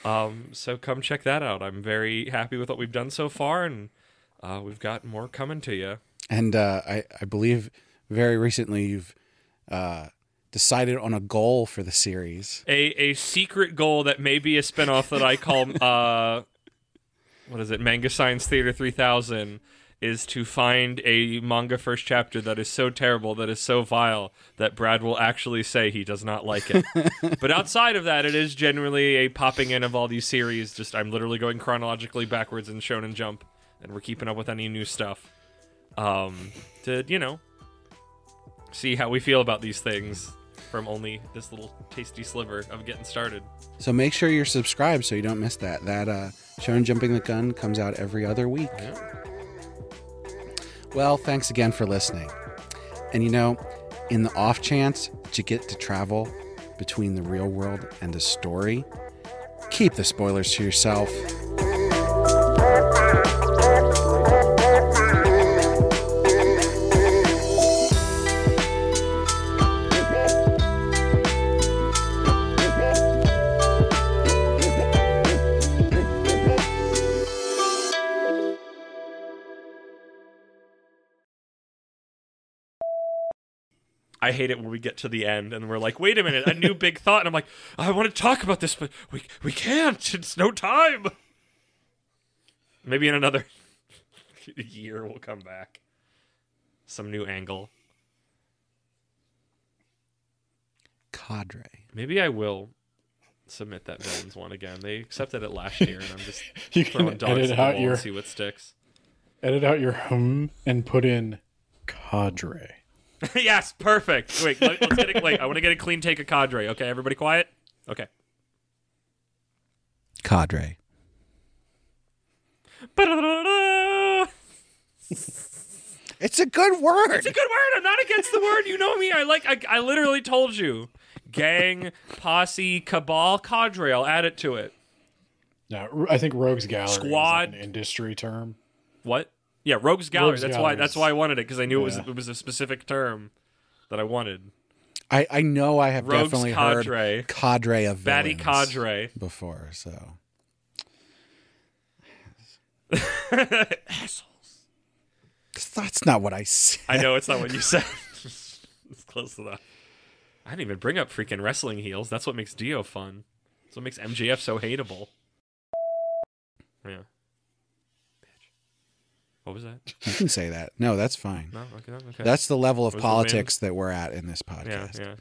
So come check that out. I'm very happy with what we've done so far, and we've got more coming to you. And I believe very recently you've decided on a goal for the series. A secret goal that may be a spinoff that I call, what is it, Manga Science Theater 3000, is to find a manga first chapter that is so terrible, that is so vile, that Brad will actually say he does not like it. But outside of that, it is generally a popping in of all these series. Just I'm literally going chronologically backwards in Shonen Jump, and we're keeping up with any new stuff. To, you know, see how we feel about these things from only this little tasty sliver of getting started. So make sure you're subscribed so you don't miss that. That Shonen Jumping the Gun comes out every other week. Yeah. Well, thanks again for listening. And you know, in the off chance that you get to travel between the real world and a story, keep the spoilers to yourself. I hate it when we get to the end and we're like, wait a minute, a new big thought. And I'm like, I want to talk about this, but we can't. It's no time. Maybe in another year we'll come back. Some new angle. Cadre. Maybe I will submit that villains one again. They accepted it last year, and I'm just You throwing can dogs edit at the out wall your and see what sticks. edit out your and put in cadre. Yes, perfect. Wait, let's get it. Wait, I want to get a clean take of cadre. Okay, everybody quiet? Okay. Cadre. It's a good word. It's a good word. I'm not against the word. You know me. I literally told you. Gang, posse, cabal, cadre. I'll add it to it. No, I think Rogues Gallery Squad. is like an industry term. What? Yeah, Rogues Gallery. Rogues That's Gallery why. That's why I wanted it, because I knew Yeah. it was a specific term that I wanted. I know I have Rogues definitely cadre. heard cadre of Batty villains cadre. before, so. Assholes. That's not what I said. I know it's not what you said. It's close enough. I didn't even bring up freaking wrestling heels. That's what makes Dio fun. That's what makes MJF so hateable. Yeah. Bitch. What was that? You can say that. No, that's fine. No? Okay. That's the level of Was the politics that we're at in this Yeah, podcast. yeah.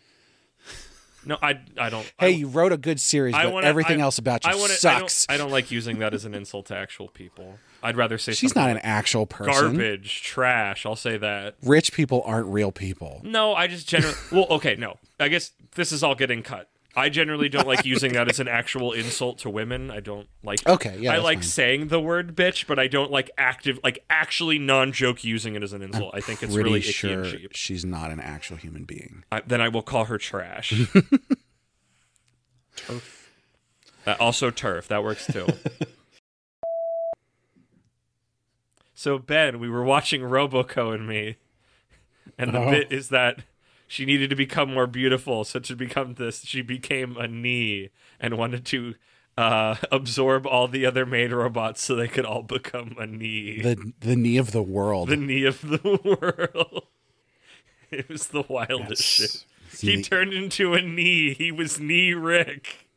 No, I don't. Hey, you wrote a good series, but everything else about you sucks. I don't like using that as an insult to actual people. I'd rather say She's something not an like actual person. garbage, trash. I'll say that. Rich people aren't real people. No, I just generally. Well, okay, no. I guess this is all getting cut. I generally don't like using that as an actual insult to women. I don't like. Okay, yeah, I that's like fine. saying the word bitch, but I don't like actually non-joke using it as an insult. I think it's really icky sure and cheap. she's not an actual human being. Then I will call her trash. Turf. Also turf. That works too. So Ben, we were watching Roboco and me, and the bit is that she needed to become more beautiful, so to become this, she became a knee and wanted to absorb all the other maid robots so they could all become a knee. The knee of the world. The knee of the world. It was the wildest shit. He turned into a knee. He was Knee Rick.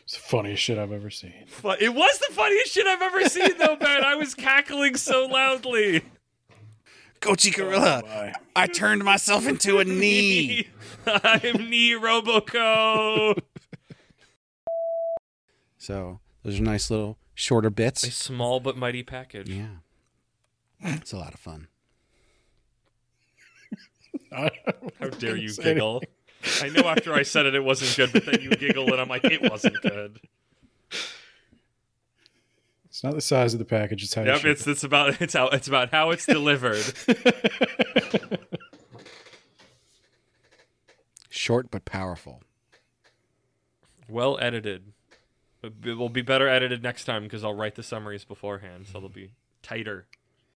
It's the funniest shit I've ever seen. It was the funniest shit I've ever seen, though, Ben. I was cackling so loudly. Gochi Gorilla, I turned myself into a knee. I'm Knee Roboco. So those are nice little shorter A bits. small but mighty package. Yeah. It's a lot of fun. How dare you giggle? I know after I said it, it wasn't good, but then you giggle and I'm like, it wasn't good. It's not the size of the package; it's how. Yep, you it's about how it's delivered. Short but powerful. Well edited. It will be better edited next time because I'll write the summaries beforehand, so they'll be tighter.